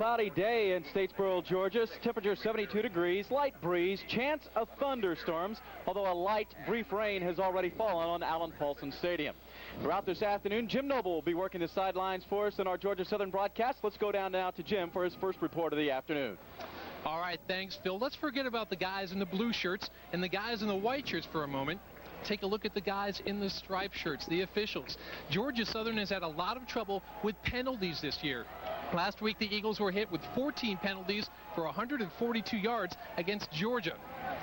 cloudy day in Statesboro, Georgia. Temperature 72 degrees, light breeze, chance of thunderstorms, although a light, brief rain has already fallen on Allen Paulson Stadium. Throughout this afternoon, Jim Noble will be working the sidelines for us in our Georgia Southern broadcast. Let's go down now to Jim for his first report of the afternoon. All right, thanks, Phil. Let's forget about the guys in the blue shirts and the guys in the white shirts for a moment. Take a look at the guys in the striped shirts, the officials. Georgia Southern has had a lot of trouble with penalties this year. Last week, the Eagles were hit with 14 penalties for 142 yards against Georgia.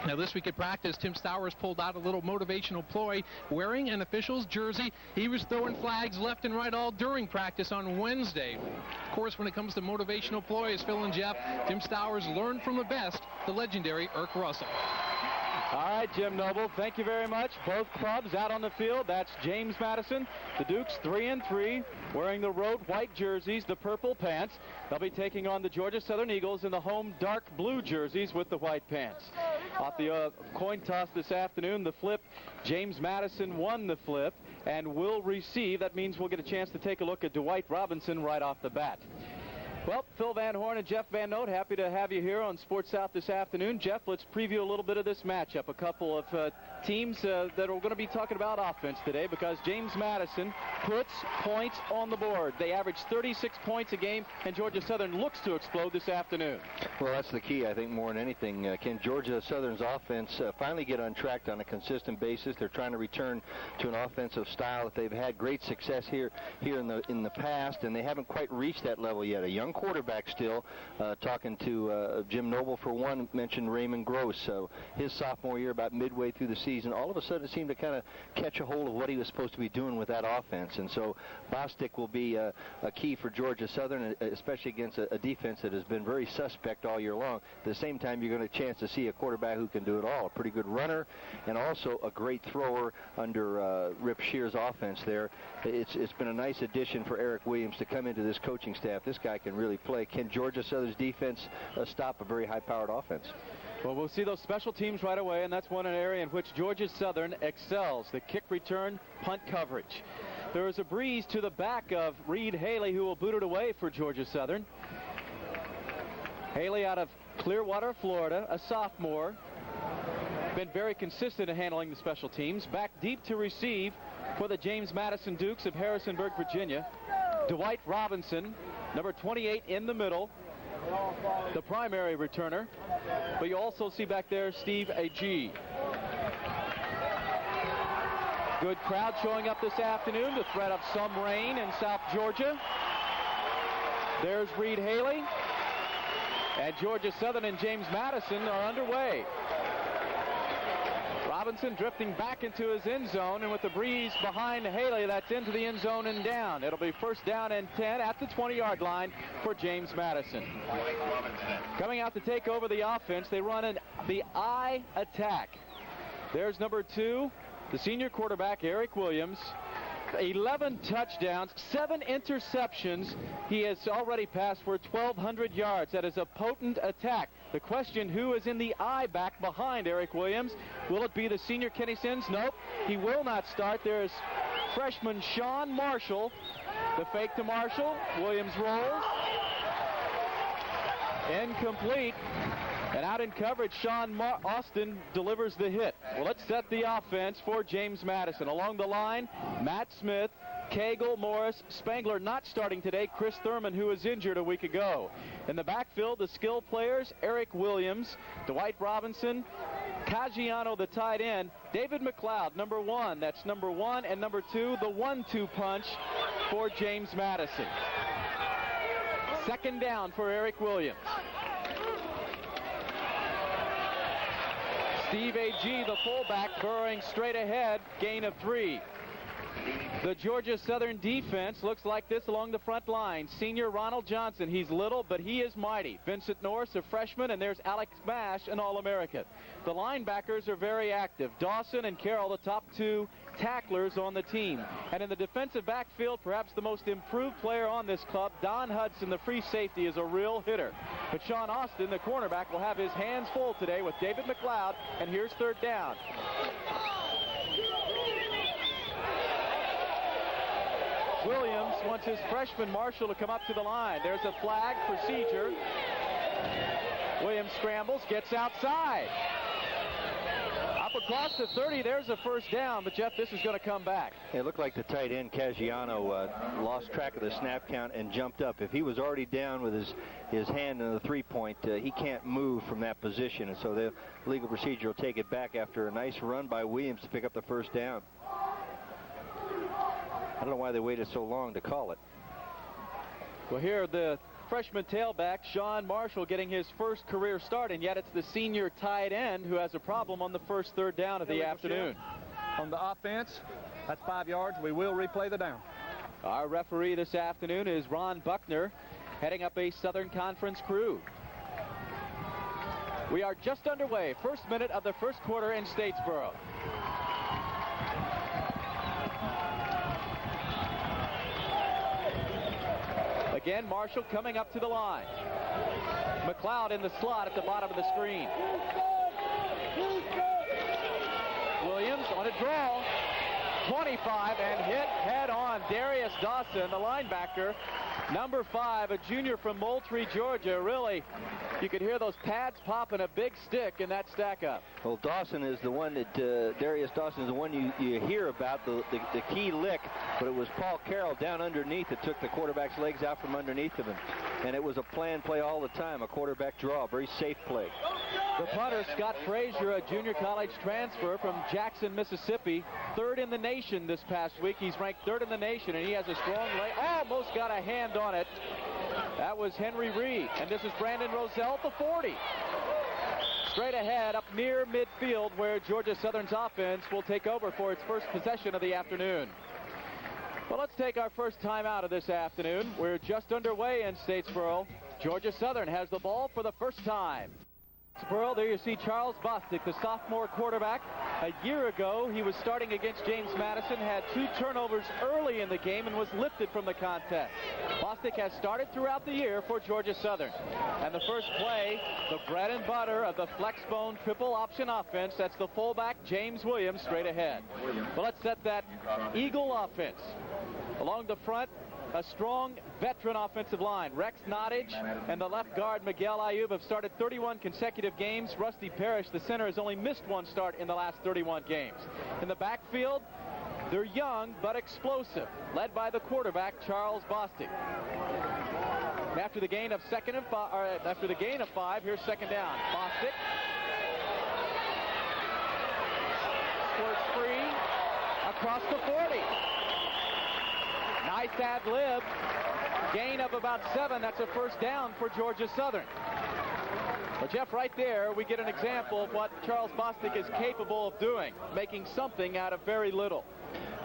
Now, this week at practice, Tim Stowers pulled out a little motivational ploy wearing an official's jersey. He was throwing flags left and right all during practice on Wednesday. Of course, when it comes to motivational ploys, Phil and Jeff, Tim Stowers learned from the best, the legendary Irk Russell. All right, Jim Noble, thank you very much. Both clubs out on the field. That's James Madison. The Dukes 3-3, wearing the road white jerseys, the purple pants. They'll be taking on the Georgia Southern Eagles in the home dark blue jerseys with the white pants. Off the coin toss this afternoon, the flip, James Madison won the flip and will receive. That means we'll get a chance to take a look at Dwight Robinson right off the bat. Well, Phil Van Horn and Jeff Van Note, happy to have you here on Sports South this afternoon. Jeff, let's preview a little bit of this matchup. A couple of teams that are going to be talking about offense today because James Madison puts points on the board. They average 36 points a game, and Georgia Southern looks to explode this afternoon. Well, that's the key, I think, more than anything. Can Georgia Southern's offense finally get on track on a consistent basis? They're trying to return to an offensive style that they've had great success here in the past, and they haven't quite reached that level yet. A young quarterback still. Talking to Jim Noble, for one, mentioned Raymond Gross. So his sophomore year, about midway through the season, all of a sudden it seemed to kind of catch a hold of what he was supposed to be doing with that offense. And so Bostic will be a key for Georgia Southern, especially against a defense that has been very suspect all year long. At the same time, you're going to chance to see a quarterback who can do it all. A pretty good runner and also a great thrower under Rip Shear's offense there. It's been a nice addition for Eric Williams to come into this coaching staff. This guy can really play. Can Georgia Southern's defense stop a very high-powered offense? Well, we'll see those special teams right away, and that's one area in which Georgia Southern excels, the kick return, punt coverage. There is a breeze to the back of Reed Haley, who will boot it away for Georgia Southern. Haley out of Clearwater, Florida, a sophomore. Been very consistent in handling the special teams. Back deep to receive for the James Madison Dukes of Harrisonburg, Virginia. Dwight Robinson, number 28 in the middle, the primary returner. But you also see back there Steve Agee. Good crowd showing up this afternoon. The threat of some rain in South Georgia. There's Reed Haley. And Georgia Southern and James Madison are underway. Robinson drifting back into his end zone, and with the breeze behind Haley, that's into the end zone and down. It'll be first down and 10 at the 20-yard line for James Madison. Coming out to take over the offense, they run the I attack. There's number 2, the senior quarterback, Eric Williams. 11 touchdowns, 7 interceptions. He has already passed for 1,200 yards. That is a potent attack. The question, who is in the I back behind Eric Williams? Will it be the senior Kenny Sims? Nope, he will not start. There's freshman Sean Marshall. The fake to Marshall. Williams rolls. Incomplete. And out in coverage, Sean Austin delivers the hit. Well, let's set the offense for James Madison. Along the line, Matt Smith, Cagle, Morris, Spangler not starting today. Chris Thurman, who was injured a week ago. In the backfield, the skill players, Eric Williams, Dwight Robinson, Caggiano, the tight end, David McLeod, number 1. That's number 1 and number 2, the 1-2 punch for James Madison. Second down for Eric Williams. Steve Agee, the fullback, burrowing straight ahead, gain of 3. The Georgia Southern defense looks like this along the front line. Senior Ronald Johnson, he's little, but he is mighty. Vincent Norris, a freshman, and there's Alex Mash, an All-American. The linebackers are very active. Dawson and Carroll, the top 2 tacklers on the team. And in the defensive backfield, perhaps the most improved player on this club, Don Hudson, the free safety, is a real hitter. But Sean Austin, the cornerback, will have his hands full today with David McLeod, and here's third down. Williams wants his freshman Marshall to come up to the line. There's a flag procedure. Williams scrambles, gets outside. Up across the 30, there's a first down, but Jeff, this is going to come back. It looked like the tight end, Caggiano, lost track of the snap count and jumped up. If he was already down with his hand in the three-point, he can't move from that position, and so the legal procedure will take it back after a nice run by Williams to pick up the first down. I don't know why they waited so long to call it. Well, here the freshman tailback, Sean Marshall, getting his first career start, and yet it's the senior tight end who has a problem on the first third down of the afternoon. On the offense, that's 5 yards. We will replay the down. Our referee this afternoon is Ron Buckner, heading up a Southern Conference crew. We are just underway. First minute of the first quarter in Statesboro. Again, Marshall coming up to the line. McLeod in the slot at the bottom of the screen. Williams on a draw. 25 and hit head on. Darius Dawson, the linebacker. Number 5, a junior from Moultrie, Georgia. Really, you could hear those pads popping a big stick in that stack up. Well, Dawson is the one that, Darius Dawson is the one you hear about, the key lick, but it was Paul Carroll down underneath that took the quarterback's legs out from underneath of him. And it was a planned play all the time, a quarterback draw, a very safe play. The punter, Scott Frazier, a junior college transfer from Jackson, Mississippi, 3rd in the nation this past week. He's ranked 3rd in the nation, and he has a strong leg. Almost got a hand on it. That was Henry Reed, and this is Brandon Roselle at the 40. Straight ahead up near midfield where Georgia Southern's offense will take over for its first possession of the afternoon. Well, let's take our first time out of this afternoon. We're just underway in Statesboro. Georgia Southern has the ball for the first time. Statesboro, there you see Charles Bostic, the sophomore quarterback. A year ago, he was starting against James Madison, had 2 turnovers early in the game, and was lifted from the contest. Bostic has started throughout the year for Georgia Southern. And the first play, the bread and butter of the flexbone triple option offense. That's the fullback, James Williams, straight ahead. Well, let's set that Eagle offense. Along the front, a strong veteran offensive line. Rex Nottage and the left guard Miguel Ayub have started 31 consecutive games. Rusty Parrish, the center, has only missed 1 start in the last 31 games. In the backfield, they're young but explosive, led by the quarterback Charles Bostic. After the gain of 5, here's second down. Bostic squirts free across the 40. Nice ad lib. Gain of about 7. That's a first down for Georgia Southern. Well, Jeff, right there, we get an example of what Charles Bostic is capable of doing, making something out of very little.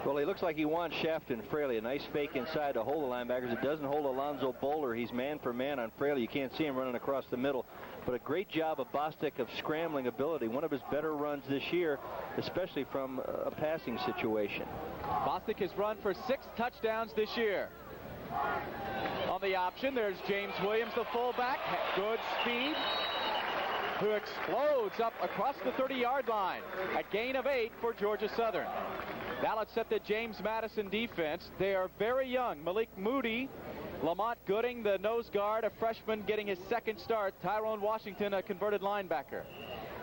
Well, he looks like he wants Shafton Fraley. A nice fake inside to hold the linebackers. It doesn't hold Alonzo Bowler. He's man for man on Fraley. You can't see him running across the middle. But a great job of Bostic of scrambling ability. One of his better runs this year, especially from a passing situation. Bostic has run for 6 touchdowns this year. On the option, there's James Williams, the fullback. Good speed. Who explodes up across the 30-yard line. A gain of 8 for Georgia Southern. Now let's set the James Madison defense. They are very young. Malik Moody, Lamont Gooding, the nose guard, a freshman getting his 2nd start. Tyrone Washington, a converted linebacker.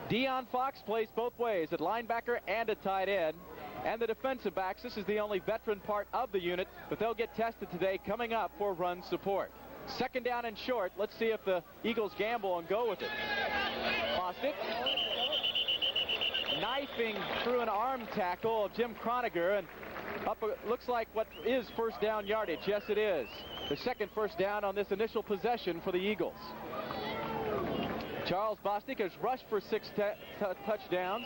Deion Fox plays both ways, at linebacker and at tight end. And the defensive backs, this is the only veteran part of the unit, but they'll get tested today coming up for run support. Second down and short. Let's see if the Eagles gamble and go with it. Bostic knifing through an arm tackle of Jim Croniger, and up looks like what is first down yardage. Yes, it is. The 2nd first down on this initial possession for the Eagles. Charles Bostic has rushed for 6 touchdowns,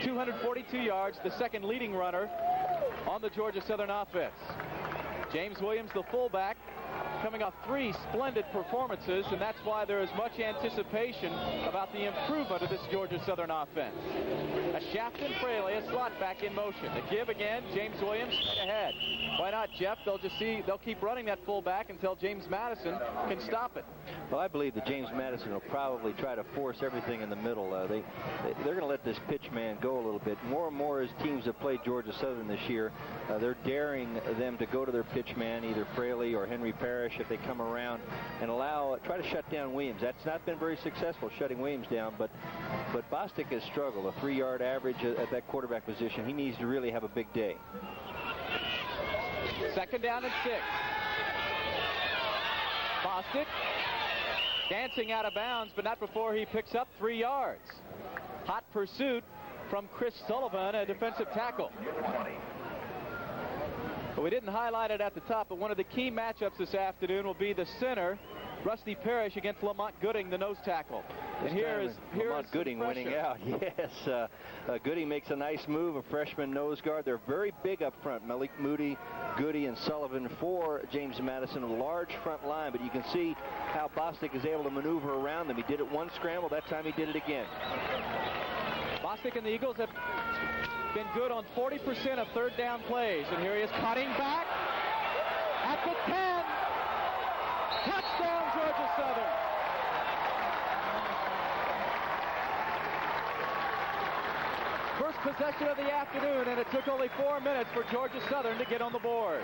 242 yards, the 2nd leading runner on the Georgia Southern offense. James Williams, the fullback, coming off 3 splendid performances, and that's why there is much anticipation about the improvement of this Georgia Southern offense. A shaft and Fraley, a slot back in motion. A give again, James Williams ahead. Why not, Jeff? They'll keep running that fullback until James Madison can stop it. Well, I believe that James Madison will probably try to force everything in the middle. They're going to let this pitch man go a little bit. More and more as teams have played Georgia Southern this year, they're daring them to go to their pitch man, either Fraley or Henry Parrish, if they come around, and try to shut down Williams. That's not been very successful, shutting Williams down, but Bostic has struggled. A 3-yard average at that quarterback position. He needs to really have a big day. 2nd down and 6. Bostic dancing out of bounds, but not before he picks up 3 yards. Hot pursuit from Chris Sullivan, a defensive tackle. But we didn't highlight it at the top, but one of the key matchups this afternoon will be the center, Rusty Parrish, against Lamont Gooding, the nose tackle. And here Lamont Gooding winning out. Yes, Gooding makes a nice move, a freshman nose guard. They're very big up front. Malik Moody, Goody, and Sullivan for James Madison, a large front line, but you can see how Bostic is able to maneuver around them. He did it one scramble. That time he did it again. Bostic and the Eagles have been good on 40% of 3rd down plays, and here he is cutting back at the 10. Touchdown, Georgia Southern. First possession of the afternoon, and it took only 4 minutes for Georgia Southern to get on the board.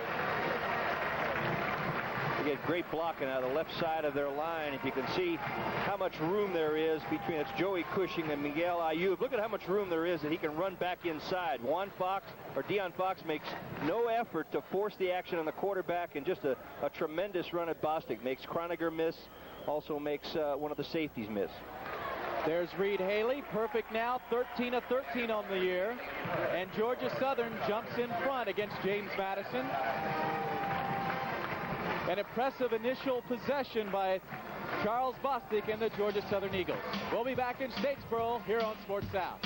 They get great blocking out of the left side of their line. If you can see how much room there is between, it's Joey Cushing and Miguel Ayub. Look at how much room there is that he can run back inside. Deion Fox makes no effort to force the action on the quarterback, and just a tremendous run at Bostic. Makes Croniger miss, also makes one of the safeties miss. There's Reed Haley, perfect now, 13 of 13 on the year. And Georgia Southern jumps in front against James Madison. An impressive initial possession by Charles Bostic and the Georgia Southern Eagles. We'll be back in Statesboro here on Sports South.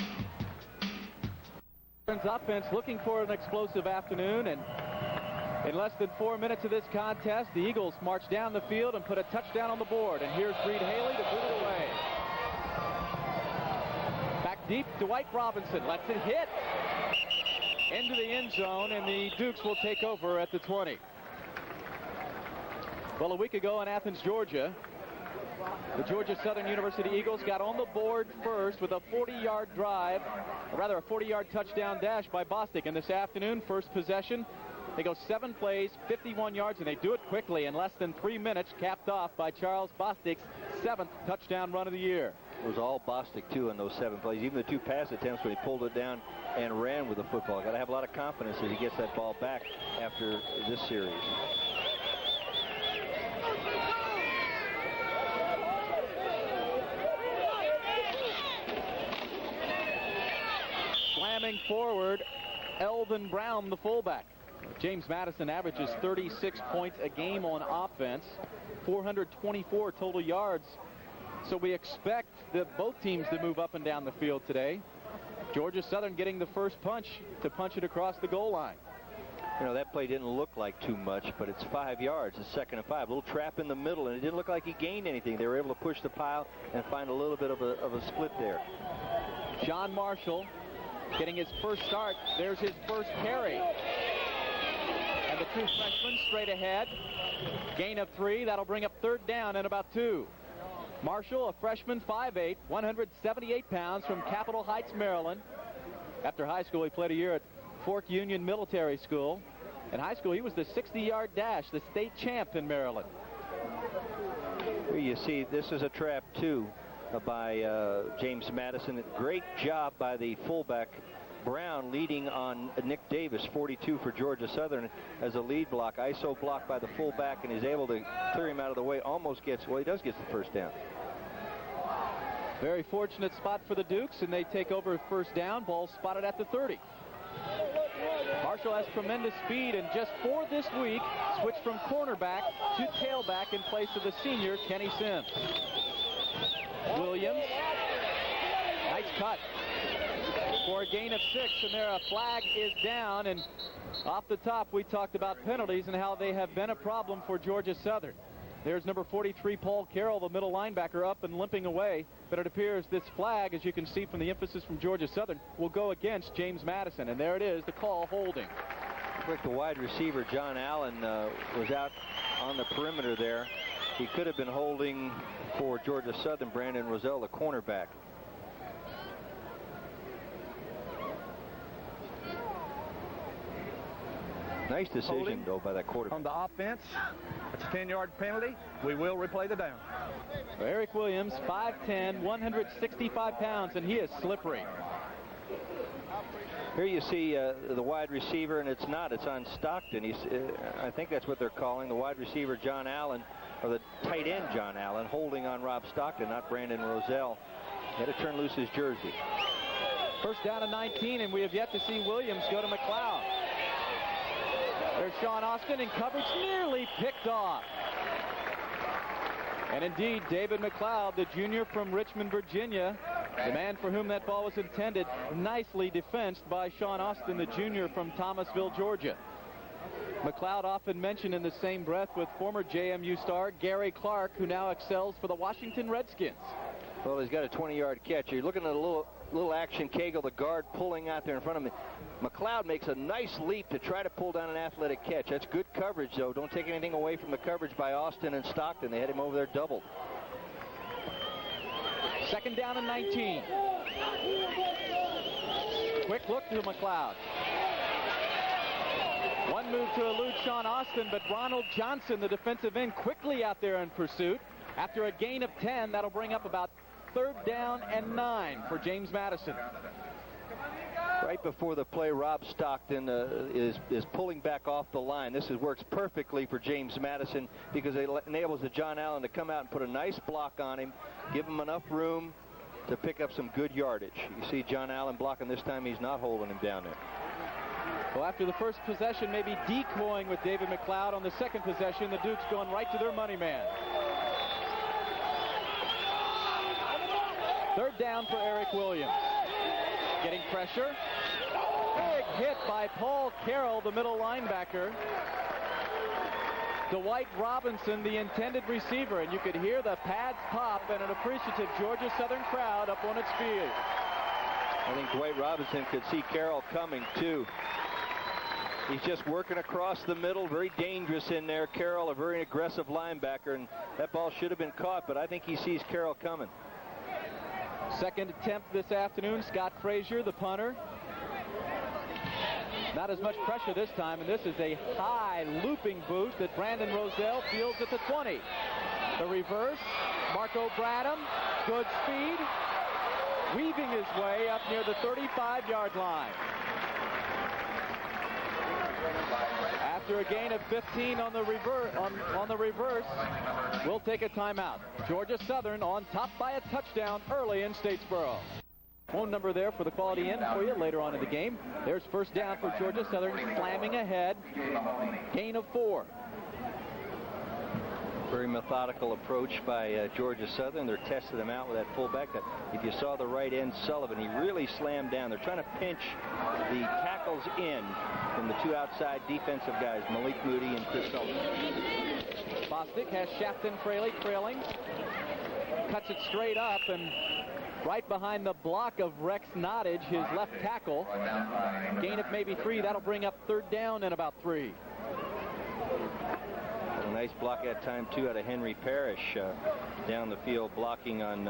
Southern's offense looking for an explosive afternoon, and in less than 4 minutes of this contest, the Eagles march down the field and put a touchdown on the board. And here's Reed Haley to put it away. Back deep, Dwight Robinson lets it hit into the end zone, and the Dukes will take over at the 20. Well, a week ago in Athens, Georgia, the Georgia Southern University Eagles got on the board first with a 40-yard drive, or rather a 40-yard touchdown dash by Bostic. And this afternoon, first possession, they go 7 plays, 51 yards, and they do it quickly in less than 3 minutes, capped off by Charles Bostic's 7th touchdown run of the year. It was all Bostic, too, in those 7 plays. Even the 2 pass attempts when he pulled it down and ran with the football. Got to have a lot of confidence that he gets that ball back after this series. Slamming forward, Elvin Brown, the fullback. James Madison averages 36 points a game on offense, 424 total yards. So we expect both teams to move up and down the field today. Georgia Southern getting the first punch to punch it across the goal line. You know, that play didn't look like too much, but it's 5 yards. It's 2nd and 5. A little trap in the middle, and it didn't look like he gained anything. They were able to push the pile and find a little bit of a split there. John Marshall getting his first start. There's his first carry. And the 2 freshmen straight ahead. Gain of 3. That'll bring up 3rd down and about 2. Marshall, a freshman, 5'8", 178 pounds, from Capitol Heights, Maryland. After high school, he played a year at Fork Union Military School. In high school, he was the 60-yard dash, the state champ in Maryland. Here you see, this is a trap, too, by James Madison. Great job by the fullback, Brown, leading on Nick Davis, 42 for Georgia Southern, as a lead block. ISO block by the fullback, and is able to clear him out of the way. Almost gets, well, he does get the first down. Very fortunate spot for the Dukes, and they take over 1st down. Ball spotted at the 30. Marshall has tremendous speed, and just for this week, switched from cornerback to tailback in place of the senior, Kenny Sims. Williams, nice cut for a gain of 6, and there a flag is down. And off the top, we talked about penalties and how they have been a problem for Georgia Southern. There's number 43, Paul Carroll, the middle linebacker, up and limping away. But it appears this flag, as you can see from the emphasis from Georgia Southern, will go against James Madison. And there it is, the call holding. Quick, the wide receiver, John Allen, was out on the perimeter there. He could have been holding for Georgia Southern, Brandon Roselle, the cornerback. Nice decision, Holding though, by that quarterback. On the offense, it's a 10-yard penalty. We will replay the down. Eric Williams, 5'10", 165 pounds, and he is slippery. Here you see the wide receiver, and it's on Stockton. I think that's what they're calling the wide receiver, John Allen, or the tight end, John Allen, holding on Rob Stockton, not Brandon Roselle. He had to turn loose his jersey. First down and 19, and we have yet to see Williams go to McLeod. There's Sean Austin in coverage, nearly picked off. And indeed, David McLeod, the junior from Richmond, Virginia, the man for whom that ball was intended, nicely defensed by Sean Austin, the junior from Thomasville, Georgia. McLeod often mentioned in the same breath with former JMU star Gary Clark, who now excels for the Washington Redskins. Well, he's got a 20-yard catch. You're looking at a little action. Cagle, the guard, pulling out there in front of him. McLeod makes a nice leap to try to pull down an athletic catch. That's good coverage, though. Don't take anything away from the coverage by Austin and Stockton. They had him over there doubled. Second down and 19. Quick look to McLeod. One move to elude Sean Austin, but Ronald Johnson, the defensive end, quickly out there in pursuit. After a gain of 10, that'll bring up about third down and 9 for James Madison. Right before the play, Rob Stockton is pulling back off the line. This works perfectly for James Madison because it enables John Allen to come out and put a nice block on him, give him enough room to pick up some good yardage. You see John Allen blocking this time. He's not holding him down there. Well, after the first possession, maybe decoying with David McLeod. On the second possession, the Dukes going right to their money man. Third down for Eric Williams. Getting pressure. Big hit by Paul Carroll, the middle linebacker. Dwight Robinson, the intended receiver, and you could hear the pads pop and an appreciative Georgia Southern crowd up on its feet. I think Dwight Robinson could see Carroll coming, too. He's just working across the middle, very dangerous in there. Carroll, a very aggressive linebacker, and that ball should have been caught, but I think he sees Carroll coming. Second attempt this afternoon, Scott Frazier, the punter. Not as much pressure this time, and this is a high looping boot that Brandon Roselle fields at the 20. The reverse, Marco Bradham, good speed, weaving his way up near the 35-yard line. After a gain of 15 on the reverse, we'll take a timeout. Georgia Southern on top by a touchdown early in Statesboro. Phone number there for the quality end for you later on in the game. There's first down for Georgia Southern, slamming ahead. Gain of 4. Very methodical approach by Georgia Southern. They're testing him out with that fullback. If you saw the right end, Sullivan, he really slammed down. They're trying to pinch the tackles in from the two outside defensive guys, Malik Moody and Chris Sullivan. Bostic has Shafton Fraley trailing. Cuts it straight up and right behind the block of Rex Nottage, his left tackle. Gain of maybe 3. That'll bring up third down and about 3. A nice block that time, too, out of Henry Parrish down the field, blocking on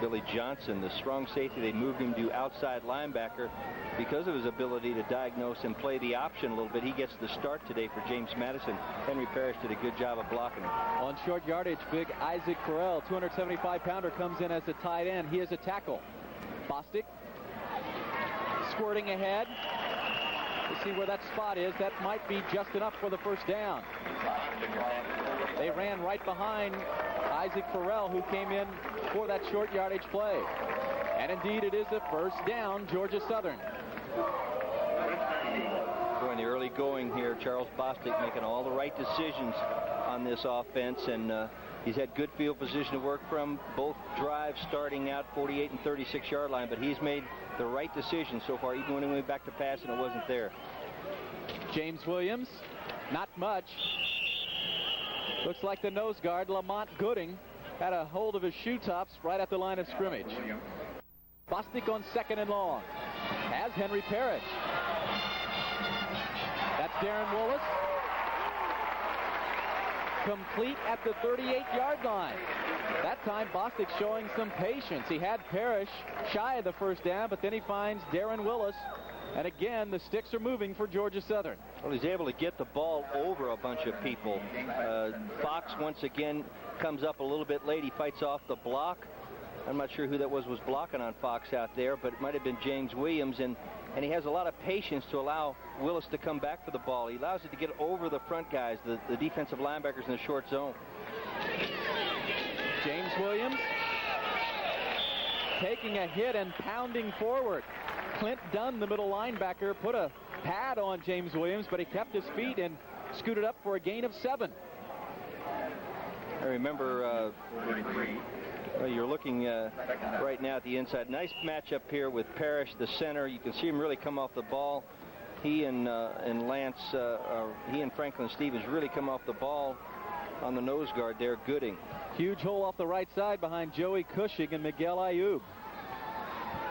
Billy Johnson. The strong safety, they moved him to outside linebacker because of his ability to diagnose and play the option a little bit. He gets the start today for James Madison. Henry Parrish did a good job of blocking him. On short yardage, big Isaac Farrell, 275-pounder, comes in as a tight end. He is a tackle. Bostic squirting ahead. Let's see where that spot is. That might be just enough for the first down. They ran right behind Isaac Farrell, who came in for that short yardage play. And indeed, it is a first down, Georgia Southern. Boy, in the early going here, Charles Bostic making all the right decisions on this offense, and he's had good field position to work from. Both drives starting out 48 and 36-yard line, but he's made the right decision so far, even when he went back to pass and it wasn't there. James Williams, not much. Looks like the nose guard, Lamont Gooding, had a hold of his shoe tops right at the line of scrimmage. Bostic on 2nd and long. Has Henry Parrish. That's Darren Willis. Complete at the 38-yard line. That time, Bostic showing some patience. He had Parrish shy of the first down, but then he finds Darren Willis. And again, the sticks are moving for Georgia Southern. Well, he's able to get the ball over a bunch of people. Fox, once again, comes up a little bit late. He fights off the block. I'm not sure who that was blocking on Fox out there, but it might have been James Williams. And he has a lot of patience to allow Willis to come back for the ball. He allows it to get over the front guys, the defensive linebackers in the short zone. James Williams taking a hit and pounding forward. Clint Dunn, the middle linebacker, put a pad on James Williams, but he kept his feet and scooted up for a gain of 7. I remember you're looking right now at the inside. Nice matchup here with Parrish, the center. You can see him really come off the ball. He and Franklin Stevens really come off the ball on the nose guard there. Gooding. Huge hole off the right side behind Joey Cushing and Miguel Ayub.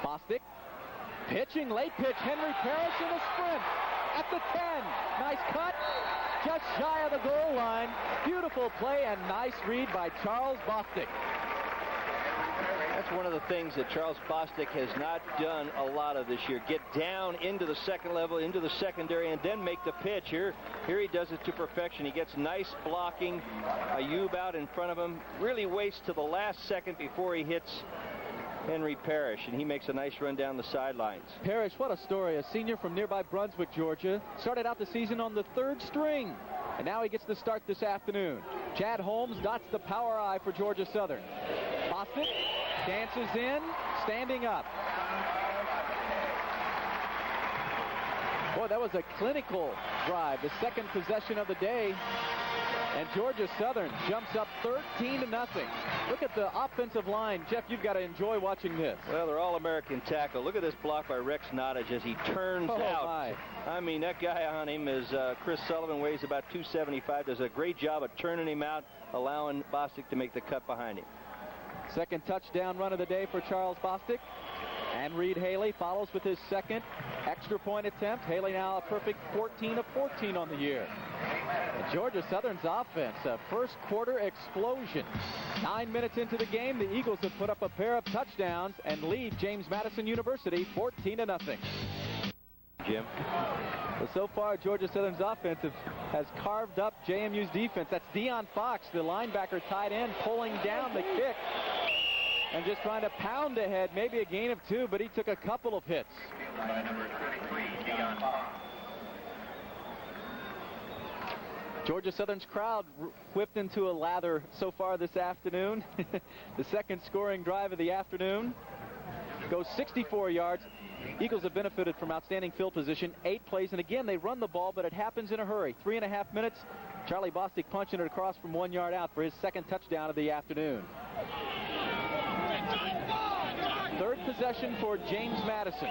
Bostic pitching, late pitch. Henry Parrish in a sprint at the 10. Nice cut, just shy of the goal line. Beautiful play and nice read by Charles Bostic. That's one of the things that Charles Bostic has not done a lot of this year. Get down into the second level, into the secondary, and then make the pitch. Here he does it to perfection. He gets nice blocking. Ayub out in front of him. Really waits to the last second before he hits Henry Parrish, and he makes a nice run down the sidelines. Parrish, what a story. A senior from nearby Brunswick, Georgia. Started out the season on the 3rd string, and now he gets the start this afternoon. Chad Holmes dots the power I for Georgia Southern. Bostic dances in, standing up. Boy, that was a clinical drive, the second possession of the day. And Georgia Southern jumps up 13-0. Look at the offensive line. Jeff, you've got to enjoy watching this. Well, they're all-American tackle. Look at this block by Rex Nottage as he turns out. My. I mean, that guy on him is Chris Sullivan, weighs about 275. Does a great job of turning him out, allowing Bostic to make the cut behind him. Second touchdown run of the day for Charles Bostic. And Reed Haley follows with his second extra point attempt. Haley now a perfect 14 of 14 on the year. And Georgia Southern's offense, a first quarter explosion. 9 minutes into the game, the Eagles have put up a pair of touchdowns and lead James Madison University 14-0. Jim. Well, so far, Georgia Southern's offense has carved up JMU's defense. That's Deion Fox, the linebacker tight end, pulling down the kick and just trying to pound ahead, maybe a gain of 2, but he took a couple of hits. Georgia Southern's crowd whipped into a lather so far this afternoon. The second scoring drive of the afternoon goes 64 yards. Eagles have benefited from outstanding field position, 8 plays, and again, they run the ball, but it happens in a hurry. 3.5 minutes, Charlie Bostic punching it across from 1 yard out for his second touchdown of the afternoon. Third possession for James Madison.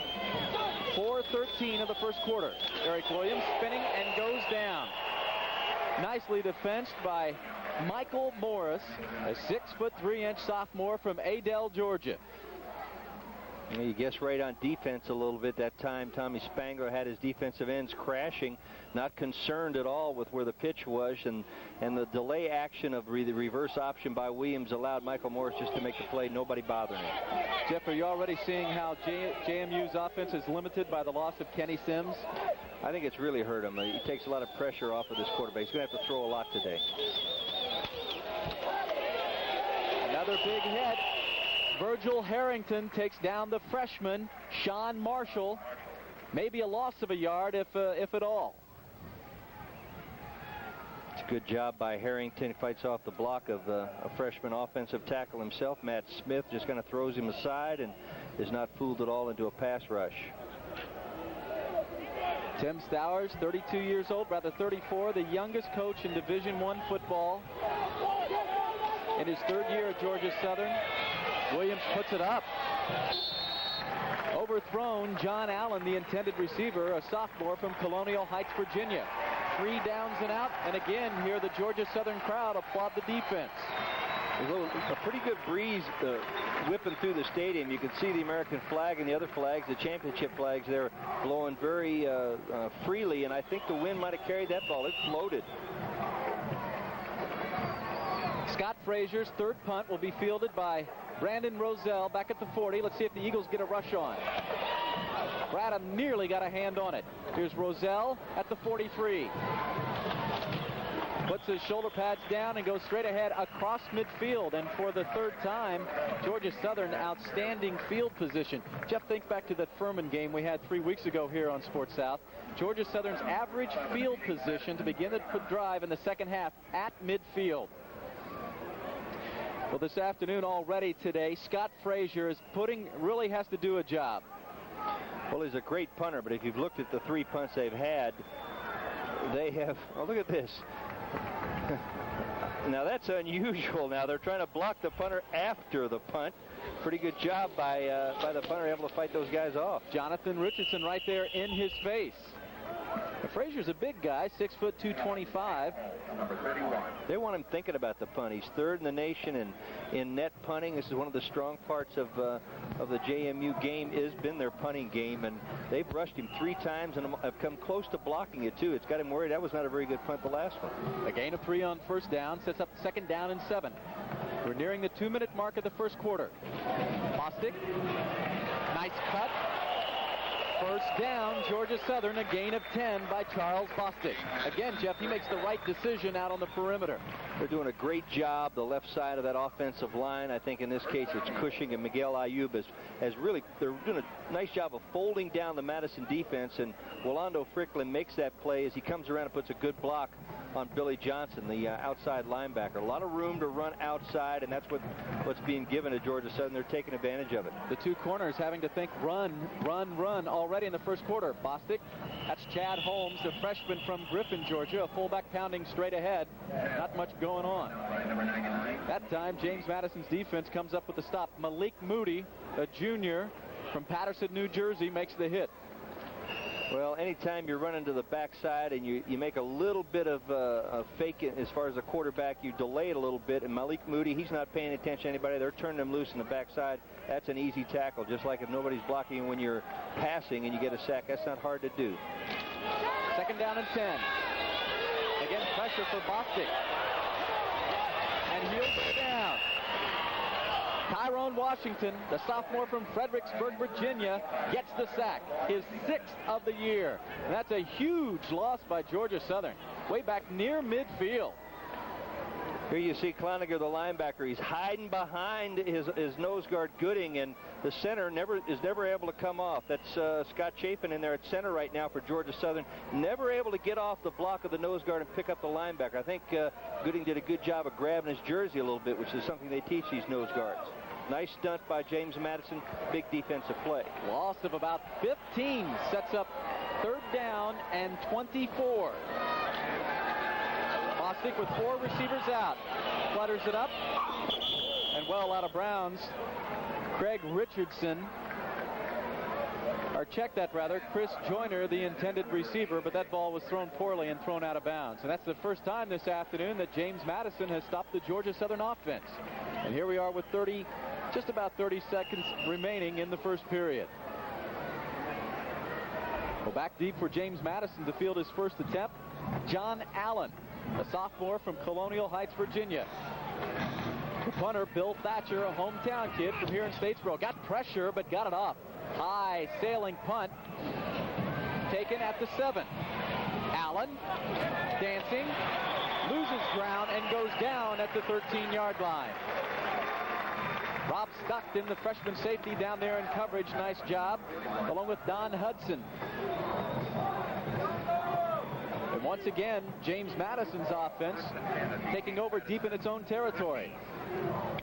4:13 of the first quarter. Eric Williams spinning and goes down. Nicely defensed by Michael Morris, a 6'3" sophomore from Adel, Georgia. You guess right on defense a little bit that time. Tommy Spangler had his defensive ends crashing, not concerned at all with where the pitch was, and the delay action of the reverse option by Williams allowed Michael Morris just to make the play, nobody bothering him. Jeff, are you already seeing how JMU's offense is limited by the loss of Kenny Sims? I think it's really hurt him. He takes a lot of pressure off of this quarterback. He's going to have to throw a lot today. Another big hit. Virgil Harrington takes down the freshman, Sean Marshall. Maybe a loss of a yard, if at all. It's a good job by Harrington. He fights off the block of a freshman offensive tackle himself. Matt Smith just kind of throws him aside and is not fooled at all into a pass rush. Tim Stowers, 32 years old, rather 34, the youngest coach in Division I football. In his 3rd year at Georgia Southern, Williams puts it up. Overthrown, John Allen, the intended receiver, a sophomore from Colonial Heights, Virginia. 3 downs and out. And again, here the Georgia Southern crowd applaud the defense. A pretty good breeze whipping through the stadium. You can see the American flag and the other flags, the championship flags, they're blowing very freely, and I think the wind might have carried that ball. It floated. Scott Frazier's third punt will be fielded by Brandon Roselle back at the 40. Let's see if the Eagles get a rush on. Bradham nearly got a hand on it. Here's Roselle at the 43. Puts his shoulder pads down and goes straight ahead across midfield. And for the third time, Georgia Southern outstanding field position. Jeff, think back to that Furman game we had 3 weeks ago here on Sports South. Georgia Southern's average field position to begin the drive in the second half at midfield. Well, this afternoon already today, Scott Frazier is really has to do a job. Well, he's a great punter, but if you've looked at the 3 punts they've had, they have, oh, look at this. Now that's unusual. Now they're trying to block the punter after the punt. Pretty good job by the punter, able to fight those guys off. Jonathan Richardson right there in his face. Frazier's a big guy, 6 foot 225. They want him thinking about the punt. He's third in the nation in net punting. This is one of the strong parts of the JMU game, has been their punting game, and they've rushed him 3 times and have come close to blocking it too. It's got him worried. That was not a very good punt, the last one. A gain of 3 on first down sets up second down and 7. We're nearing the 2-minute mark of the first quarter. Bostic, nice cut. First down, Georgia Southern, a gain of 10 by Charles Bostic. Again, Jeff, he makes the right decision out on the perimeter. They're doing a great job, the left side of that offensive line. I think in this case it's Cushing and Miguel Ayub has really, they're doing a nice job of folding down the Madison defense, and Rolando Fricklin makes that play as he comes around and puts a good block on Billy Johnson, the outside linebacker. A lot of room to run outside, and that's what's being given to Georgia Southern. They're taking advantage of it. The 2 corners having to think run already in the first quarter. Bostic, that's Chad Holmes, a freshman from Griffin, Georgia, a fullback pounding straight ahead. Not much going on. That time, James Madison's defense comes up with the stop. Malik Moody, a junior from Patterson, New Jersey, makes the hit. Well, anytime you're running to the backside and you make a little bit of a fake as far as a quarterback, you delay it a little bit, and Malik Moody, he's not paying attention to anybody. They're turning him loose in the backside. That's an easy tackle, just like if nobody's blocking you when you're passing and you get a sack. That's not hard to do. Second down and 10. Again, pressure for Bostic. And he'll go down. Tyrone Washington, the sophomore from Fredericksburg, Virginia, gets the sack, his 6th of the year. And that's a huge loss by Georgia Southern, way back near midfield. Here you see Cloninger, the linebacker. He's hiding behind his nose guard Gooding, and the center is never able to come off. That's Scott Chapin in there at center right now for Georgia Southern. Never able to get off the block of the nose guard and pick up the linebacker. I think Gooding did a good job of grabbing his jersey a little bit, which is something they teach these nose guards. Nice stunt by James Madison. Big defensive play. Loss of about 15 sets up third down and 24. Bostic with 4 receivers out. Flutters it up. And well out of bounds. Craig Richardson. Or check that rather. Chris Joyner, the intended receiver, but that ball was thrown poorly and thrown out of bounds. And that's the first time this afternoon that James Madison has stopped the Georgia Southern offense. And here we are with just about 30 seconds remaining in the first period. Well, back deep for James Madison to field his first attempt. John Allen, a sophomore from Colonial Heights, Virginia. The punter, Bill Thatcher, a hometown kid from here in Statesboro. Got pressure, but got it off. High sailing punt taken at the 7. Allen dancing, loses ground, and goes down at the 13-yard line. Rob Stockton, the freshman safety down there in coverage, nice job, along with Don Hudson. And once again, James Madison's offense taking over deep in its own territory.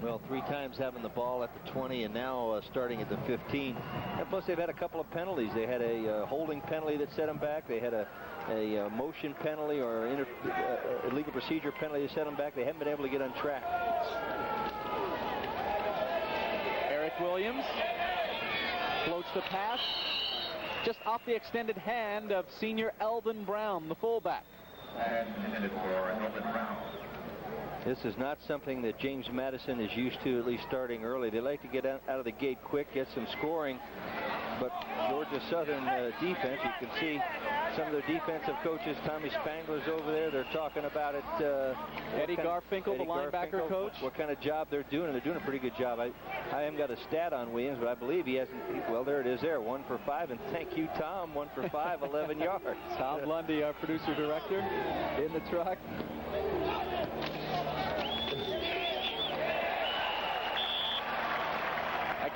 Well, 3 times having the ball at the 20 and now starting at the 15. And plus they've had a couple of penalties. They had a holding penalty that set them back. They had a motion penalty or a legal procedure penalty that set them back. They haven't been able to get on track. Eric Williams floats the pass just off the extended hand of senior Eldon Brown, the fullback. This is not something that James Madison is used to, at least starting early. They like to get out of the gate quick, get some scoring. But Georgia Southern defense, you can see some of their defensive coaches, Tommy Spangler's over there. They're talking about it. Eddie Garfinkel, the linebacker coach. What kind of job they're doing, and they're doing a pretty good job. I haven't got a stat on Williams, but I believe he hasn't. Well, there it is there, 1 for 5. And thank you, Tom, 1 for 5, 11 yards. Tom Lundy, our producer director, in the truck.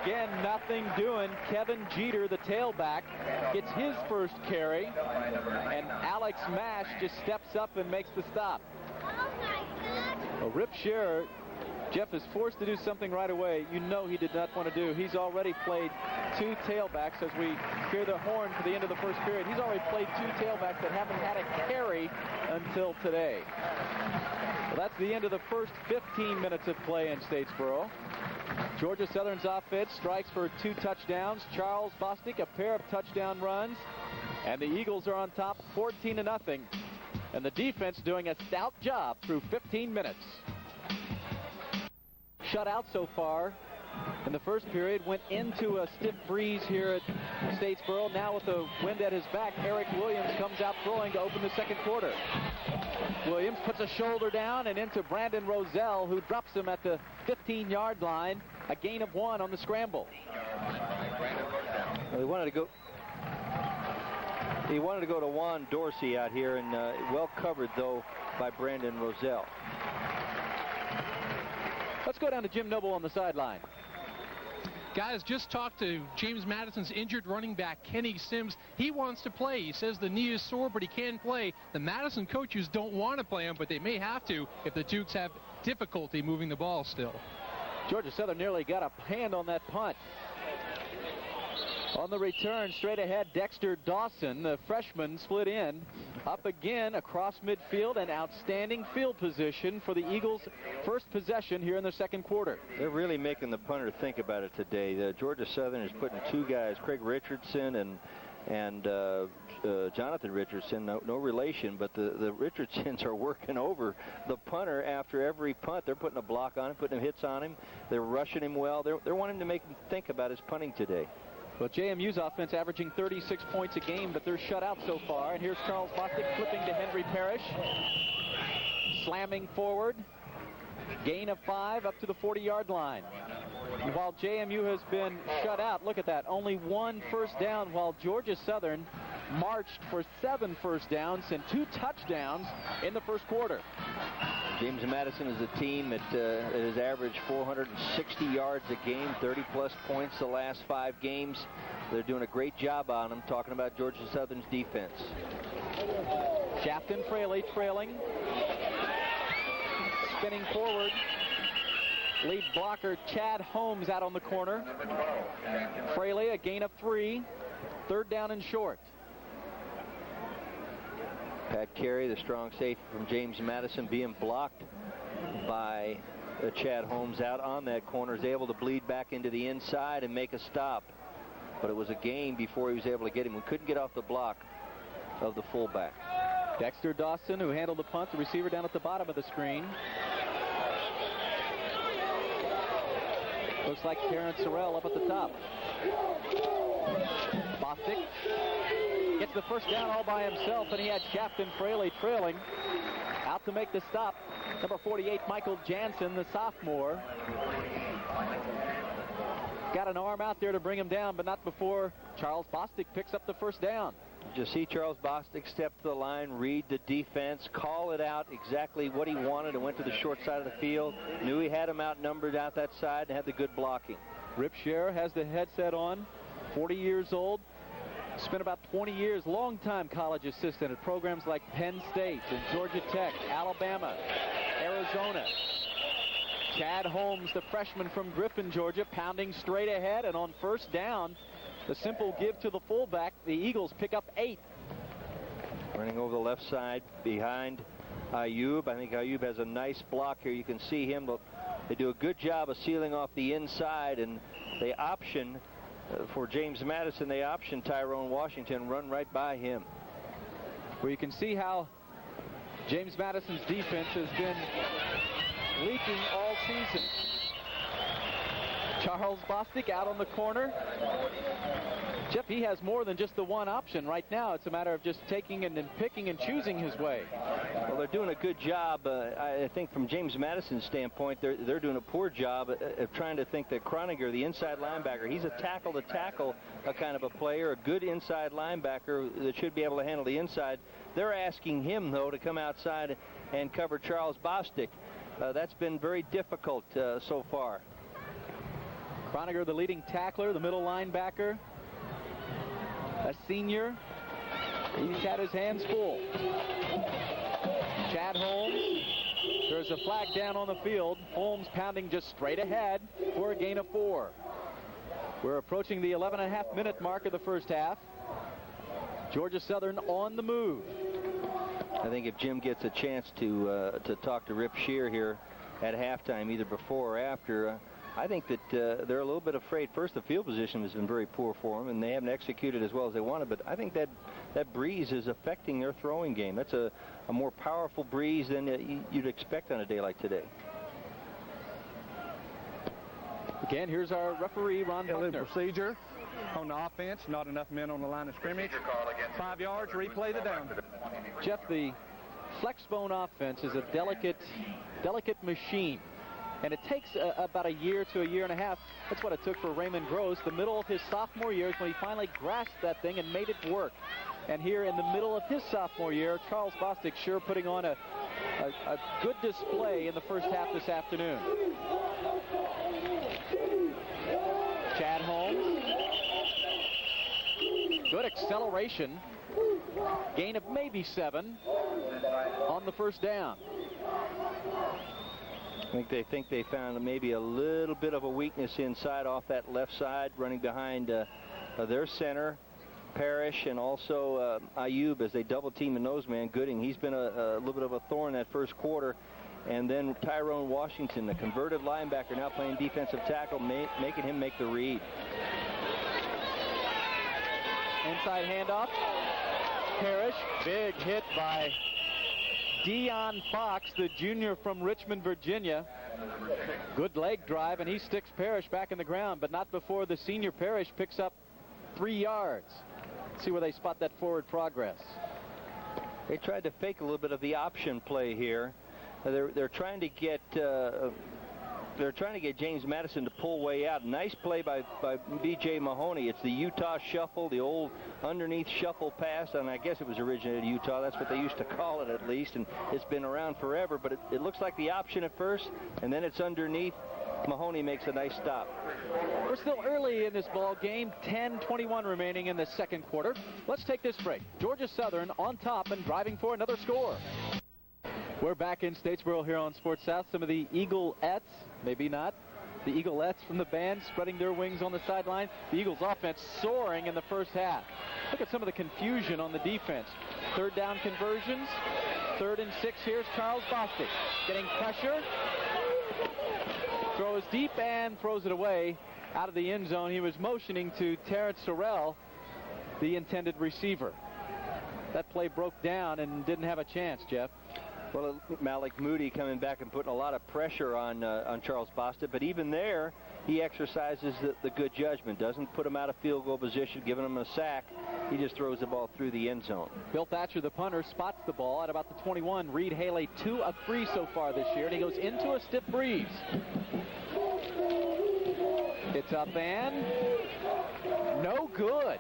Again, nothing doing. Kevin Jeter, the tailback, gets his first carry, and Alex Mash just steps up and makes the stop. Well, Rip Scherer, Jeff, is forced to do something right away. You know he did not want to do. He's already played 2 tailbacks as we hear the horn for the end of the first period. He's already played 2 tailbacks that haven't had a carry until today. Well, that's the end of the first 15 minutes of play in Statesboro. Georgia Southern's offense strikes for 2 touchdowns. Charles Bostic, a pair of touchdown runs. And the Eagles are on top 14-0. And the defense doing a stout job through 15 minutes. Shutout so far in the first period. Went into a stiff breeze here at Statesboro. Now with the wind at his back, Eric Williams comes out throwing to open the second quarter. Williams puts a shoulder down and into Brandon Roselle, who drops him at the 15-yard line. A gain of 1 on the scramble. Well, he wanted to go to Juan Dorsey out here, and well covered, though, by Brandon Roselle. Let's go down to Jim Noble on the sideline. Guys, just talked to James Madison's injured running back, Kenny Sims. He wants to play. He says the knee is sore, but he can play. The Madison coaches don't want to play him, but they may have to if the Dukes have difficulty moving the ball still. Georgia Southern nearly got a hand on that punt. On the return, straight ahead, Dexter Dawson, the freshman, split in. Up again across midfield, and outstanding field position for the Eagles' first possession here in the second quarter. They're really making the punter think about it today. Georgia Southern is putting 2 guys, Craig Richardson and Jonathan Richardson, no relation, but the Richardsons are working over the punter after every punt. They're putting a block on him, putting hits on him. They're rushing him well. They're wanting to make him think about his punting today. Well, JMU's offense averaging 36 points a game, but they're shut out so far. And here's Charles Bostic flipping to Henry Parrish. Slamming forward. Gain of 5 up to the 40-yard line. And while JMU has been shut out, look at that, only 1 first down, while Georgia Southern marched for 7 first downs and 2 touchdowns in the first quarter. James Madison is a team that has averaged 460 yards a game, 30-plus points the last 5 games. They're doing a great job on them, talking about Georgia Southern's defense. Shafton Fraley trailing. Spinning forward. Lead blocker Chad Holmes out on the corner. Fraley a gain of 3. 3rd down and short. Pat Carey, the strong safety from James Madison, being blocked by Chad Holmes out on that corner, is able to bleed back into the inside and make a stop. But it was a gain before he was able to get him. We couldn't get off the block of the fullback. Dexter Dawson, who handled the punt, the receiver down at the bottom of the screen. Looks like Terrence Sorrell up at the top. Bostic gets the first down all by himself, and he had Shafton Fraley trailing. Out to make the stop, number 48, Michael Jansen, the sophomore. Got an arm out there to bring him down, but not before Charles Bostic picks up the first down. You see Charles Bostic step to the line, read the defense, call it out exactly what he wanted, and went to the short side of the field. Knew he had him outnumbered out that side and had the good blocking. Rip Scherer has the headset on, 40 years old. Spent about 20 years, long-time college assistant at programs like Penn State and Georgia Tech, Alabama, Arizona. Chad Holmes, the freshman from Griffin, Georgia, pounding straight ahead, and on first down, the simple give to the fullback. The Eagles pick up 8. Running over the left side behind Ayub. I think Ayub has a nice block here. You can see him. They do a good job of sealing off the inside, and they option for James Madison, they option Tyrone Washington, run right by him. Well, you can see how James Madison's defense has been leaking all season. Charles Bostic out on the corner. Jeff, he has more than just the one option right now. It's a matter of just taking and then picking and choosing his way. Well, they're doing a good job. I think from James Madison's standpoint, they're doing a poor job of trying to think that Croniger, the inside linebacker, he's a tackle-to-tackle kind of a player, a good inside linebacker that should be able to handle the inside. They're asking him, though, to come outside and cover Charles Bostic. That's been very difficult so far. Croniger, the leading tackler, the middle linebacker, a senior. He's had his hands full. Chad Holmes. There's a flag down on the field. Holmes pounding just straight ahead for a gain of 4. We're approaching the 11.5-minute mark of the first half. Georgia Southern on the move. I think if Jim gets a chance to talk to Rip Shear here at halftime, either before or after, I think that they're a little bit afraid. First, the field position has been very poor for them, and they haven't executed as well as they wanted. But I think that breeze is affecting their throwing game. That's a more powerful breeze than you'd expect on a day like today. Again, here's our referee, Ron Buckner. Procedure on the offense. Not enough men on the line of scrimmage. 5 yards. Replay the down. Jeff, the flexbone offense is a delicate machine. And it takes about a year to a year and a half. That's what it took for Raymond Gross. The middle of his sophomore year is when he finally grasped that thing and made it work. And here in the middle of his sophomore year, Charles Bostic sure putting on a good display in the first half this afternoon. Chad Holmes. Good acceleration. Gain of maybe 7 on the first down. I think they found maybe a little bit of a weakness inside off that left side, running behind their center, Parrish, and also Ayub as they double team the nose man, Gooding. He's been a little bit of a thorn that first quarter. And then Tyrone Washington, the converted linebacker, now playing defensive tackle, making him make the read. Inside handoff. Parrish, big hit by Deion Fox, the junior from Richmond, Virginia. Good leg drive, and he sticks Parrish back in the ground, but not before the senior Parrish picks up 3 yards. Let's see where they spot that forward progress. They tried to fake a little bit of the option play here. They're trying to get James Madison to pull way out. Nice play by B.J. Mahoney. It's the Utah shuffle, the old underneath shuffle pass, and I guess it was originated in Utah. That's what they used to call it, at least, and it's been around forever. But it looks like the option at first, and then it's underneath. Mahoney makes a nice stop. We're still early in this ball game. 10:21 remaining in the second quarter. Let's take this break. Georgia Southern on top and driving for another score. We're back in Statesboro here on Sports South. Some of the Eagleettes, maybe not, the Eagleettes from the band spreading their wings on the sideline. The Eagles offense soaring in the first half. Look at some of the confusion on the defense. Third down conversions. 3rd and 6. Here's Charles Bostic getting pressure. Throws deep and throws it away out of the end zone. He was motioning to Terrence Sorrell, the intended receiver. That play broke down and didn't have a chance, Jeff. Well, Malik Moody coming back and putting a lot of pressure on Charles Bostic, but even there, he exercises the good judgment. Doesn't put him out of field goal position, giving him a sack. He just throws the ball through the end zone. Bill Thatcher, the punter, spots the ball at about the 21. Reed Haley, 2 of 3 so far this year, and he goes into a stiff breeze. It's up and no good.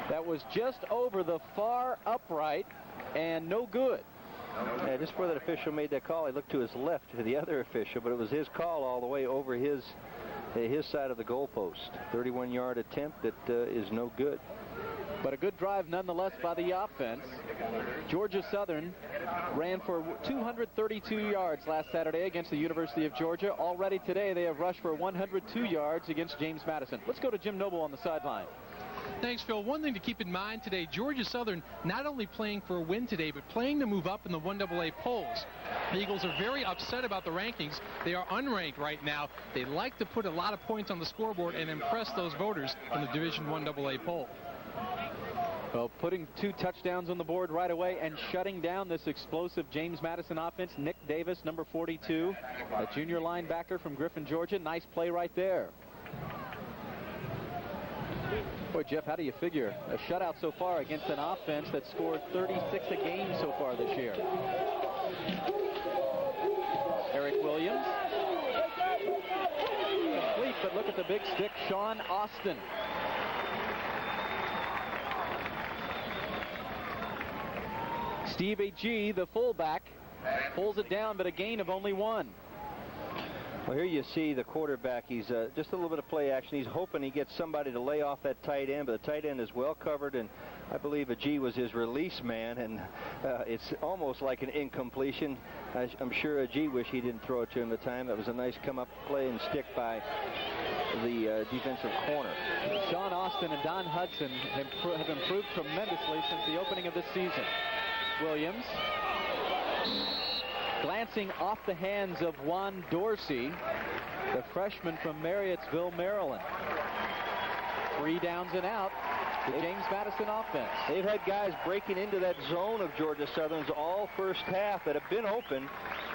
That was just over the far upright and no good. Yeah, just before that official made that call, he looked to his left to the other official, but it was his call all the way over his side of the goalpost. 31-yard attempt that is no good. But a good drive nonetheless by the offense. Georgia Southern ran for 232 yards last Saturday against the University of Georgia. Already today they have rushed for 102 yards against James Madison. Let's go to Jim Noble on the sideline. Thanks, Phil. One thing to keep in mind today, Georgia Southern not only playing for a win today, but playing to move up in the 1AA polls. The Eagles are very upset about the rankings. They are unranked right now. They like to put a lot of points on the scoreboard and impress those voters in the Division 1AA poll. Well, putting 2 touchdowns on the board right away and shutting down this explosive James Madison offense. Nick Davis, number 42, a junior linebacker from Griffin, Georgia. Nice play right there. Boy, Jeff, how do you figure a shutout so far against an offense that scored 36 a game so far this year? Eric Williams. Complete, but look at the big stick, Sean Austin. Steve A.G., the fullback, pulls it down, but a gain of only 1. Well, here you see the quarterback. He's just a little bit of play action. He's hoping he gets somebody to lay off that tight end, but the tight end is well covered, and I believe A.G. was his release man, and it's almost like an incompletion. I'm sure A.G. wished he didn't throw it to him at the time. That was a nice come-up play and stick by the defensive corner. Sean Austin and Don Hudson have improved tremendously since the opening of this season. Williams glancing off the hands of Juan Dorsey, the freshman from Marriottsville, Maryland. 3 downs and out. The James Madison offense. They've had guys breaking into that zone of Georgia Southern's all first half that have been open,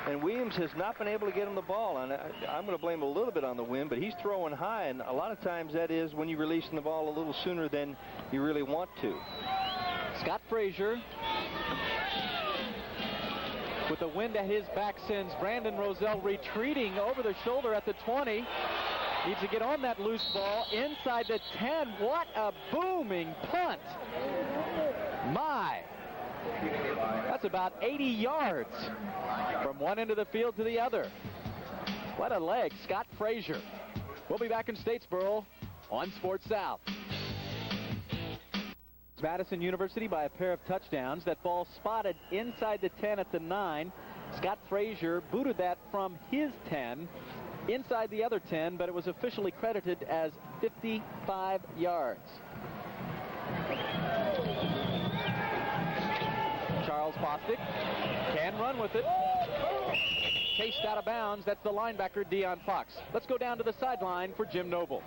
and Williams has not been able to get him the ball. And I'm going to blame a little bit on the wind, but he's throwing high, and a lot of times that is when you're releasing the ball a little sooner than you really want to. Scott Frazier, with the wind at his back, sends Brandon Roselle retreating over the shoulder at the 20. Needs to get on that loose ball inside the 10. What a booming punt. My. That's about 80 yards from one end of the field to the other. What a leg, Scott Frazier. We'll be back in Statesboro on Sports South. Madison University by a pair of touchdowns. That ball spotted inside the 10 at the 9. Scott Frazier booted that from his 10 inside the other 10, but it was officially credited as 55 yards. Charles Bostic can run with it. Chased out of bounds. That's the linebacker, Deion Fox. Let's go down to the sideline for Jim Noble.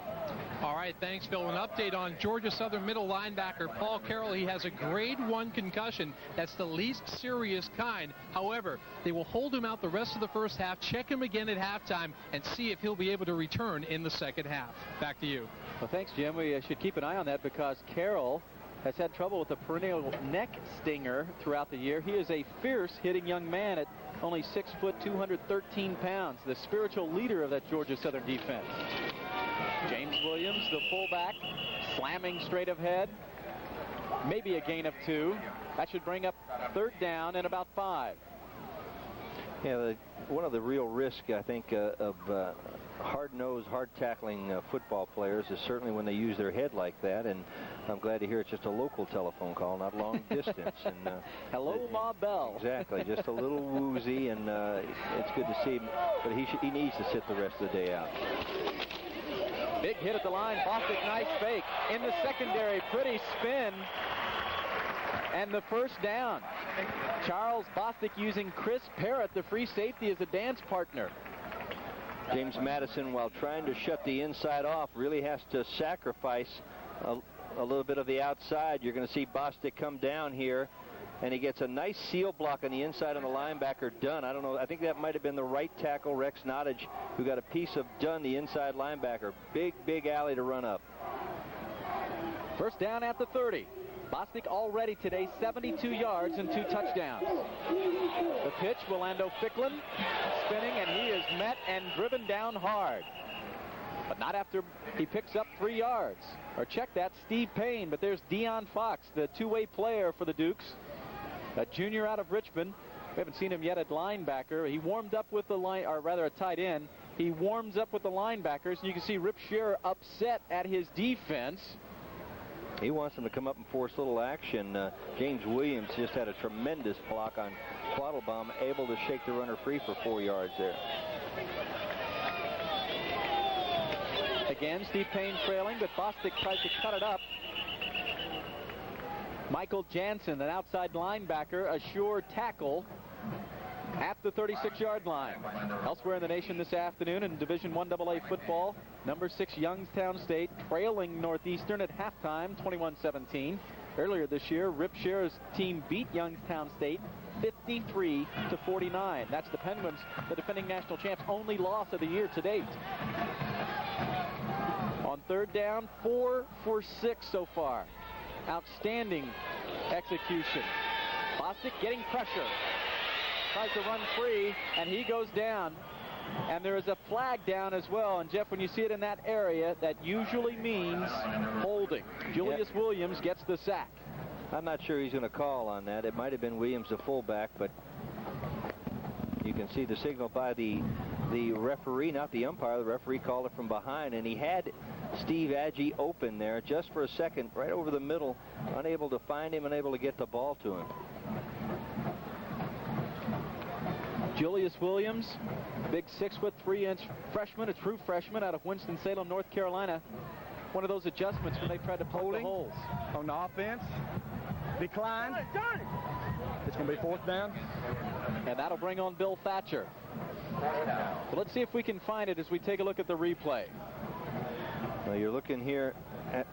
All right, thanks, Phil. An update on Georgia Southern middle linebacker Paul Carroll. He has a grade 1 concussion. That's the least serious kind. However, they will hold him out the rest of the first half, check him again at halftime, and see if he'll be able to return in the second half. Back to you. Well, thanks, Jim. We should keep an eye on that because Carroll has had trouble with a perennial neck stinger throughout the year. He is a fierce hitting young man at only 6 foot, 213 pounds, the spiritual leader of that Georgia Southern defense. James Williams, the fullback, slamming straight ahead. Maybe a gain of 2. That should bring up 3rd down and about 5. Yeah, one of the real risks, I think, of hard-nosed, hard-tackling football players is certainly when they use their head like that. And I'm glad to hear it's just a local telephone call, not long distance. And hello, Ma Bell. Exactly, just a little woozy, and it's good to see him. But he needs to sit the rest of the day out. Big hit at the line. Bostic, nice fake. In the secondary, pretty spin. And the first down. Charles Bostic using Chris Parrott, the free safety, as a dance partner. James Madison, while trying to shut the inside off, really has to sacrifice a little bit of the outside. You're going to see Bostic come down here, and he gets a nice seal block on the inside on the linebacker, Dunn. I don't know. I think that might have been the right tackle, Rex Nottage, who got a piece of Dunn, the inside linebacker. Big alley to run up. First down at the 30. Bostic already today 72 yards and 2 touchdowns. The pitch, Willando Ficklin spinning, and he is met and driven down hard. But not after he picks up 3 yards. Or check that, Steve Payne. But there's Deion Fox, the two-way player for the Dukes. A junior out of Richmond. We haven't seen him yet at linebacker. He warmed up with the line, or rather a tight end. He warms up with the linebackers. And you can see Rip Scherer upset at his defense. He wants them to come up and force a little action. James Williams just had a tremendous block on Quattlebaum, able to shake the runner free for 4 yards there. Again, Steve Payne trailing, but Bostic tries to cut it up. Michael Jansen, an outside linebacker, a sure tackle at the 36-yard line. Elsewhere in the nation this afternoon in Division I AA football, number 6 Youngstown State trailing Northeastern at halftime, 21-17. Earlier this year, Rip Scherer's team beat Youngstown State 53-49. That's the Penguins, the defending national champs' only loss of the year to date. On third down, 4 for 6 so far. Outstanding execution. Bostic getting pressure. Tries to run free, and he goes down. And there is a flag down as well. And, Jeff, when you see it in that area, that usually means holding. Julius Williams gets the sack. I'm not sure he's going to call on that. It might have been Williams, the fullback, but you can see the signal by the referee, not the umpire. The referee called it from behind, and he had Steve Agee open there just for a second, right over the middle, unable to find him, unable to get the ball to him. Julius Williams, big 6'3" freshman, a true freshman out of Winston-Salem, North Carolina. One of those adjustments when they tried to plug the holes. On the offense, decline. It's going to be fourth down. And that'll bring on Bill Thatcher. So let's see if we can find it as we take a look at the replay. Well, you're looking here at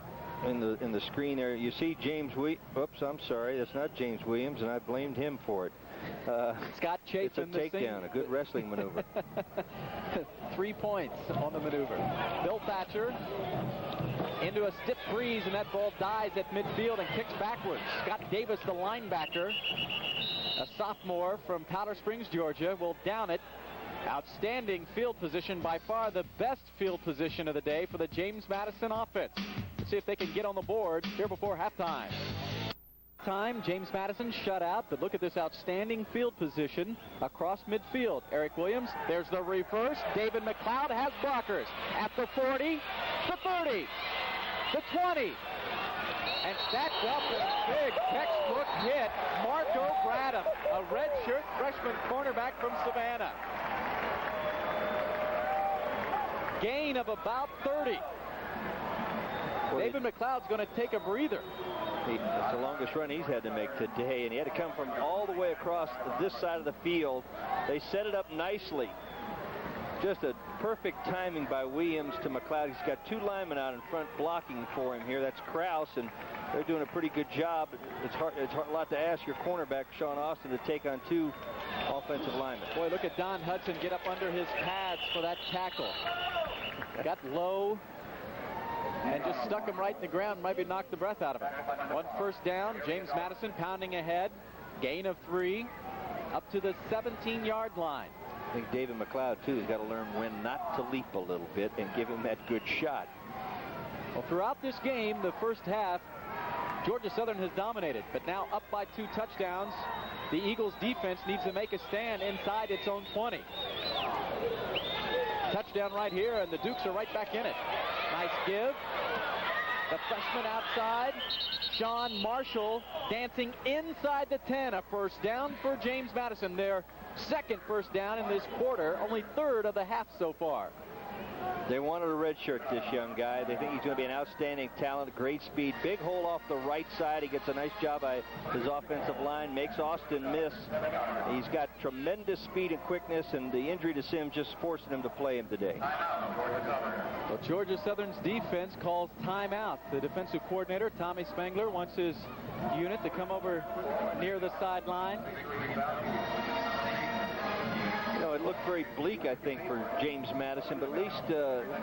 in the screen there. You see James Oops, I'm sorry. That's not James Williams, and I blamed him for it. Scott Chapin, it's a takedown, a good wrestling maneuver. 3 points on the maneuver. Bill Thatcher into a stiff breeze, and that ball dies at midfield and kicks backwards. Scott Davis, the linebacker, a sophomore from Powder Springs, Georgia, will down it. Outstanding field position, by far the best field position of the day for the James Madison offense. Let's see if they can get on the board here before halftime. James Madison shut out, but look at this outstanding field position across midfield. Eric Williams, there's the reverse. David McLeod has blockers at the 40, the 30, the 20. And stacked up a big textbook hit, Marco Bradham, a redshirt freshman cornerback from Savannah. Gain of about 30. David McLeod's going to take a breather. It's the longest run he's had to make today, and he had to come from all the way across this side of the field. They set it up nicely. Just a perfect timing by Williams to McLeod. He's got two linemen out in front blocking for him here. That's Krause, and they're doing a pretty good job. It's a lot to ask your cornerback, Sean Austin, to take on two offensive linemen. Boy, look at Don Hudson get up under his pads for that tackle. Got low and just stuck him right in the ground, maybe knocked the breath out of him. 1 first down, James Madison pounding ahead. Gain of 3 up to the 17-yard line. I think David McLeod, too, has got to learn when not to leap a little bit and give him that good shot. Well, throughout this game, the first half, Georgia Southern has dominated, but now up by 2 touchdowns. The Eagles defense needs to make a stand inside its own 20. Touchdown right here, and the Dukes are right back in it. Nice give. The freshman outside. Sean Marshall dancing inside the 10. A first down for James Madison. Their second first down in this quarter. Only third of the half so far. They wanted a red shirt, this young guy. They think he's going to be an outstanding talent, great speed. Big hole off the right side. He gets a nice job by his offensive line, makes Austin miss. He's got tremendous speed and quickness, and the injury to Sims just forcing him to play him today. Well, Georgia Southern's defense calls timeout. The defensive coordinator, Tommy Spangler, wants his unit to come over near the sideline. It looked very bleak, I think, for James Madison, but at least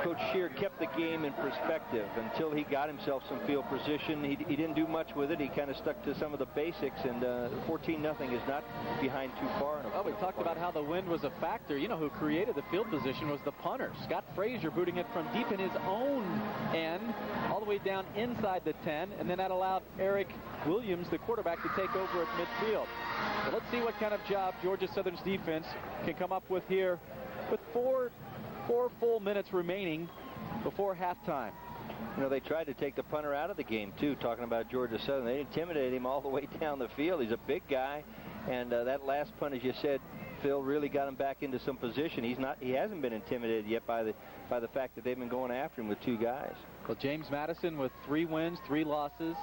Coach Scheer kept the game in perspective until he got himself some field position. He didn't do much with it. He kind of stuck to some of the basics, and 14-0 is not behind too far. Well, we talked about how the wind was a factor. You know who created the field position was the punter, Scott Frazier, booting it from deep in his own end all the way down inside the 10, and then that allowed Eric Williams, the quarterback, to take over at midfield. So let's see what kind of job Georgia Southern's defense can come up with here with four full minutes remaining before halftime. You know, they tried to take the punter out of the game, too, talking about Georgia Southern. They intimidated him all the way down the field. He's a big guy, and that last punt, as you said, Phil, really got him back into some position. He hasn't been intimidated yet by the fact that they've been going after him with 2 guys. Well, James Madison with 3 wins, 3 losses.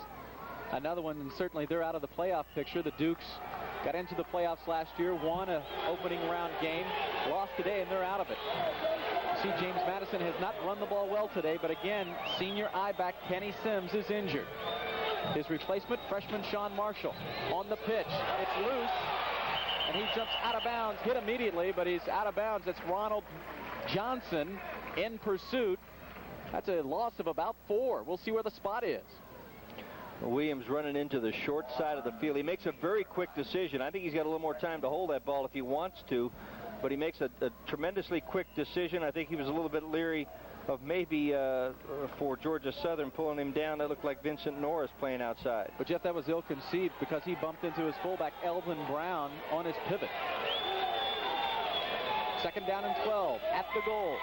Another one, and certainly they're out of the playoff picture. The Dukes got into the playoffs last year, won an opening round game, lost today, and they're out of it. You see, James Madison has not run the ball well today, but again, senior I-back Kenny Sims is injured. His replacement, freshman Sean Marshall. On the pitch, it's loose, and he jumps out of bounds. Hit immediately, but he's out of bounds. It's Ronald Johnson in pursuit. That's a loss of about 4. We'll see where the spot is. Williams running into the short side of the field. He makes a very quick decision. I think he's got a little more time to hold that ball if he wants to, but he makes a tremendously quick decision. I think he was a little bit leery of maybe for Georgia Southern pulling him down. That looked like Vincent Norris playing outside. But Jeff, that was ill-conceived because he bumped into his fullback Elvin Brown on his pivot. 2nd down and 12 at the goal.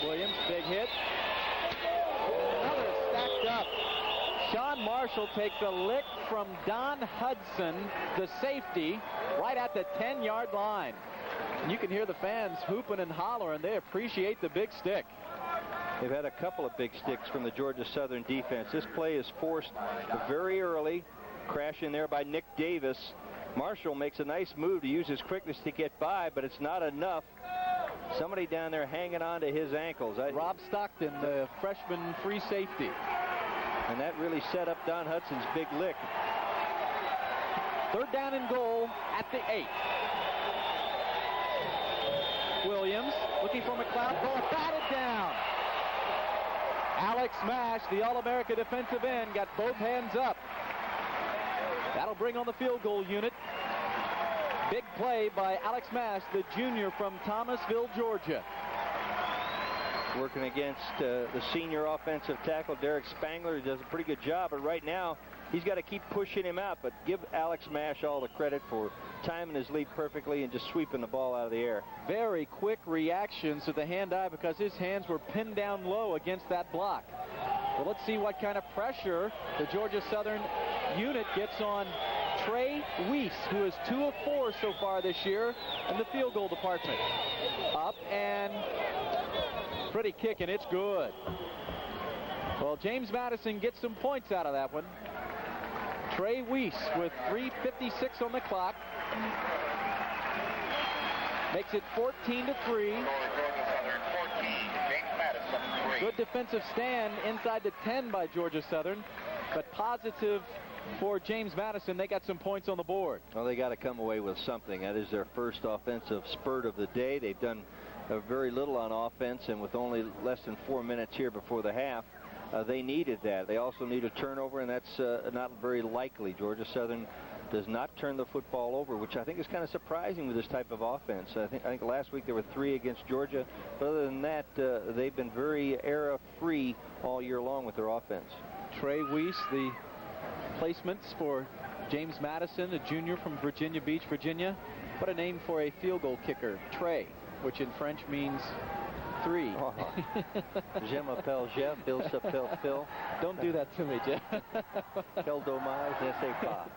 Williams, big hit. Another stacked up. Sean Marshall takes a lick from Don Hudson, the safety, right at the 10-yard line. And you can hear the fans hooping and hollering. They appreciate the big stick. They've had a couple of big sticks from the Georgia Southern defense. This play is forced very early. Crash in there by Nick Davis. Marshall makes a nice move to use his quickness to get by, but it's not enough. Somebody down there hanging on to his ankles. Rob Stockton, the freshman free safety. And that really set up Don Hudson's big lick. 3rd down and goal at the 8. Williams looking for McLeod. Ball batted down. Alex Mash, the All-America defensive end, got both hands up. That'll bring on the field goal unit. Big play by Alex Mash, the junior from Thomasville, Georgia. Working against the senior offensive tackle, Derek Spangler, who does a pretty good job. But right now, he's got to keep pushing him out. But give Alex Mash all the credit for timing his leap perfectly and just sweeping the ball out of the air. Very quick reactions to the hand-eye because his hands were pinned down low against that block. Well, let's see what kind of pressure the Georgia Southern unit gets on Trey Weiss, who is 2 of 4 so far this year in the field goal department. Up and pretty kick, and it's good. Well, James Madison gets some points out of that one. Trey Weiss with 3:56 on the clock. Makes it 14-3. Good defensive stand inside the 10 by Georgia Southern, but positive for James Madison. They got some points on the board. Well, they got to come away with something. That is their first offensive spurt of the day. They've done very little on offense, and with only less than 4 minutes here before the half, they needed that. They also need a turnover, and that's not very likely. Georgia Southern does not turn the football over, which I think is kind of surprising with this type of offense. I think last week there were 3 against Georgia. But other than that, they've been very error-free all year long with their offense. Trey Weiss, the placements for James Madison, a junior from Virginia Beach, Virginia. What a name for a field goal kicker, Trey, which in French means 3. Je m'appelle Jeff, il s'appelle Phil. Don't do that to me, Jeff. Quel dommage, ne sais pas.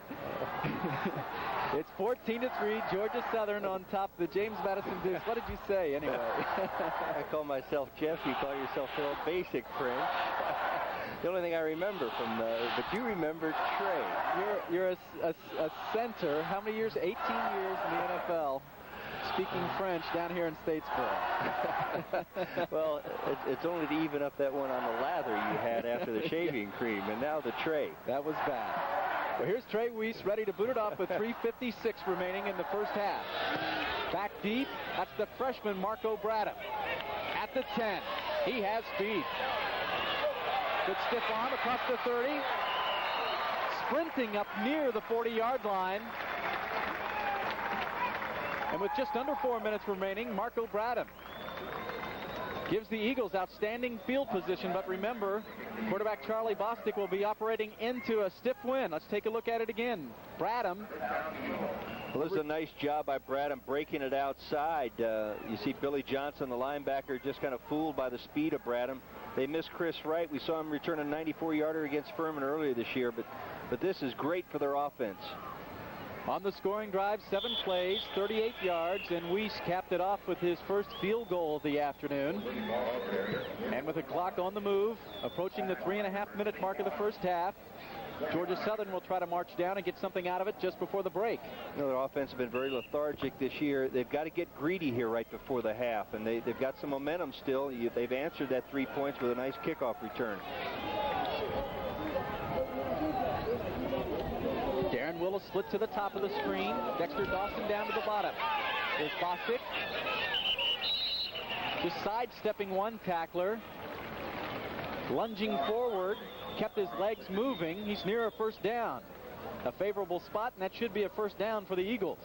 It's 14-3, Georgia Southern on top of the James Madison Dukes. What did you say, anyway? I call myself Jeff. You call yourself Phil. Basic French. The only thing I remember from but you remember Trey. You're a center. How many years? 18 years in the NFL. Speaking French down here in Statesboro. Well, it's only to even up that one on the lather you had after the shaving cream, and now the tray. That was bad. Well, here's Trey Weiss ready to boot it off with 3:56 remaining in the first half. Back deep, that's the freshman Marco Bradham. At the 10, he has speed. Good stiff arm across the 30. Sprinting up near the 40-yard line. And with just under 4 minutes remaining, Marco Bradham gives the Eagles outstanding field position. But remember, quarterback Charlie Bostic will be operating into a stiff wind. Let's take a look at it again. Bradham. Well, this is a nice job by Bradham breaking it outside. You see Billy Johnson, the linebacker, just kind of fooled by the speed of Bradham. They missed Chris Wright. We saw him return a 94-yarder against Furman earlier this year. But this is great for their offense. On the scoring drive, 7 plays, 38 yards, and Weiss capped it off with his first field goal of the afternoon. And with the clock on the move, approaching the 3.5-minute mark of the first half, Georgia Southern will try to march down and get something out of it just before the break. You know, their offense has been very lethargic this year. They've got to get greedy here right before the half, and they've got some momentum still. They've answered that 3 points with a nice kickoff return. will split to the top of the screen. Dexter Dawson down to the bottom. Here's Bostic. Just sidestepping one tackler. Lunging forward. Kept his legs moving. He's near a first down. A favorable spot, and that should be a first down for the Eagles.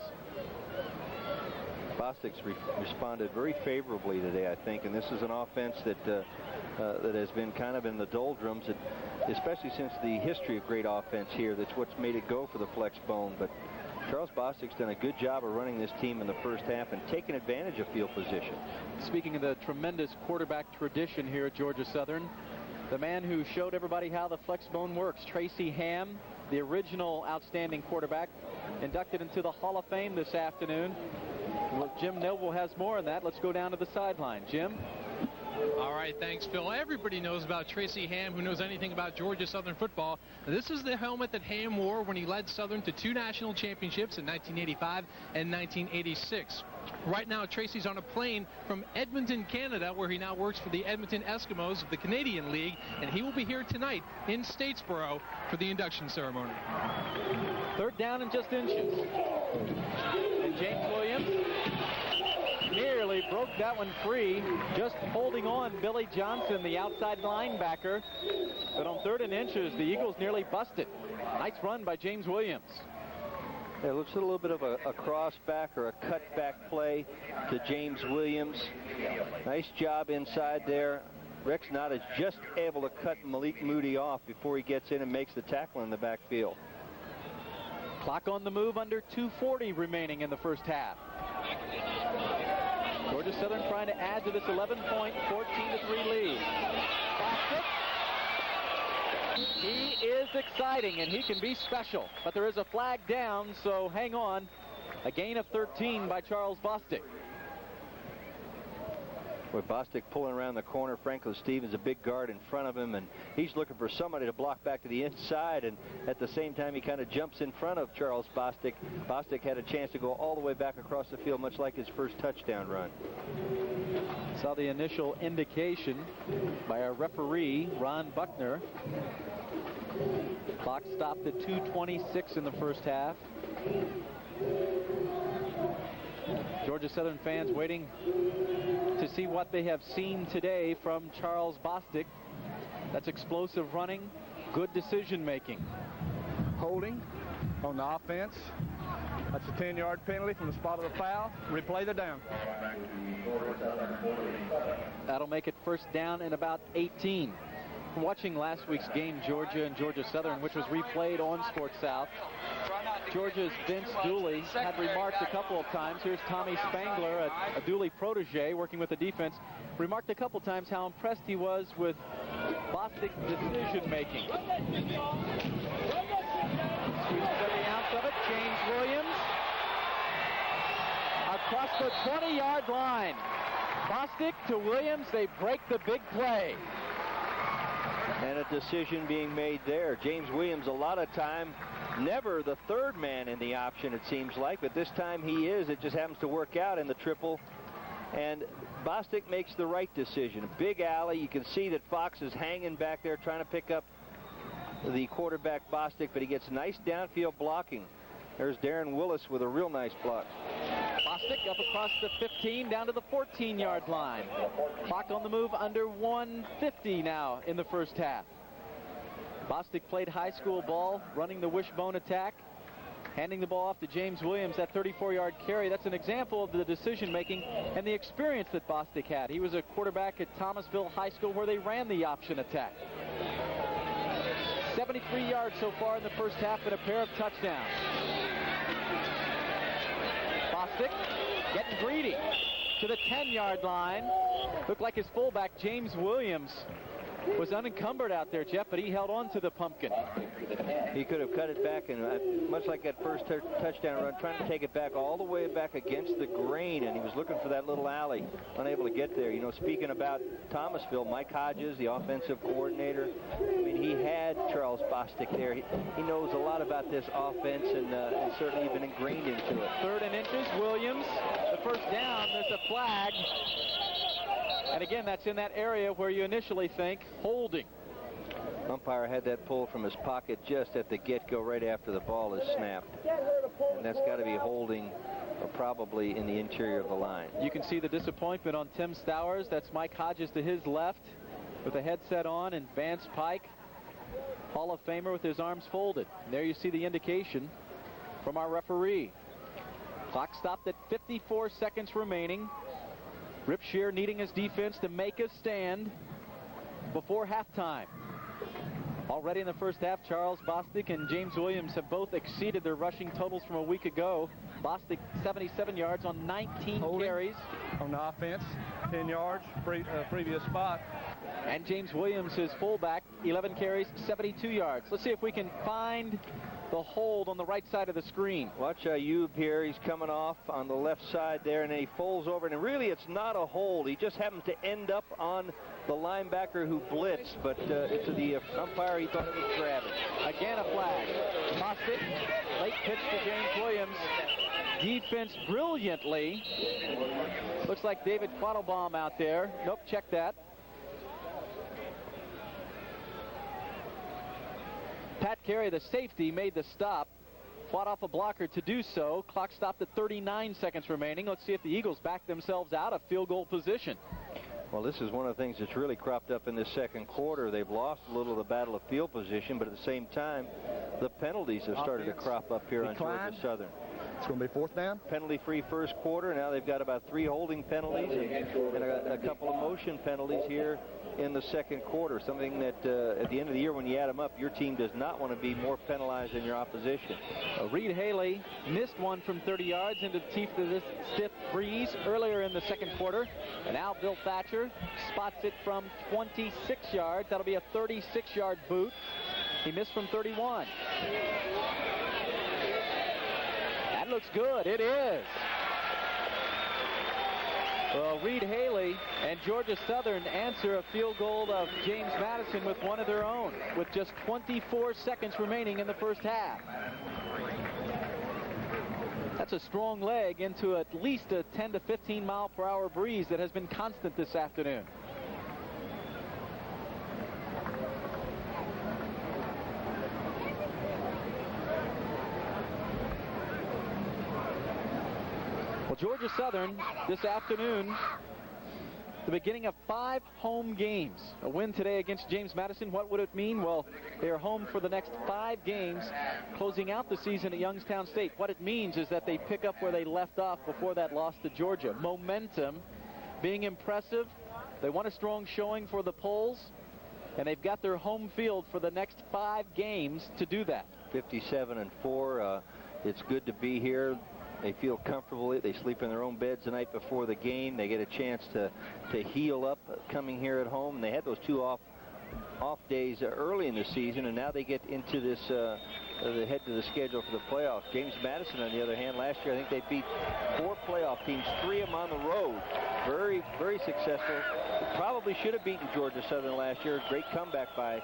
Bostic's responded very favorably today, I think, and this is an offense that that has been kind of in the doldrums, especially since the history of great offense here. That's what's made it go for the flex bone. But Charles Bostic's done a good job of running this team in the first half and taking advantage of field position. Speaking of the tremendous quarterback tradition here at Georgia Southern, the man who showed everybody how the flex bone works, Tracy Ham, the original outstanding quarterback, inducted into the Hall of Fame this afternoon. Well, Jim Noble has more on that. Let's go down to the sideline. Jim? All right, thanks, Phil. Everybody knows about Tracy Ham, who knows anything about Georgia Southern football. This is the helmet that Ham wore when he led Southern to 2 national championships in 1985 and 1986. Right now, Tracy's on a plane from Edmonton, Canada, where he now works for the Edmonton Eskimos of the Canadian League, and he will be here tonight in Statesboro for the induction ceremony. Third down and just inches. And James Williams nearly broke that one free, just holding on Billy Johnson, the outside linebacker. But on 3rd and inches, the Eagles nearly busted. Nice run by James Williams. Yeah, it looks a little bit of a cross-back or a cut-back play to James Williams. Nice job inside there. Rex Knott is just able to cut Malik Moody off before he gets in and makes the tackle in the backfield. Clock on the move, under 2:40 remaining in the first half. Georgia Southern trying to add to this 11-point, 14-3 lead. Bostic. He is exciting, and he can be special. But there is a flag down, so hang on. A gain of 13 by Charles Bostic. With Bostic pulling around the corner, Franklin Stevens, a big guard in front of him, and he's looking for somebody to block back to the inside, and at the same time he kind of jumps in front of Charles Bostic. Bostic had a chance to go all the way back across the field, much like his first touchdown run. Saw the initial indication by our referee, Ron Buckner. Clock stopped at 2:26 in the first half. Georgia Southern fans waiting to see what they have seen today from Charles Bostic. That's explosive running, good decision making. Holding on the offense. That's a 10-yard penalty from the spot of the foul. Replay the down. That'll make it first down and about 18. Watching last week's game, Georgia and Georgia Southern, which was replayed on Sports South, Georgia's Vince Dooley had remarked a couple of times. Here's Tommy Spangler, a Dooley protege working with the defense, remarked a couple times how impressed he was with Bostic's decision making. Squeezes every ounce of it. James Williams across the 20-yard line. Bostic to Williams, they break the big play. And a decision being made there. James Williams, a lot of time, never the third man in the option, it seems like, but this time he is. It just happens to work out in the triple. And Bostic makes the right decision. A big alley. You can see that Fox is hanging back there trying to pick up the quarterback Bostic, but he gets nice downfield blocking. There's Darren Willis with a real nice block. Bostic up across the 15 down to the 14-yard line. Clock on the move, under 1:50 now in the first half. Bostic played high school ball, running the wishbone attack, handing the ball off to James Williams, that 34-yard carry. That's an example of the decision-making and the experience that Bostic had. He was a quarterback at Thomasville High School where they ran the option attack. 73 yards so far in the first half and a pair of touchdowns. Bostic getting greedy to the 10-yard line. Looked like his fullback, James Williams, was unencumbered out there, Jeff, but he held on to the pumpkin. He could have cut it back, and much like that first touchdown run, trying to take it back all the way back against the grain, and he was looking for that little alley, unable to get there. You know, speaking about Thomasville, Mike Hodges, the offensive coordinator, I mean, he had Charles Bostic there. He knows a lot about this offense and certainly been ingrained into it. 3rd and inches, Williams, the first down, there's a flag. And again, that's in that area where you initially think holding. Umpire had that pulled from his pocket just at the get-go right after the ball is snapped. And that's got to be holding probably in the interior of the line. You can see the disappointment on Tim Stowers. That's Mike Hodges to his left with the headset on, and Vance Pike, Hall of Famer, with his arms folded. And there you see the indication from our referee. Clock stopped at 54 seconds remaining. Rip Shear needing his defense to make a stand before halftime. Already in the first half, Charles Bostic and James Williams have both exceeded their rushing totals from a week ago. Bostic 77 yards on 19 carries. On the offense, 10 yards, previous spot. And James Williams, his fullback, 11 carries, 72 yards. Let's see if we can find the hold on the right side of the screen. Watch Ayub here. He's coming off on the left side there, and then he folds over. And really, it's not a hold. He just happens to end up on the linebacker who blitzed. But to the umpire, he thought it was grabbing. Again, a flag. Bostic, late pitch to James Williams. Defense brilliantly. Looks like David Quattlebaum out there. Nope, check that. Pat Carey, the safety, made the stop. Fought off a blocker to do so. Clock stopped at 39 seconds remaining. Let's see if the Eagles back themselves out of field goal position. Well, this is one of the things that's really cropped up in this second quarter. They've lost a little of the battle of field position, but at the same time, the penalties have started to crop up here on Georgia Southern. It's going to be fourth down. Penalty-free first quarter. Now they've got about 3 holding penalties and a couple of motion penalties here in the second quarter. Something that at the end of the year, when you add them up, your team does not want to be more penalized than your opposition. Reed Haley missed one from 30 yards into the teeth of this stiff breeze earlier in the second quarter. And now Bill Thatcher spots it from 26 yards. That'll be a 36-yard boot. He missed from 31. That looks good. It is. Well, Reed Haley and Georgia Southern answer a field goal of James Madison with one of their own, with just 24 seconds remaining in the first half. That's a strong leg into at least a 10 to 15 mile per hour breeze that has been constant this afternoon. Well, Georgia Southern this afternoon, the beginning of 5 home games. A win today against James Madison. What would it mean? Well, they are home for the next 5 games, closing out the season at Youngstown State. What it means is that they pick up where they left off before that loss to Georgia. Momentum being impressive. They want a strong showing for the polls, and they've got their home field for the next 5 games to do that. 57-4. It's good to be here. They feel comfortable. They sleep in their own beds the night before the game. They get a chance to heal up coming here at home. And they had those 2 off days early in the season, and now they get into this they head to the schedule for the playoffs. James Madison, on the other hand, last year I think they beat 4 playoff teams, 3 of them on the road. Very, very successful. Probably should have beaten Georgia Southern last year. Great comeback by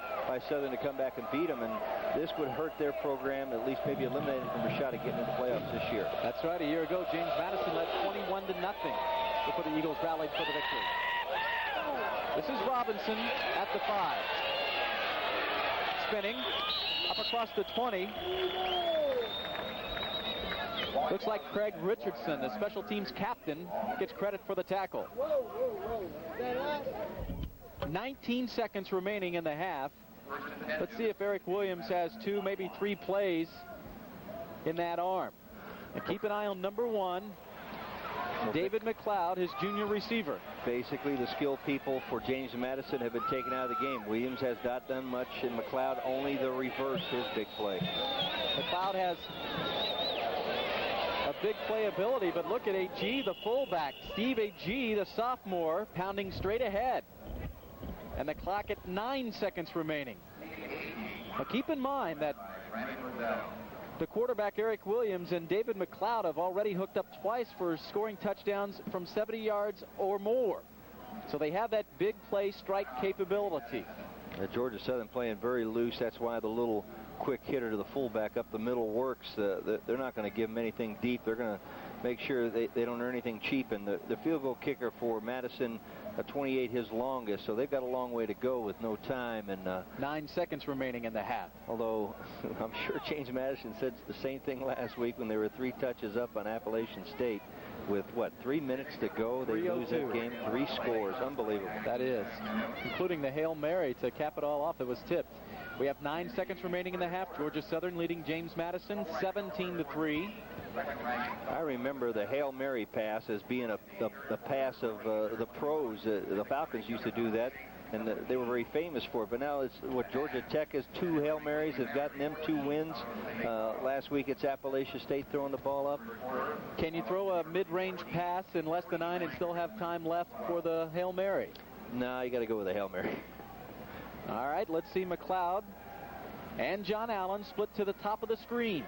Southern to come back and beat them, and this would hurt their program, at least maybe eliminate them from a shot at getting into the playoffs this year. That's right. A year ago, James Madison led 21-0 before the Eagles rallied for the victory. This is Robinson at the 5. Spinning up across the 20. Looks like Craig Richardson, the special teams captain, gets credit for the tackle. 19 seconds remaining in the half. Let's see if Eric Williams has 2, maybe 3 plays in that arm. And keep an eye on number 1, David McLeod, his junior receiver. Basically, the skilled people for James Madison have been taken out of the game. Williams has not done much, and McLeod only the reverse, his big play. McLeod has a big playability, but look at A.G., the fullback. Steve A.G., the sophomore, pounding straight ahead. And the clock at 9 seconds remaining. Now keep in mind that the quarterback Eric Williams and David McLeod have already hooked up twice for scoring touchdowns from 70 yards or more. So they have that big play strike capability. Georgia Southern playing very loose. That's why the little quick hitter to the fullback up the middle works. They're not going to give him anything deep. They're going to make sure they don't earn anything cheap. And the field goal kicker for Madison, 28, his longest, so they've got a long way to go with no time. And 9 seconds remaining in the half. Although I'm sure James Madison said the same thing last week when they were 3 touches up on Appalachian State. With, 3 minutes to go, they lose that game. 3 scores. Unbelievable. That is, including the Hail Mary to cap it all off that was tipped. We have 9 seconds remaining in the half. Georgia Southern leading James Madison 17-3. I remember the Hail Mary pass as being a pass of the pros. The Falcons used to do that, and they were very famous for it. But now it's what Georgia Tech has 2 Hail Marys, have gotten them 2 wins. Last week it's Appalachian State throwing the ball up. Can you throw a mid-range pass in less than 9 and still have time left for the Hail Mary? No, you got to go with the Hail Mary. All right, let's see McLeod and John Allen split to the top of the screen.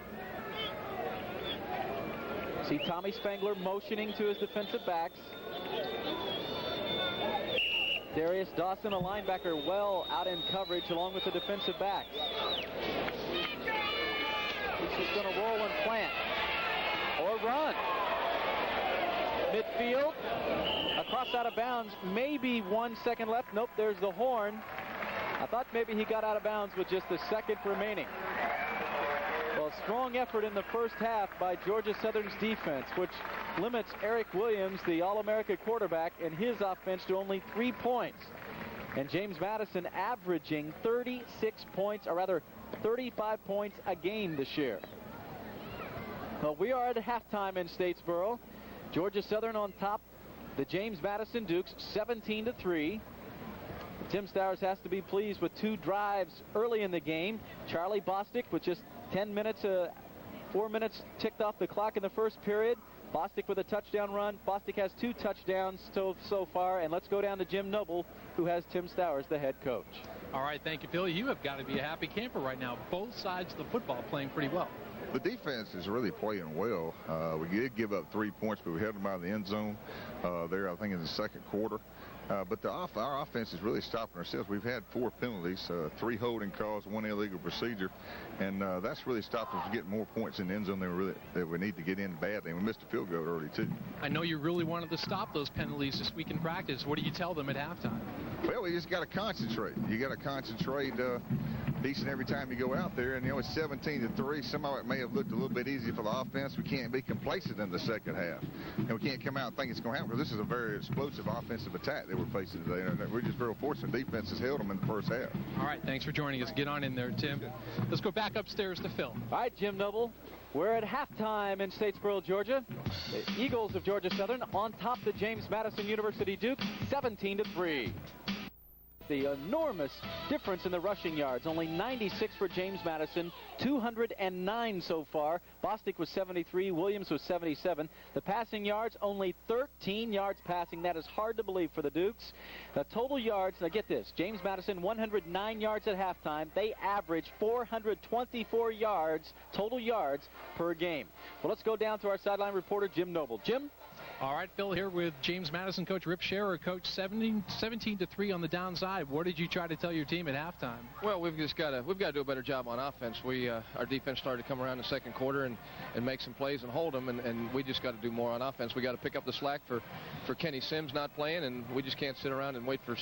See Tommy Spangler motioning to his defensive backs. Darius Dawson, a linebacker, well out in coverage along with the defensive backs. He's just going to roll and plant or run. Midfield, across out of bounds, maybe 1 second left. Nope, there's the horn. I thought maybe he got out of bounds with just a second remaining. Well, strong effort in the first half by Georgia Southern's defense, which limits Eric Williams, the All-America quarterback, and his offense to only 3 points. And James Madison averaging 36 points, or rather 35 points a game this year. Well, we are at halftime in Statesboro. Georgia Southern on top. The James Madison Dukes 17-3. Tim Stowers has to be pleased with 2 drives early in the game. Charlie Bostic with just 10 minutes, 4 minutes ticked off the clock in the first period. Bostic with a touchdown run. Bostic has 2 touchdowns so far. And let's go down to Jim Noble, who has Tim Stowers, the head coach. All right, thank you, Phil. You have got to be a happy camper right now. Both sides of the football playing pretty well. The defense is really playing well. We did give up 3 points, but we held them out of the end zone there, I think, in the second quarter. But our offense is really stopping ourselves. We've had 4 penalties, 3 holding calls, 1 illegal procedure, and that's really stopped us from getting more points in the end zone that we need to get in badly. And we missed a field goal early, too. I know you really wanted to stop those penalties this week in practice. What do you tell them at halftime? Well, we just got to concentrate. You got to concentrate decent every time you go out there. And, it's 17-3. Some of it may have looked a little bit easy for the offense. We can't be complacent in the second half. And we can't come out and think it's going to happen, because this is a very explosive offensive attack that we're facing today. And we're just very fortunate defense has held them in the first half. All right, thanks for joining us. Get on in there, Tim. Let's go back upstairs to Phil. All right, Jim Noble. We're at halftime in Statesboro, Georgia. The Eagles of Georgia Southern on top the James Madison University Duke, 17-3. The enormous difference in the rushing yards. Only 96 for James Madison, 209 so far. Bostic was 73, Williams was 77. The passing yards, only 13 yards passing. That is hard to believe for the Dukes. The total yards, now get this, James Madison 109 yards at halftime. They average 424 yards, total yards per game. Well, let's go down to our sideline reporter, Jim Noble. Jim? All right, Phil, here with James Madison coach Rip Scherer. Coach, 17-3 on the downside. What did you try to tell your team at halftime? Well, we've got to do a better job on offense. Our defense started to come around in the second quarter and make some plays and hold them, and we just got to do more on offense. We got to pick up the slack for Kenny Sims not playing, and we just can't sit around and wait for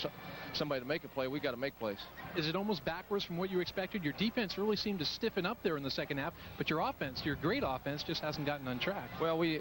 somebody to make a play. We got to make plays. Is it almost backwards from what you expected? Your defense really seemed to stiffen up there in the second half, but your offense, your great offense, just hasn't gotten on track. Well, we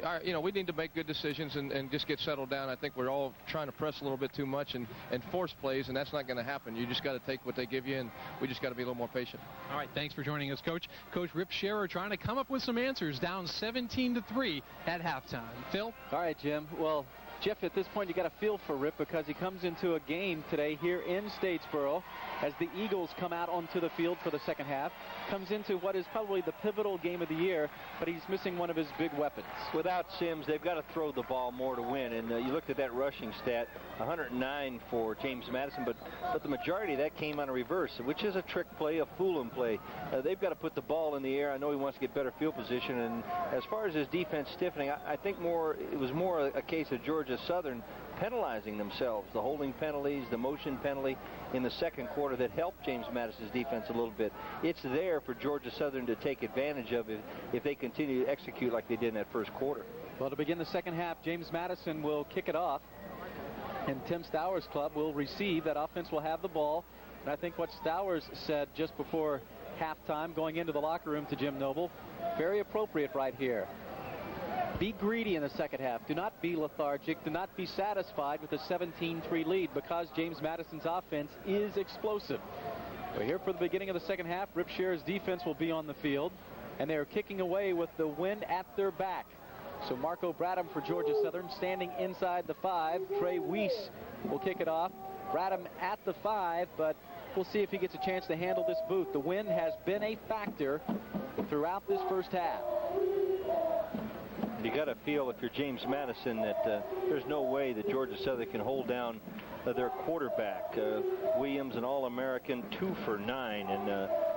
need to make good decisions and just get settled down. I think we're all trying to press a little bit too much and force plays, and that's not going to happen. You just got to take what they give you, and we just got to be a little more patient. All right, thanks for joining us, Coach. Coach Rip Scherer trying to come up with some answers, down 17-3 at halftime. Phil? All right, Jim. Well, Jeff, at this point, you got to feel for Rip because he comes into a game today here in Statesboro as the Eagles come out onto the field for the second half. Comes into what is probably the pivotal game of the year, but he's missing one of his big weapons. Without Sims, they've got to throw the ball more to win. And you looked at that rushing stat, 109 for James Madison, but the majority of that came on a reverse, which is a trick play, a fooling play. They've got to put the ball in the air. I know he wants to get better field position. And as far as his defense stiffening, I think it was more a case of Georgia Southern penalizing themselves, the holding penalties, the motion penalty in the second quarter that helped James Madison's defense a little bit. It's there for Georgia Southern to take advantage of it if they continue to execute like they did in that first quarter. Well, to begin the second half, James Madison will kick it off, and Tim Stowers' club will receive. That offense will have the ball. And I think what Stowers said just before halftime, going into the locker room to Jim Noble, very appropriate right here. Be greedy in the second half. Do not be lethargic. Do not be satisfied with a 17-3 lead, because James Madison's offense is explosive. We're here for the beginning of the second half. Rip Scher's defense will be on the field, and they are kicking away with the wind at their back. So Marco Bradham for Georgia Southern standing inside the 5. Trey Weiss will kick it off. Bradham at the 5, but we'll see if he gets a chance to handle this boot. The wind has been a factor throughout this first half. You got to feel, if you're James Madison, that there's no way that Georgia Southern can hold down their quarterback. Williams, an All-American, 2 for 9, and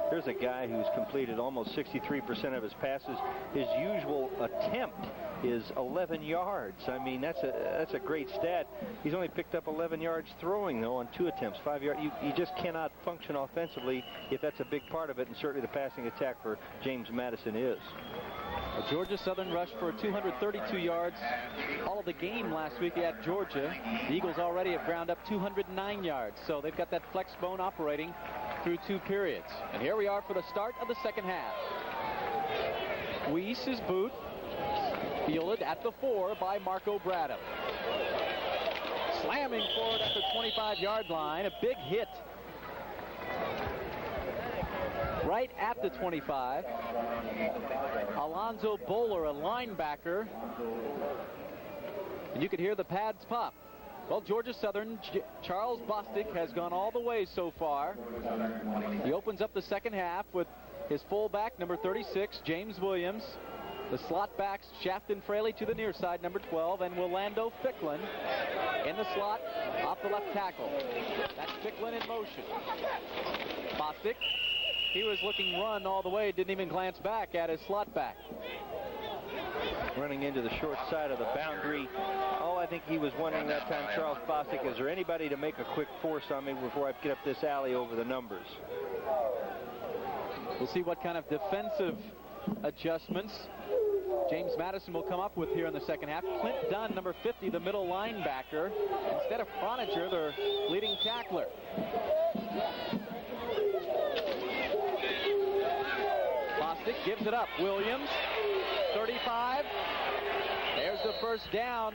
there's a guy who's completed almost 63% of his passes. His usual attempt is 11 yards. I mean, that's a great stat. He's only picked up 11 yards throwing, though, on 2 attempts, 5 yards. You just cannot function offensively if that's a big part of it, and certainly the passing attack for James Madison is. Georgia Southern rushed for 232 yards all of the game last week at Georgia. The Eagles already have ground up 209 yards, so they've got that flex bone operating through 2 periods. And here we are for the start of the second half. Weiss's boot fielded at the 4 by Marco Bradham. Slamming forward at the 25-yard line, a big hit right at the 25. Alonzo Bowler, a linebacker. And you can hear the pads pop. Well, Georgia Southern, Charles Bostic has gone all the way so far. He opens up the second half with his fullback, number 36, James Williams. The slot backs, Shafton Fraley to the near side, number 12, and Willando Ficklin in the slot off the left tackle. That's Ficklin in motion. Bostic, he was looking run all the way, didn't even glance back at his slot back. Running into the short side of the boundary. All I think he was wondering that time, Charles Bostic, is there anybody to make a quick force on me before I get up this alley over the numbers? We'll see what kind of defensive adjustments James Madison will come up with here in the second half. Clint Dunn, number 50, the middle linebacker. Instead of Froniger, their leading tackler. Bostic gives it up. Williams, 35. There's the first down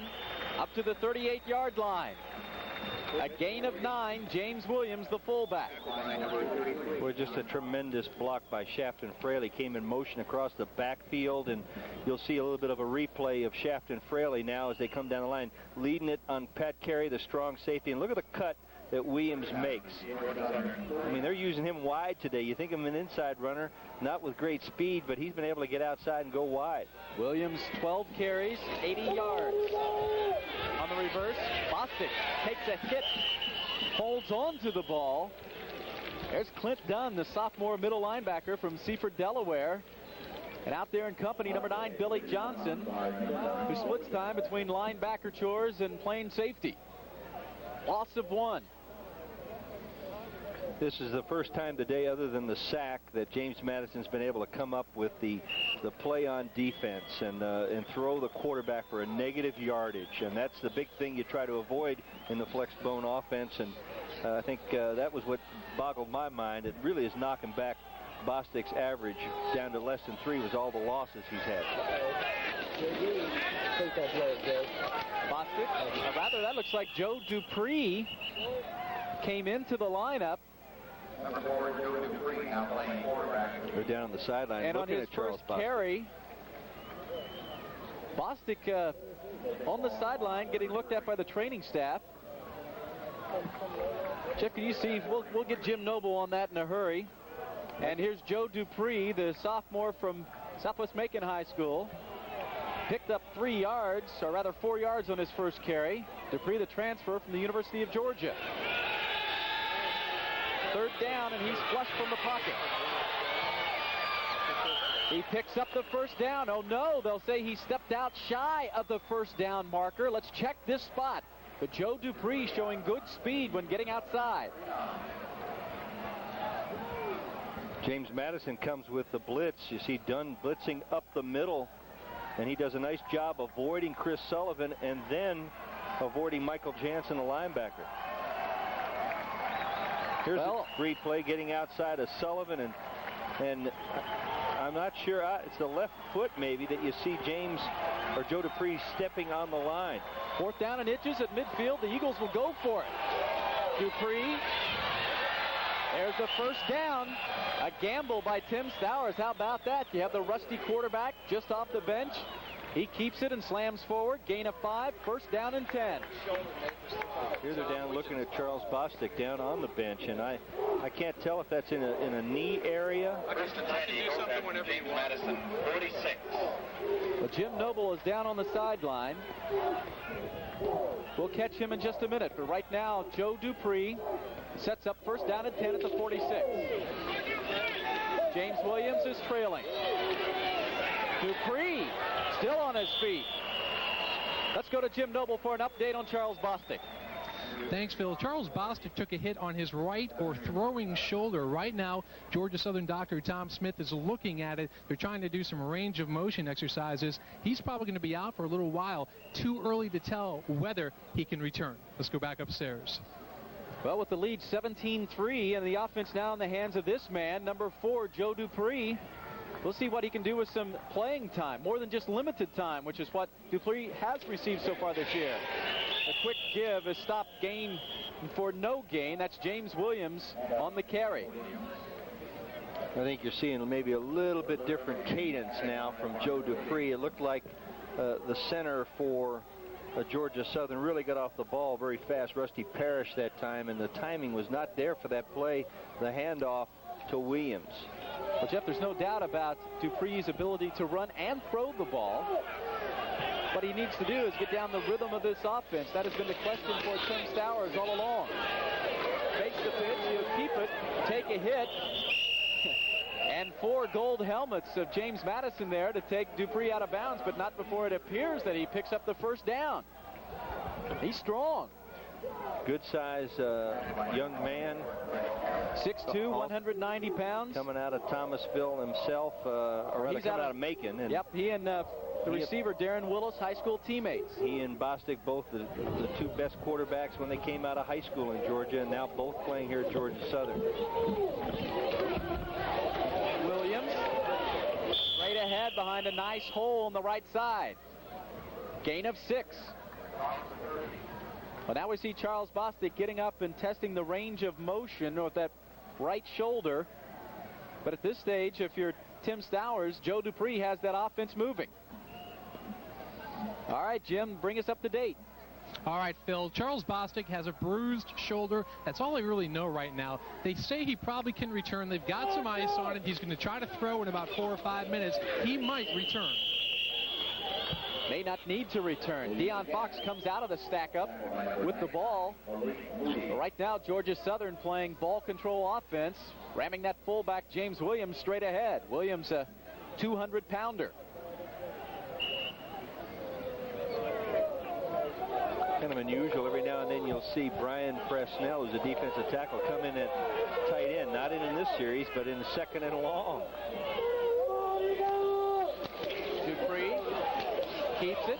up to the 38-yard line. A gain of 9, James Williams, the fullback. Well, just a tremendous block by Shafton Fraley. Came in motion across the backfield, and you'll see a little bit of a replay of Shafton Fraley now as they come down the line, leading it on Pat Carey, the strong safety. And look at the cut that Williams makes. I mean, they're using him wide today. You think of him an inside runner, not with great speed, but he's been able to get outside and go wide. Williams, 12 carries, 80 yards. On the reverse, Bostic takes a hit, holds on to the ball. There's Clint Dunn, the sophomore middle linebacker from Seaford, Delaware. And out there in company, number 9, Billy Johnson, who splits time between linebacker chores and playing safety. Loss of 1. This is the first time today, other than the sack, that James Madison's been able to come up with the play on defense and throw the quarterback for a negative yardage. And that's the big thing you try to avoid in the flex bone offense. And I think that was what boggled my mind. It really is knocking back Bostic's average down to less than 3 was all the losses he's had. Bostic, rather that looks like Joe Dupree came into the lineup. They're down on the sideline and looking on his at Charles first carry, Bostic on the sideline getting looked at by the training staff. Jeff, can you see? We'll get Jim Noble on that in a hurry. And here's Joe Dupree, the sophomore from Southwest Macon High School. Picked up 3 yards, or rather 4 yards on his first carry. Dupree, the transfer from the University of Georgia. Third down, and he's flushed from the pocket. He picks up the first down. Oh no, they'll say he stepped out shy of the first down marker. Let's check this spot. But Joe Dupree showing good speed when getting outside. James Madison comes with the blitz. You see Dunn blitzing up the middle. And he does a nice job avoiding Chris Sullivan and then avoiding Michael Jansen, the linebacker. Here's a free play getting outside of Sullivan, and I'm not sure. It's the left foot maybe that you see James or Joe Dupree stepping on the line. 4th down and inches at midfield. The Eagles will go for it. Dupree. There's the first down. A gamble by Tim Stowers. How about that? You have the rusty quarterback just off the bench. He keeps it and slams forward. Gain of 5. 1st down and 10. Here they're down looking at Charles Bostic down on the bench, and I can't tell if that's in a knee area. Madison, 46. Well, Jim Noble is down on the sideline. We'll catch him in just a minute, but right now Joe Dupree sets up 1st down and 10 at the 46. James Williams is trailing. Dupree still on his feet. Let's go to Jim Noble for an update on Charles Bostic. Thanks, Phil. Charles Bostic took a hit on his right or throwing shoulder. Right now, Georgia Southern doctor Tom Smith is looking at it. They're trying to do some range of motion exercises. He's probably going to be out for a little while. Too early to tell whether he can return. Let's go back upstairs. Well, with the lead 17-3 and the offense now in the hands of this man, number 4, Joe Dupree. We'll see what he can do with some playing time, more than just limited time, which is what Dupree has received so far this year. The quick give is stopped gain for no gain. That's James Williams on the carry. I think you're seeing maybe a little bit different cadence now from Joe Dupree. It looked like the center for Georgia Southern really got off the ball very fast. Rusty Parrish that time, and the timing was not there for that play, the handoff to Williams. Well, Jeff, there's no doubt about Dupree's ability to run and throw the ball. What he needs to do is get down the rhythm of this offense. That has been the question for Tim Stowers all along. Takes the pitch, he'll keep it, take a hit. And 4 gold helmets of James Madison there to take Dupree out of bounds, but not before it appears that he picks up the 1st down. He's strong. Good size young man. 6'2", 190 pounds. Coming out of Thomasville himself, or rather coming out of Macon. And yep, he and the receiver, Darren Willis, high school teammates. He and Bostic, both the 2 best quarterbacks when they came out of high school in Georgia, and now both playing here at Georgia Southern. Williams, straight ahead behind a nice hole on the right side. Gain of 6. Well, now we see Charles Bostic getting up and testing the range of motion with that right shoulder. But at this stage, if you're Tim Stowers, Joe Dupree has that offense moving. All right, Jim, bring us up to date. All right, Phil. Charles Bostic has a bruised shoulder. That's all I really know right now. They say he probably can return. They've got some ice on it. He's going to try to throw in about 4 or 5 minutes. He might return. May not need to return. Deion Fox comes out of the stack up with the ball. Right now, Georgia Southern playing ball control offense, ramming that fullback James Williams straight ahead. Williams, a 200-pounder. Kind of unusual. Every now and then you'll see Brian Presnell, who's a defensive tackle, come in at tight end. Not in this series, but in the 2nd and long. Dupree keeps it.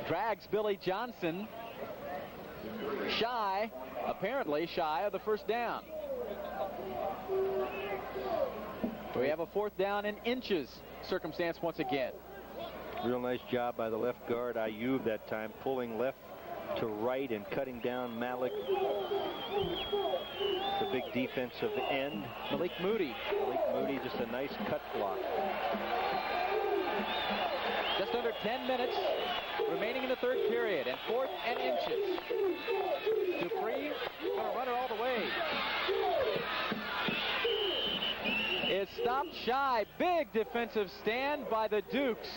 Drags Billy Johnson apparently shy of the 1st down. We have a 4th down in inches circumstance once again. Real nice job by the left guard, Ayub, that time, pulling left to right and cutting down Malik, the big defensive end. Malik Moody, just a nice cut block. Just under 10 minutes remaining in the 3rd period, and 4th and inches. Dupree going to run it all the way. Is stopped shy. Big defensive stand by the Dukes.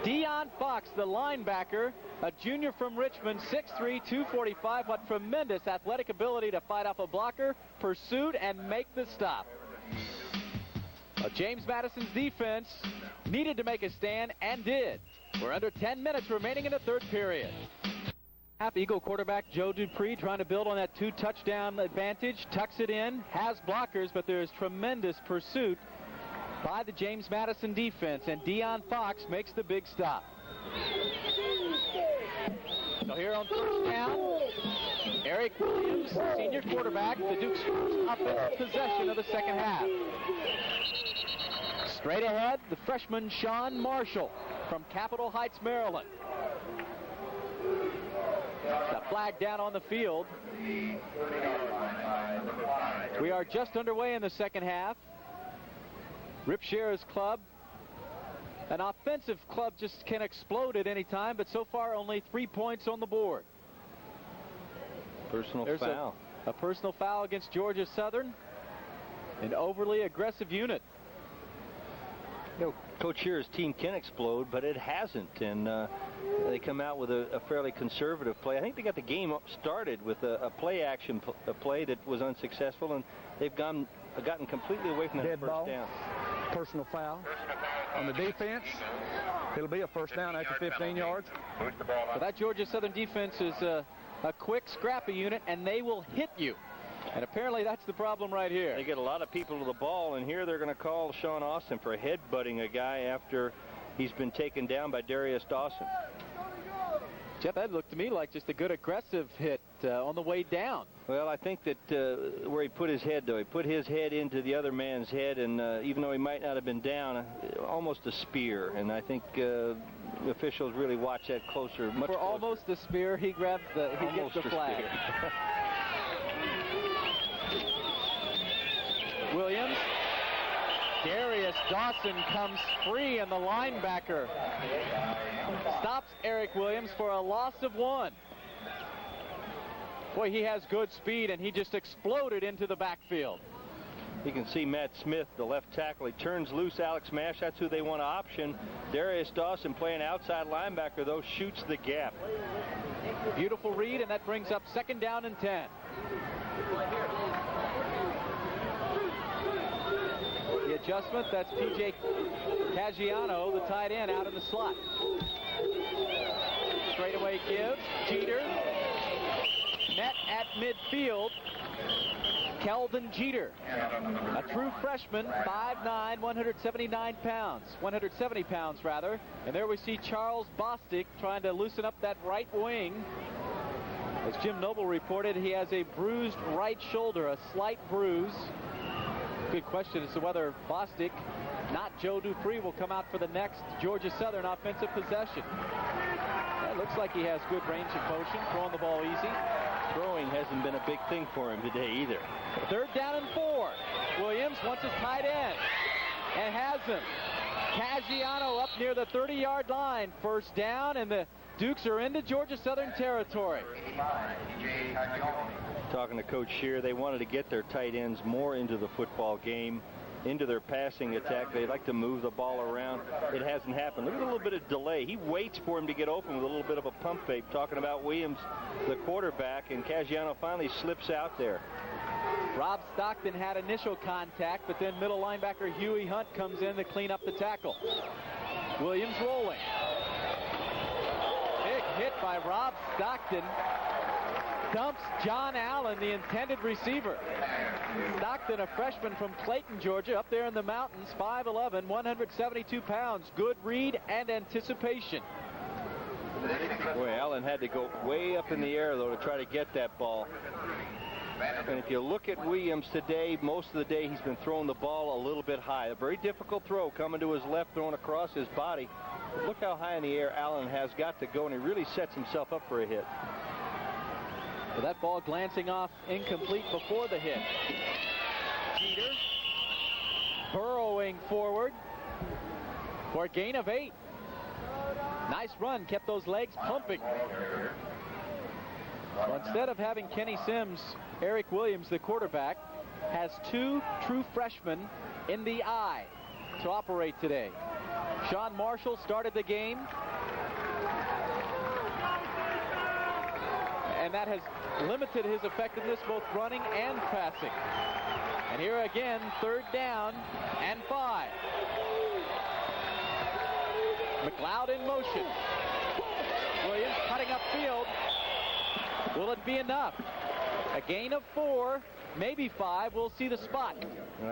Deion Fox, the linebacker, a junior from Richmond, 6'3", 245. What tremendous athletic ability to fight off a blocker, pursued, and make the stop. James Madison's defense needed to make a stand and did. We're under 10 minutes remaining in the 3rd period. Eagle quarterback Joe Dupree trying to build on that 2-touchdown advantage, tucks it in, has blockers, but there's tremendous pursuit by the James Madison defense, and Deion Fox makes the big stop. So here on first down, Eric Williams, senior quarterback, the Duke's first offensive possession of the second half. Straight ahead, the freshman Sean Marshall from Capitol Heights, Maryland. The flag down on the field. We are just underway in the second half. Rip Scherer's club, an offensive club, just can explode at any time, but so far only 3 points on the board. Personal foul. A personal foul against Georgia Southern. An overly aggressive unit. You know, Coach Shearer's team can explode, but it hasn't, and they come out with a fairly conservative play. I think they got the game started with a play action play that was unsuccessful, and they've gotten completely away from that Dead first ball. down. Personal foul on the defense. It'll be a first down after 15 yards. So that Georgia Southern defense is a quick, scrappy unit, and they will hit you. And apparently that's the problem right here. They get a lot of people to the ball, and here they're going to call Sean Austin for headbutting a guy after he's been taken down by Darius Dawson. Jeff, that looked to me like just a good aggressive hit on the way down. Well, I think that where he put his head, though, he put his head into the other man's head, and even though he might not have been down, almost a spear. And I think officials really watch that closer. Much For closer. almost a spear, he grabs the gets the flag. Williams. Darius Dawson comes free, and the linebacker stops Eric Williams for a loss of 1. Boy, he has good speed, and he just exploded into the backfield. You can see Matt Smith, the left tackle. He turns loose Alex Mash. That's who they want to option. Darius Dawson, playing outside linebacker, though, shoots the gap. Beautiful read, and that brings up second down and 10. The adjustment, that's P.J. Caggiano, the tight end, out in the slot. Straightaway give. Jeter. Met at midfield. Kelvin Jeter, a true freshman, 5'9", 179 pounds. 170 pounds, rather. And there we see Charles Bostic trying to loosen up that right wing. As Jim Noble reported, he has a bruised right shoulder, a slight bruise. Good question as to whether Bostic, not Joe Dupree, will come out for the next Georgia Southern offensive possession. It looks like he has good range of motion, throwing the ball easy. Throwing hasn't been a big thing for him today either. Third down and 4. Williams wants his tight end and has him. Caggiano up near the 30-yard line. First down, and the Dukes are into Georgia Southern territory. Talking to Coach Shear, they wanted to get their tight ends more into the football game, into their passing attack. They like to move the ball around. It hasn't happened. Look at a little bit of delay. He waits for him to get open with a little bit of a pump fake. Talking about Williams, the quarterback, and Caggiano finally slips out there. Rob Stockton had initial contact, but then middle linebacker Huey Hunt comes in to clean up the tackle. Williams rolling. Big hit by Rob Stockton. Dumps John Allen, the intended receiver. Stockton, a freshman from Clayton, Georgia, up there in the mountains, 5'11", 172 pounds. Good read and anticipation. Boy, Allen had to go way up in the air, though, to try to get that ball. And if you look at Williams today, most of the day he's been throwing the ball a little bit high. A very difficult throw coming to his left, thrown across his body. But look how high in the air Allen has got to go, and he really sets himself up for a hit. Well, that ball glancing off incomplete before the hit. Jeter burrowing forward for a gain of 8. Nice run, kept those legs pumping. Well, instead of having Kenny Sims, Eric Williams, the quarterback, has 2 true freshmen in the eye to operate today. Sean Marshall started the game, and that has limited his effectiveness both running and passing. And here again, third down and 5. McLeod in motion. Williams cutting upfield. Will it be enough? A gain of 4, maybe 5. We'll see the spot.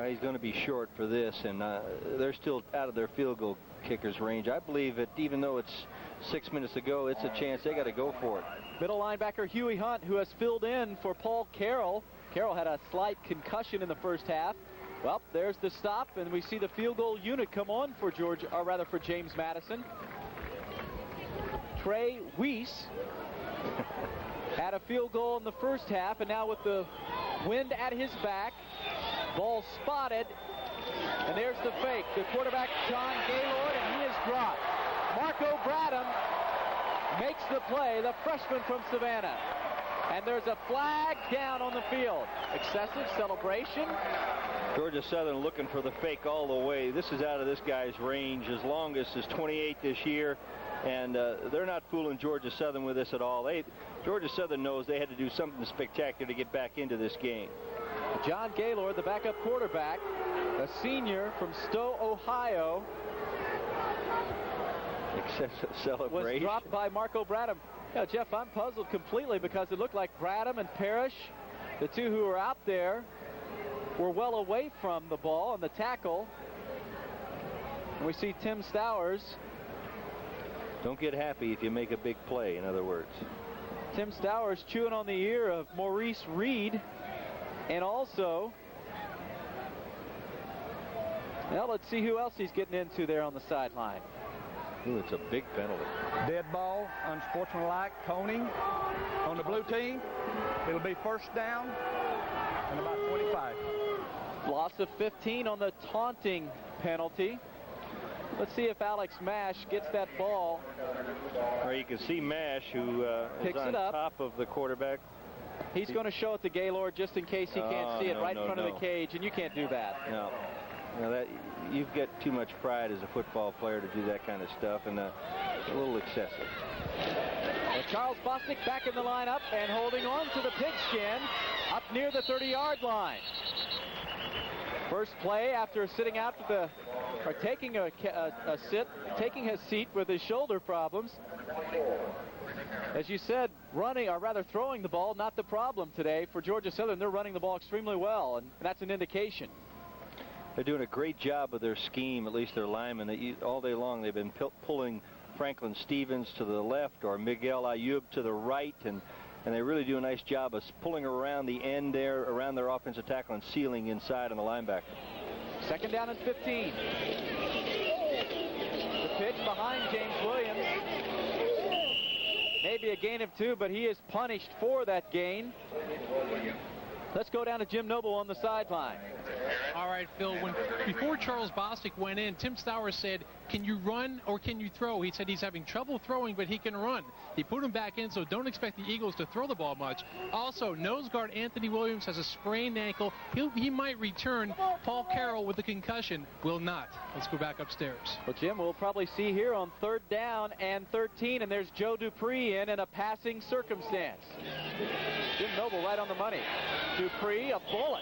He's going to be short for this, and they're still out of their field goal kicker's range. I believe that even though it's 6 minutes to go, it's a chance they got to go for it. Middle linebacker Huey Hunt, who has filled in for Paul Carroll. Carroll had a slight concussion in the first half. Well, there's the stop, and we see the field goal unit come on for for James Madison. Trey Weiss had a field goal in the first half, and now with the wind at his back, ball spotted, and there's the fake. The quarterback, John Gaylord, and he is dropped. Marco Bradham makes the play, the freshman from Savannah. And there's a flag down on the field. Excessive celebration. Georgia Southern looking for the fake all the way. This is out of this guy's range. His longest is 28 this year. And they're not fooling Georgia Southern with this at all. Georgia Southern knows they had to do something spectacular to get back into this game. John Gaylord, the backup quarterback, a senior from Stowe, Ohio, excessive celebration. was dropped by Marco Bradham. Yeah, Jeff, I'm puzzled completely because it looked like Bradham and Parrish, the two who were out there, were well away from the ball and the tackle. And we see Tim Stowers. Don't get happy if you make a big play, in other words. Tim Stowers chewing on the ear of Maurice Reed. And also, well, let's see who else he's getting into there on the sideline. Ooh, it's a big penalty. Dead ball, unsportsmanlike, coning on the blue team. It'll be first down and about 25. Loss of 15 on the taunting penalty. Let's see if Alex Mash gets that ball. Or you can see Mash, who is on top of the quarterback. He's going to show it to Gaylord just in case he can't see it in front of the cage, and you can't do that. No. Now you've got too much pride as a football player to do that kind of stuff, and a little excessive. Well, Charles Bostic back in the lineup and holding on to the pigskin up near the 30-yard line. First play after sitting out with taking his seat with his shoulder problems. As you said, throwing the ball, not the problem today for Georgia Southern. They're running the ball extremely well, and that's an indication. They're doing a great job of their scheme, at least their linemen. All day long they've been pulling Franklin Stevens to the left or Miguel Ayub to the right, and they really do a nice job of pulling around the end there, around their offensive tackle, and sealing inside on the linebacker. Second down and 15. The pitch behind James Williams. Maybe a gain of 2, but he is punished for that gain. Let's go down to Jim Noble on the sideline. All right, Phil, before Charles Bostic went in, Tim Stowers said, can you run or can you throw? He said he's having trouble throwing, but he can run. He put him back in, so don't expect the Eagles to throw the ball much. Also, nose guard Anthony Williams has a sprained ankle. He might return. Paul Carroll with a concussion will not. Let's go back upstairs. Well, Jim, we'll probably see here on 3rd down and 13, and there's Joe Dupree in a passing circumstance. Jim Noble right on the money. Dupree, a bullet.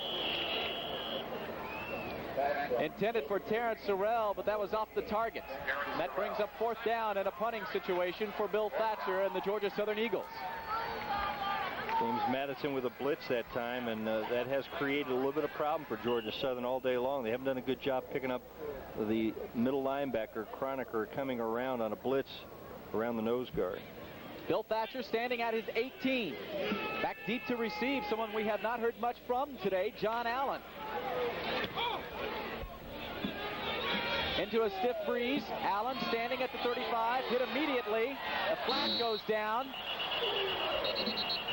Intended for Terrence Sorrell, but that was off the target. And that brings up 4th down and a punting situation for Bill Thatcher and the Georgia Southern Eagles. James Madison with a blitz that time, and that has created a little bit of problem for Georgia Southern all day long. They haven't done a good job picking up the middle linebacker, Croniker, coming around on a blitz around the nose guard. Bill Thatcher standing at his 18. Back deep to receive, someone we have not heard much from today, John Allen. Into a stiff breeze. Allen standing at the 35, hit immediately. The flag goes down.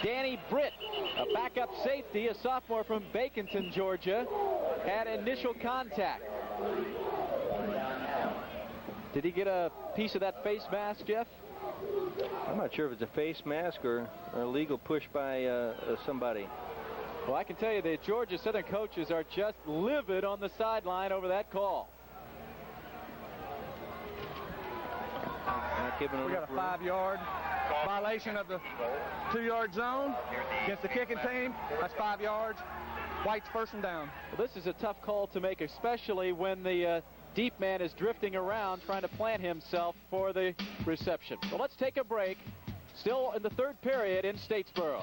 Danny Britt, a backup safety, a sophomore from Baconton, Georgia, had initial contact. Did he get a piece of that face mask, Jeff? I'm not sure if it's a face mask or a legal push by somebody. Well, I can tell you the Georgia Southern coaches are just livid on the sideline over that call. Not giving We got a 5-yard violation of the 2-yard zone against the kicking team. That's 5 yards. White's first and down. Well, this is a tough call to make, especially when the deep man is drifting around trying to plant himself for the reception. So let's take a break. Still in the 3rd period in Statesboro.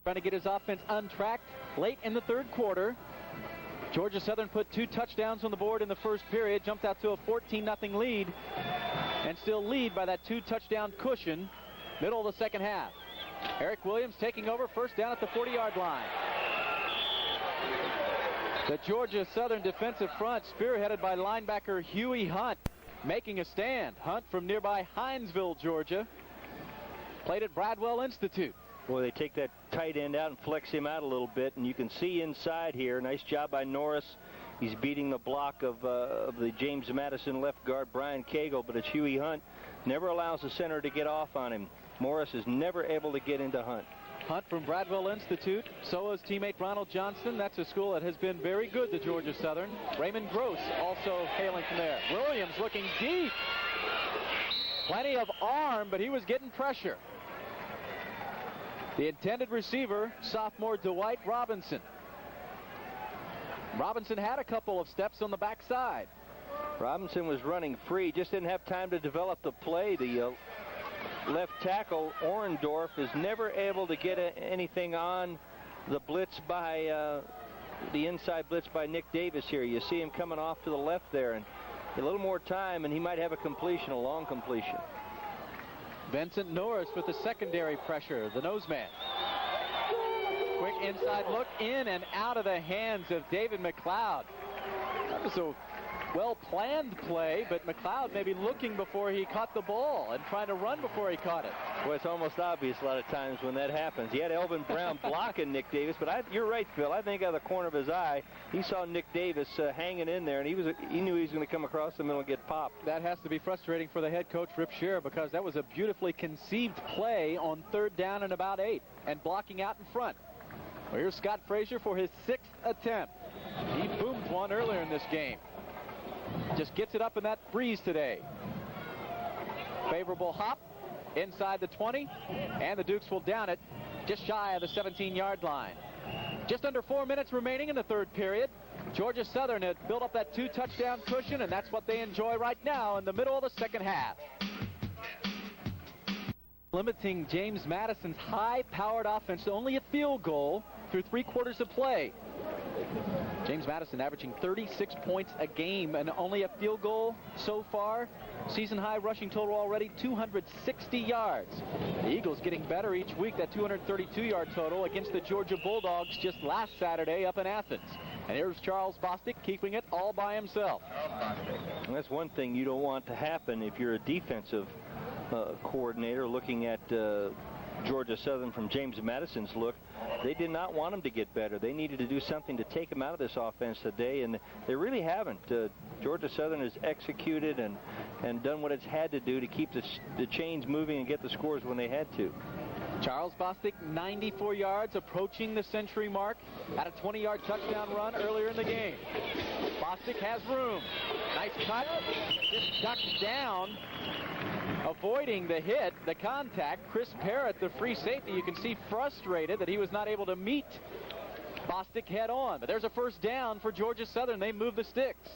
trying to get his offense untracked late in the third quarter. Georgia Southern put 2 touchdowns on the board in the first period, jumped out to a 14-0 lead, and still lead by that 2-touchdown cushion middle of the second half. Eric Williams taking over, first down at the 40-yard line. The Georgia Southern defensive front, spearheaded by linebacker Huey Hunt, making a stand. Hunt from nearby Hinesville, Georgia, played at Bradwell Institute. Boy, they take that tight end out and flex him out a little bit, and you can see inside here. Nice job by Norris. He's beating the block of the James Madison left guard, Brian Cagle, but it's Huey Hunt. Never allows the center to get off on him. Morris is never able to get into Hunt. Hunt from Bradwell Institute. So is teammate Ronald Johnson. That's a school that has been very good to Georgia Southern. Raymond Gross also hailing from there. Williams looking deep. Plenty of arm, but he was getting pressure. The intended receiver, sophomore Dwight Robinson. Robinson had a couple of steps on the backside. Robinson was running free, just didn't have time to develop the play. The left tackle, Orendorf, is never able to get anything on the blitz by the inside blitz by Nick Davis here. You see him coming off to the left there, and a little more time, and he might have a completion, a long completion. Vincent Norris with the secondary pressure, the nose man. Quick inside look, in and out of the hands of David McLeod. That was a well-planned play, but McLeod maybe looking before he caught the ball and trying to run before he caught it. Well, it's almost obvious a lot of times when that happens. He had Elvin Brown blocking Nick Davis, but you're right, Phil. I think out of the corner of his eye, he saw Nick Davis hanging in there, and he knew he was going to come across the middle and get popped. That has to be frustrating for the head coach, Rip Scherer, because that was a beautifully conceived play on 3rd down and about 8, and blocking out in front. Well, here's Scott Frazier for his 6th attempt. He boomed one earlier in this game. Just gets it up in that breeze today. Favorable hop inside the 20, and the Dukes will down it just shy of the 17-yard line. Just under 4 minutes remaining in the third period. Georgia Southern had built up that 2-touchdown cushion, and that's what they enjoy right now in the middle of the second half. Limiting James Madison's high-powered offense to only a field goal through 3 quarters of play. James Madison averaging 36 points a game and only a field goal so far. Season high rushing total already, 260 yards. The Eagles getting better each week, that 232-yard total against the Georgia Bulldogs just last Saturday up in Athens. And here's Charles Bostic keeping it all by himself. And that's one thing you don't want to happen if you're a defensive coordinator looking at Georgia Southern from James Madison's look. They did not want him to get better. They needed to do something to take him out of this offense today, and they really haven't. Georgia Southern has executed and done what it's had to do to keep the chains moving and get the scores when they had to. Charles Bostic, 94 yards, approaching the century mark. Had a 20-yard touchdown run earlier in the game. Bostic has room. Nice cut. Just ducked down, avoiding the hit, the contact. Chris Parrott, the free safety, you can see frustrated that he was not able to meet Bostic head on. But there's a first down for Georgia Southern. They move the sticks.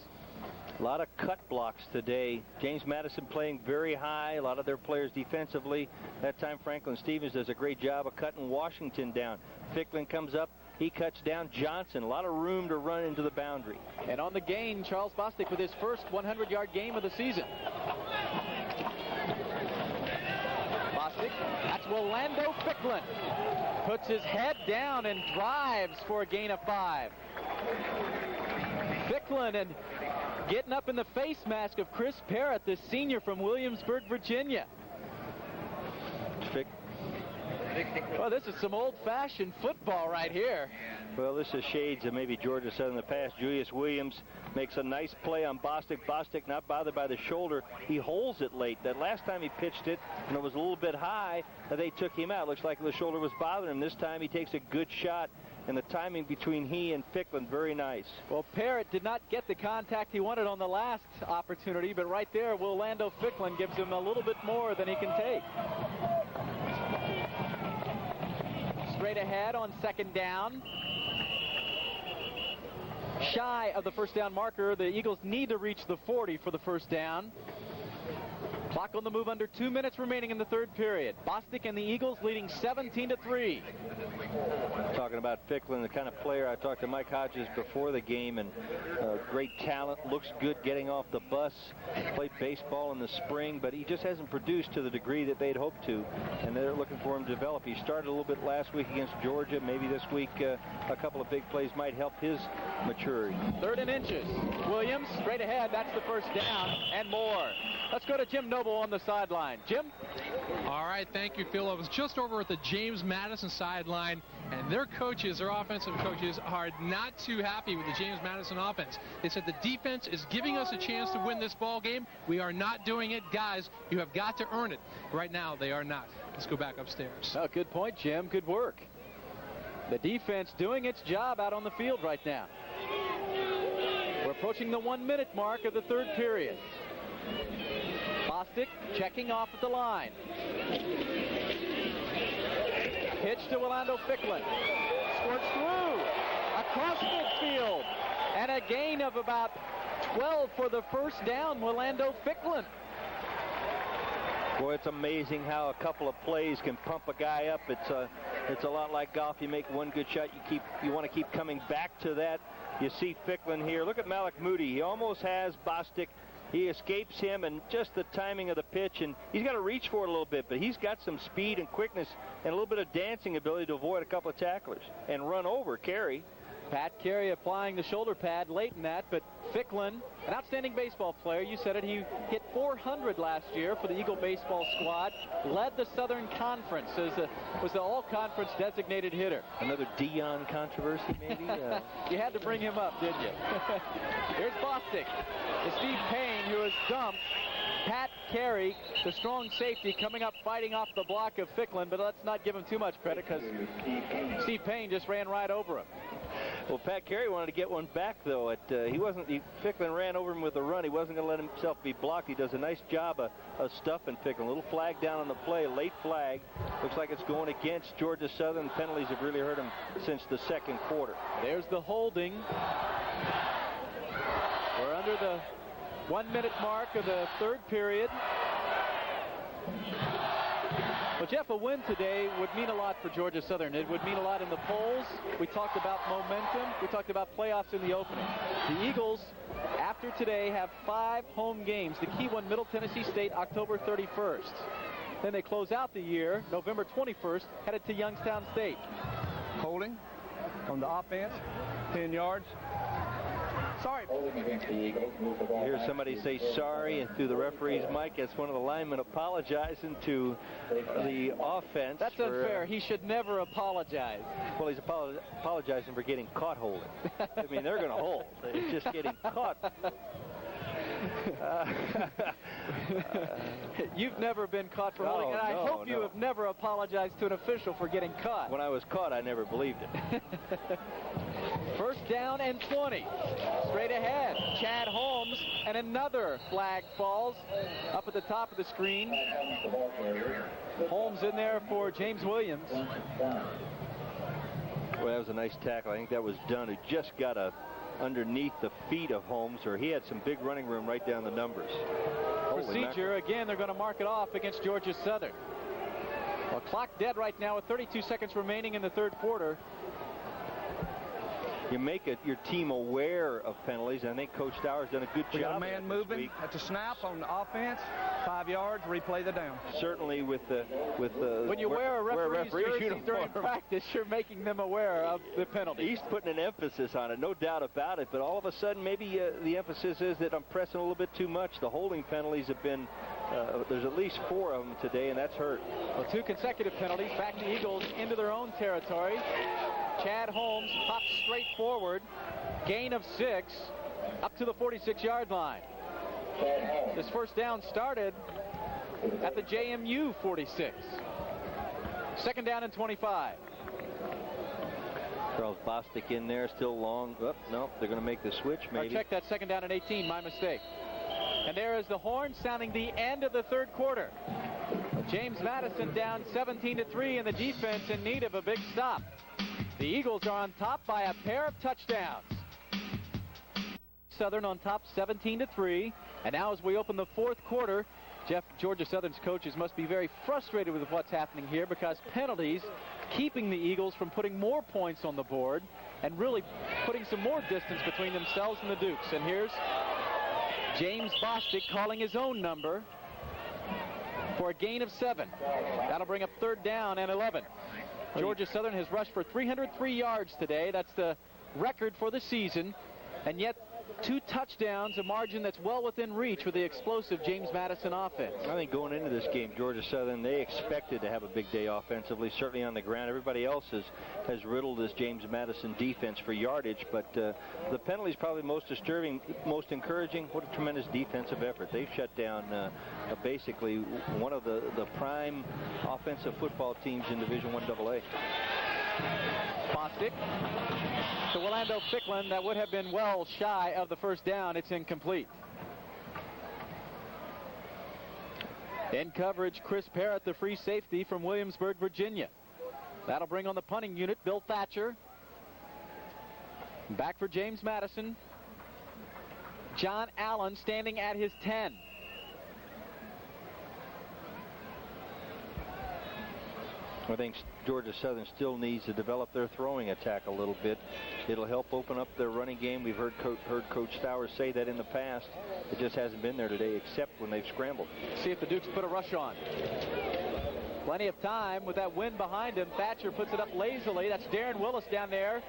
A lot of cut blocks today. James Madison playing very high. A lot of their players defensively. That time Franklin Stevens does a great job of cutting Washington down. Ficklin comes up. He cuts down Johnson. A lot of room to run into the boundary. And on the gain, Charles Bostic with his first 100-yard game of the season. Bostic, that's Willando Ficklin. Puts his head down and drives for a gain of 5. Ficklin and getting up in the face mask of Chris Parrott, the senior from Williamsburg, Virginia. Well, this is some old-fashioned football right here. Well, this is shades of maybe Georgia Southern in the past. Julius Williams makes a nice play on Bostic. Bostic not bothered by the shoulder. He holds it late. That last time he pitched it, and it was a little bit high, they took him out. Looks like the shoulder was bothering him. This time he takes a good shot, and the timing between he and Ficklin, very nice. Well, Parrott did not get the contact he wanted on the last opportunity, but right there, Willando Ficklin gives him a little bit more than he can take. Straight ahead on second down. Shy of the first down marker. The Eagles need to reach the 40 for the first down. Clock on the move, under 2 minutes remaining in the third period. Bostic and the Eagles leading 17-3. Talking about Ficklin, the kind of player, I talked to Mike Hodges before the game, and great talent, looks good getting off the bus, played baseball in the spring, but he just hasn't produced to the degree that they'd hoped to, and they're looking for him to develop. He started a little bit last week against Georgia. Maybe this week a couple of big plays might help his maturity. 3rd and inches. Williams straight ahead. That's the first down and more. Let's go to Jim Noble on the sideline. Jim? All right, thank you, Phil. I was just over at the James Madison sideline, and their coaches, their offensive coaches, are not too happy with the James Madison offense. They said the defense is giving us a chance to win this ball game. We are not doing it. Guys, you have got to earn it. Right now, they are not. Let's go back upstairs. Oh, good point, Jim. Good work. The defense doing its job out on the field right now. We're approaching the 1-minute mark of the third period. Bostic checking off at the line. Pitch to Orlando Ficklin. Squirts through. Across midfield. And a gain of about 12 for the first down, Orlando Ficklin. Boy, it's amazing how a couple of plays can pump a guy up. It's a lot like golf. You make one good shot, you want to keep coming back to that. You see Ficklin here. Look at Malik Moody. He almost has Bostic. He escapes him, and just the timing of the pitch, and he's got to reach for it a little bit, but he's got some speed and quickness and a little bit of dancing ability to avoid a couple of tacklers and run over Carey. Pat Carey applying the shoulder pad late in that, but Ficklin, an outstanding baseball player. You said it. He hit 400 last year for the Eagle baseball squad. Led the Southern Conference was the all-conference designated hitter. Another Dion controversy, maybe? You had to bring him up, didn't you? Here's Bostic. It's Steve Payne, who is dumped. Pat Carey, the strong safety, coming up fighting off the block of Ficklin, but let's not give him too much credit because Steve Payne just ran right over him. Well, Pat Carey wanted to get one back, though. Ficklin ran over him with a run. He wasn't going to let himself be blocked. He does a nice job of stuffing Ficklin. A little flag down on the play, a late flag. Looks like it's going against Georgia Southern. Penalties have really hurt him since the second quarter. There's the holding. We're under the 1-minute mark of the third period. Well, Jeff, a win today would mean a lot for Georgia Southern. It would mean a lot in the polls. We talked about momentum. We talked about playoffs in the opening. The Eagles, after today, have 5 home games. The key one, Middle Tennessee State, October 31st. Then they close out the year, November 21st, headed to Youngstown State. Holding on the offense, 10 yards. Sorry. You hear somebody say sorry and through the referee's mic. It's one of the linemen apologizing to the offense. That's unfair. He should never apologize. Well, he's apologizing for getting caught holding. I mean, they're going to hold. It's just getting caught. You've never been caught for holding, and I hope you have never apologized to an official for getting caught. When I was caught, I never believed it. First down and 20. Straight ahead, Chad Holmes, and another flag falls up at the top of the screen. Holmes in there for James Williams. Well, that was a nice tackle. I think that was Dunn, who just got underneath the feet of Holmes, or he had some big running room right down the numbers. Procedure, again, they're going to mark it off against Georgia Southern. Well, clock dead right now with 32 seconds remaining in the third quarter. You make your team aware of penalties, and I think Coach Dower's done a good job. We got a man moving at the snap on the offense, 5 yards, replay the down. Certainly with the when you wear a referee's jersey during practice, you're making them aware of the penalty. He's putting an emphasis on it, no doubt about it. But all of a sudden, maybe the emphasis is that I'm pressing a little bit too much. The holding penalties have been there's at least 4 of them today, and that's hurt. Well, 2 consecutive penalties. Back the Eagles into their own territory. Chad Holmes pops straight forward. Gain of 6 up to the 46-yard line. This first down started at the JMU 46. Second down and 25. Charles Bostic in there, still long. Oh, no, they're going to make the switch, maybe. Check that second down and 18, my mistake. And there is the horn sounding the end of the third quarter. James Madison down 17-3, and the defense in need of a big stop. The Eagles are on top by a pair of touchdowns. Southern on top 17-3. And now as we open the fourth quarter, Jeff, Georgia Southern's coaches must be very frustrated with what's happening here because penalties keeping the Eagles from putting more points on the board and really putting some more distance between themselves and the Dukes. And here's James Bostic calling his own number for a gain of 7. That'll bring up 3rd down and 11. Georgia Southern has rushed for 303 yards today. That's the record for the season. And yet 2 touchdowns, a margin that's well within reach with the explosive James Madison offense. I think going into this game, Georgia Southern, they expected to have a big day offensively, certainly on the ground. Everybody else has riddled this James Madison defense for yardage, but the penalty is probably most disturbing, most encouraging. What a tremendous defensive effort. They've shut down basically one of the prime offensive football teams in Division I AA. Bostic to Willando Ficklin. That would have been well shy of the 1st down. It's incomplete. In coverage, Chris Parrott, the free safety from Williamsburg, Virginia. That'll bring on the punting unit Bill Thatcher. Back for James Madison. John Allen standing at his 10. I think Georgia Southern still needs to develop their throwing attack a little bit. It'll help open up their running game. We've heard Coach Stowers say that in the past. It just hasn't been there today except when they've scrambled. See if the Dukes put a rush on. Plenty of time with that wind behind him. Thatcher puts it up lazily. That's Darren Willis down there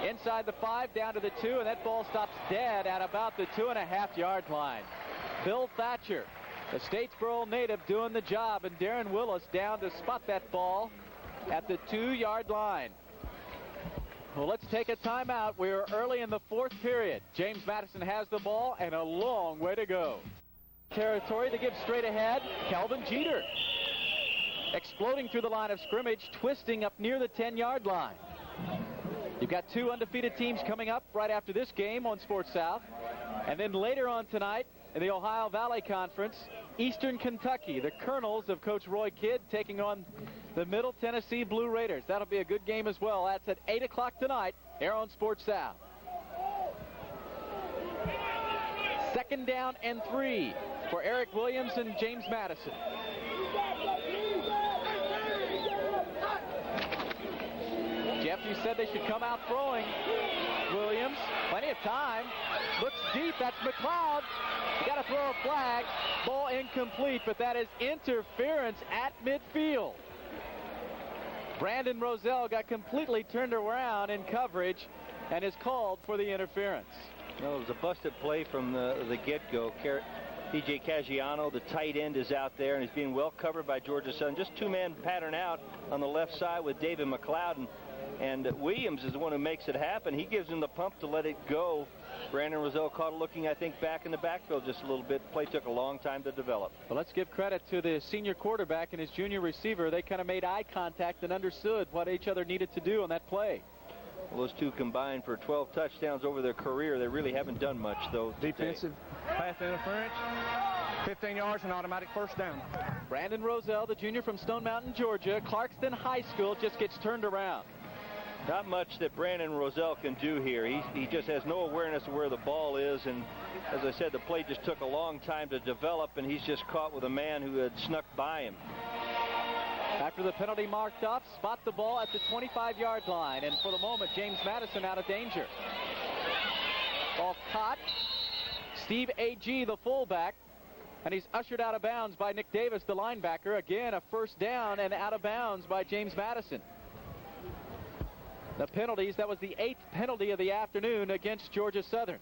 inside the 5 down to the 2, and that ball stops dead at about the 2.5-yard line. Bill Thatcher, the Statesboro native, doing the job, and Darren Willis down to spot that ball at the 2-yard line. Well, let's take a timeout. We're early in the 4th period. James Madison has the ball and a long way to go. Territory to give straight ahead. Kelvin Jeter exploding through the line of scrimmage, twisting up near the 10-yard line. You've got 2 undefeated teams coming up right after this game on Sports South. And then later on tonight, in the Ohio Valley Conference, Eastern Kentucky, the Colonels of Coach Roy Kidd taking on the Middle Tennessee Blue Raiders. That'll be a good game as well. That's at 8 o'clock tonight here on Sports South. 2nd down and 3 for Eric Williams and James Madison. Jeff, you said they should come out throwing. Williams, plenty of time. Looks deep. That's McLeod. Got to throw a flag. Ball incomplete, but that is interference at midfield. Brandon Roselle got completely turned around in coverage and is called for the interference. Well, it was a busted play from the get-go. DJ Caggiano, the tight end, is out there and is being well covered by Georgia Southern. Just 2-man pattern out on the left side with David McLeod. And Williams is the one who makes it happen. He gives him the pump to let it go. Brandon Roselle caught looking, I think, back in the backfield just a little bit. Play took a long time to develop. Well, let's give credit to the senior quarterback and his junior receiver. They kind of made eye contact and understood what each other needed to do on that play. Well, those 2 combined for 12 touchdowns over their career. They really haven't done much, though. Defensive pass interference, 15 yards and automatic 1st down. Brandon Roselle, the junior from Stone Mountain, Georgia, Clarkston High School, just gets turned around. Not much that Brandon Roselle can do here. He just has no awareness of where the ball is, and as I said, the play just took a long time to develop, and he's just caught with a man who had snuck by him. After the penalty marked off, spot the ball at the 25-yard line, and for the moment, James Madison out of danger. Ball caught. Steve A.G., the fullback, and he's ushered out of bounds by Nick Davis, the linebacker. Again, a 1st down and out of bounds by James Madison. The penalties, that was the 8th penalty of the afternoon against Georgia Southern.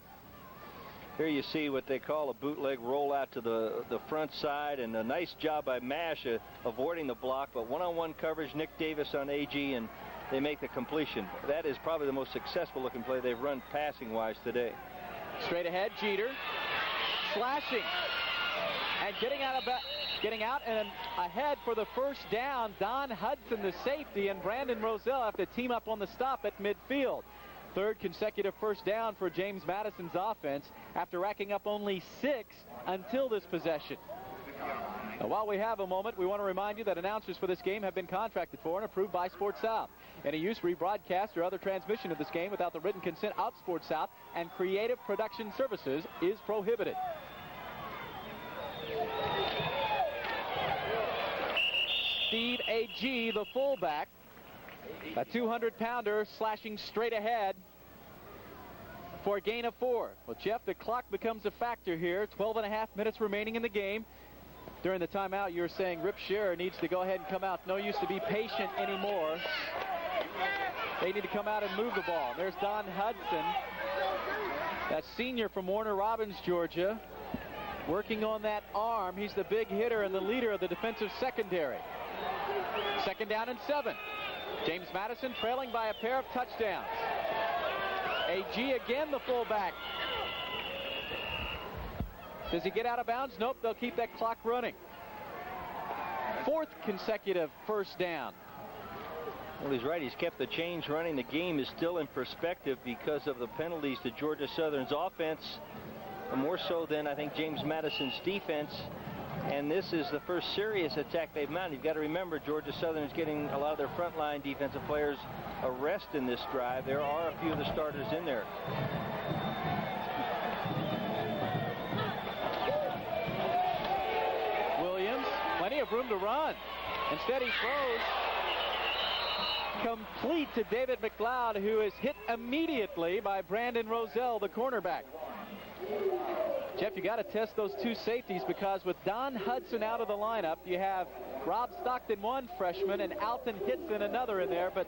Here you see what they call a bootleg rollout to the front side, and a nice job by Mash avoiding the block, but one-on-one coverage, Nick Davis on AG, and they make the completion. That is probably the most successful looking play they've run passing-wise today. Straight ahead, Jeter, slashing, and getting out and ahead for the 1st down. Don Hudson, the safety, and Brandon Roselle have to team up on the stop at midfield. 3rd consecutive 1st down for James Madison's offense after racking up only 6 until this possession. Now, while we have a moment, we want to remind you that announcers for this game have been contracted for and approved by Sports South. Any use, rebroadcast, or other transmission of this game without the written consent of Sports South and Creative Production Services is prohibited. Steve A.G., the fullback. A 200-pounder slashing straight ahead for a gain of 4. Well, Jeff, the clock becomes a factor here. 12.5 minutes remaining in the game. During the timeout, you were saying Rip Scherer needs to go ahead and come out. No use to be patient anymore. They need to come out and move the ball. There's Don Hudson, that senior from Warner Robins, Georgia, working on that arm. He's the big hitter and the leader of the defensive secondary. 2nd down and 7. James Madison trailing by a pair of touchdowns. A.G. again, the fullback. Does he get out of bounds? Nope, they'll keep that clock running. 4th consecutive first down. Well, he's right. He's kept the chains running. The game is still in perspective because of the penalties to Georgia Southern's offense, more so than I think James Madison's defense. And this is the first serious attack they've mounted. You've got to remember, Georgia Southern is getting a lot of their frontline defensive players a rest in this drive. There are a few of the starters in there. Williams, plenty of room to run. Instead, he throws complete to David McLeod, who is hit immediately by Brandon Roselle, the cornerback. Jeff, you got to test those two safeties, because with Don Hudson out of the lineup, you have Rob Stockton, one freshman, and Alton Hitson, another in there. But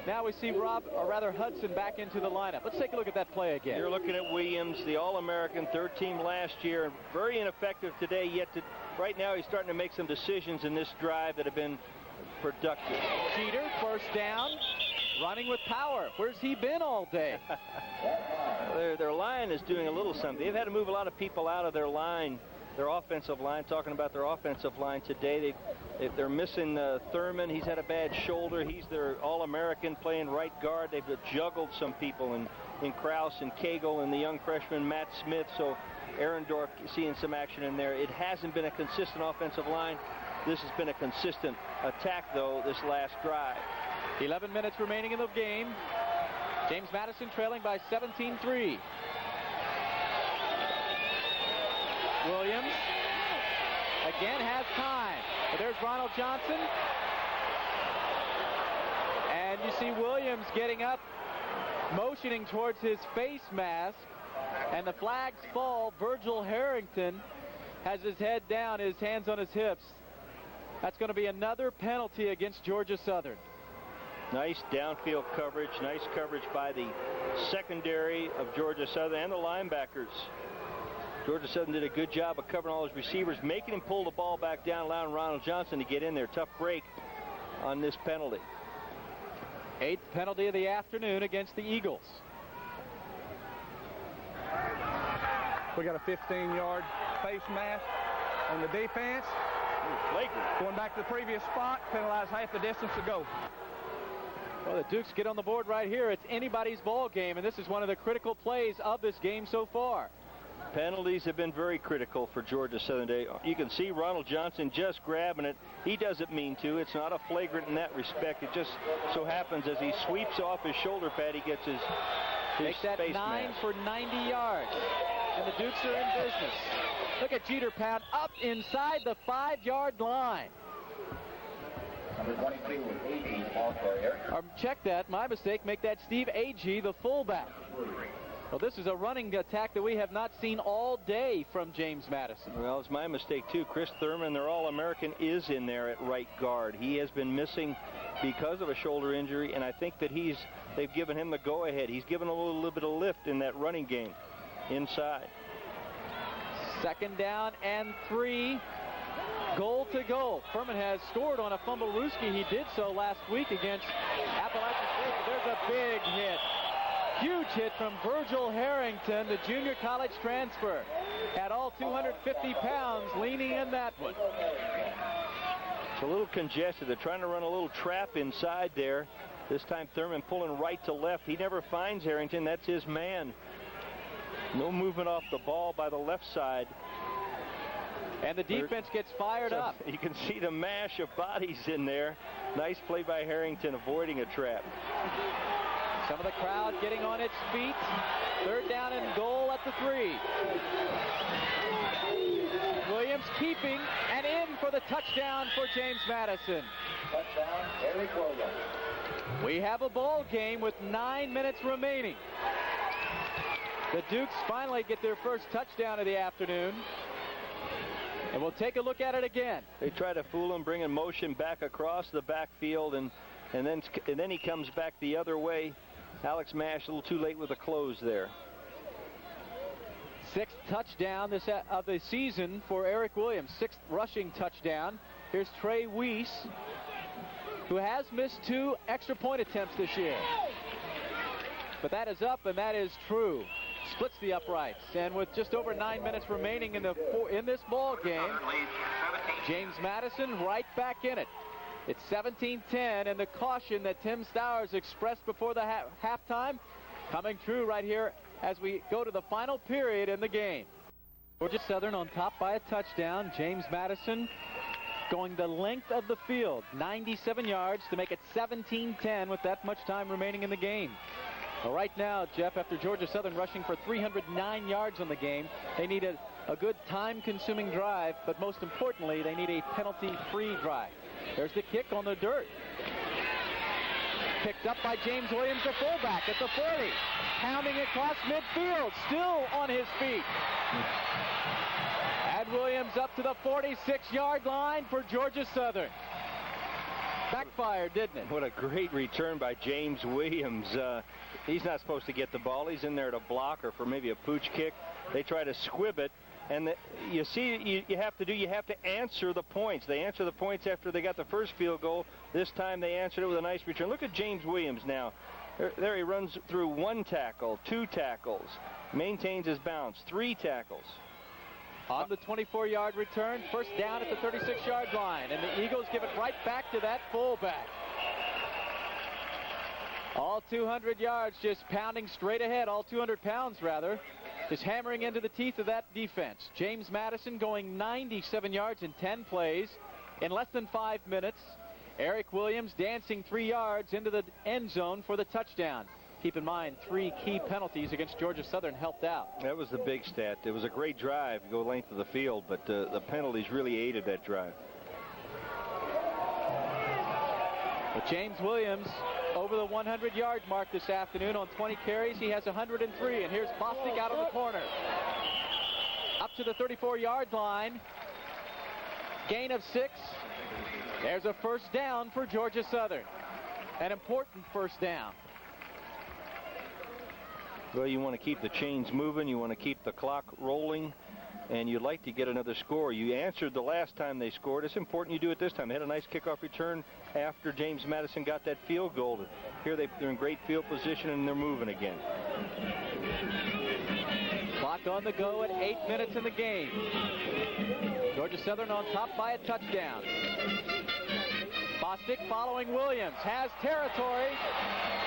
now we see Hudson back into the lineup. Let's take a look at that play again. You're looking at Williams, the All-American, 3rd team last year. Very ineffective today, yet right now he's starting to make some decisions in this drive that have been productive. Jeter, 1st down, running with power. Where's he been all day? Their line is doing a little something. They've had to move a lot of people out of their line, their offensive line. Talking about their offensive line today, they're missing Thurman. He's had a bad shoulder. He's their All-American playing right guard. They've juggled some people in Krause and Cagle and the young freshman Matt Smith. So Arendorf seeing some action in there. It hasn't been a consistent offensive line. This has been a consistent attack, though, this last drive. 11 minutes remaining in the game. James Madison trailing by 17-3. Williams again has time. But there's Ronald Johnson. And you see Williams getting up, motioning towards his face mask. And the flags fall. Virgil Harrington has his head down, his hands on his hips. That's going to be another penalty against Georgia Southern. Nice downfield coverage. Nice coverage by the secondary of Georgia Southern and the linebackers. Georgia Southern did a good job of covering all his receivers, making him pull the ball back down, allowing Ronald Johnson to get in there. Tough break on this penalty. 8th penalty of the afternoon against the Eagles. We got a 15-yard face mask on the defense. Flagrant. Going back to the previous spot, penalized half the distance to go. Well, the Dukes get on the board right here. It's anybody's ball game, and this is one of the critical plays of this game so far. Penalties have been very critical for Georgia Southern today. You can see Ronald Johnson just grabbing it. He doesn't mean to. It's not a flagrant in that respect. It just so happens as he sweeps off his shoulder pad, he gets his Make that face 9 mask. for 90 yards. And the Dukes are in business. Look at Jeter pound up inside the 5-yard line. Check that. My mistake. Make that Steve A.G. the fullback. Well, this is a running attack that we have not seen all day from James Madison. Well, it's my mistake, too. Chris Thurman, their All-American, is in there at right guard. He has been missing because of a shoulder injury, and I think that they've given him the go-ahead. He's given a little bit of lift in that running game inside. 2nd down and 3. Goal to goal. Furman has scored on a fumble Ruski. He did so last week against Appalachian State. There's a big hit. Huge hit from Virgil Harrington, the junior college transfer. At all 250 pounds, leaning in that one. It's a little congested. They're trying to run a little trap inside there. This time Thurman pulling right to left. He never finds Harrington. That's his man. No movement off the ball by the left side. And the defense gets fired up. You can see the mash of bodies in there. Nice play by Harrington avoiding a trap. Some of the crowd getting on its feet. 3rd down and goal at the 3. Williams keeping and in for the touchdown for James Madison. Touchdown, Eric Williams. We have a ball game with 9 minutes remaining. The Dukes finally get their first touchdown of the afternoon. And we'll take a look at it again. They try to fool him, bring in motion back across the backfield, and then he comes back the other way. Alex Mash a little too late with a close there. 6th touchdown of the season for Eric Williams. 6th rushing touchdown. Here's Trey Weiss, who has missed 2 extra point attempts this year. But that is up, and that is true. Splits the uprights, and with just over 9 minutes remaining in this ball game, James Madison right back in it. It's 17-10, and the caution that Tim Stowers expressed before the halftime coming true right here as we go to the final period in the game. Georgia Southern on top by a touchdown. James Madison going the length of the field, 97 yards to make it 17-10 with that much time remaining in the game. Well, right now, Jeff, after Georgia Southern rushing for 309 yards on the game, they need a good time-consuming drive, but most importantly, they need a penalty-free drive. There's the kick on the dirt. Picked up by James Williams, the fullback, at the 40. Pounding across midfield, still on his feet. And Williams up to the 46-yard line for Georgia Southern. Backfired, didn't it? What a great return by James Williams. He's not supposed to get the ball. He's in there to block or for maybe a pooch kick. They try to squib it. And you have to answer the points. They answer the points after they got the first field goal. This time they answered it with a nice return. Look at James Williams now. There he runs through 1 tackle, 2 tackles, maintains his bounce, 3 tackles. On the 24-yard return, first down at the 36-yard line, and the Eagles give it right back to that fullback. All 200 yards, just pounding straight ahead, all 200 pounds rather, just hammering into the teeth of that defense. James Madison going 97 yards in 10 plays in less than 5 minutes. Eric Williams dancing 3 yards into the end zone for the touchdown. Keep in mind, 3 key penalties against Georgia Southern helped out. That was the big stat. It was a great drive to go length of the field, but the penalties really aided that drive. But James Williams over the 100-yard mark this afternoon on 20 carries. He has 103, and here's Bostic out of the corner. Up to the 34-yard line. Gain of 6. There's a first down for Georgia Southern. An important first down. Well, you want to keep the chains moving. You want to keep the clock rolling. And you'd like to get another score. You answered the last time they scored. It's important you do it this time. They had a nice kickoff return after James Madison got that field goal. Here they're in great field position, and they're moving again. Clock on the go at 8 minutes in the game. Georgia Southern on top by a touchdown. Bostic following Williams. Has territory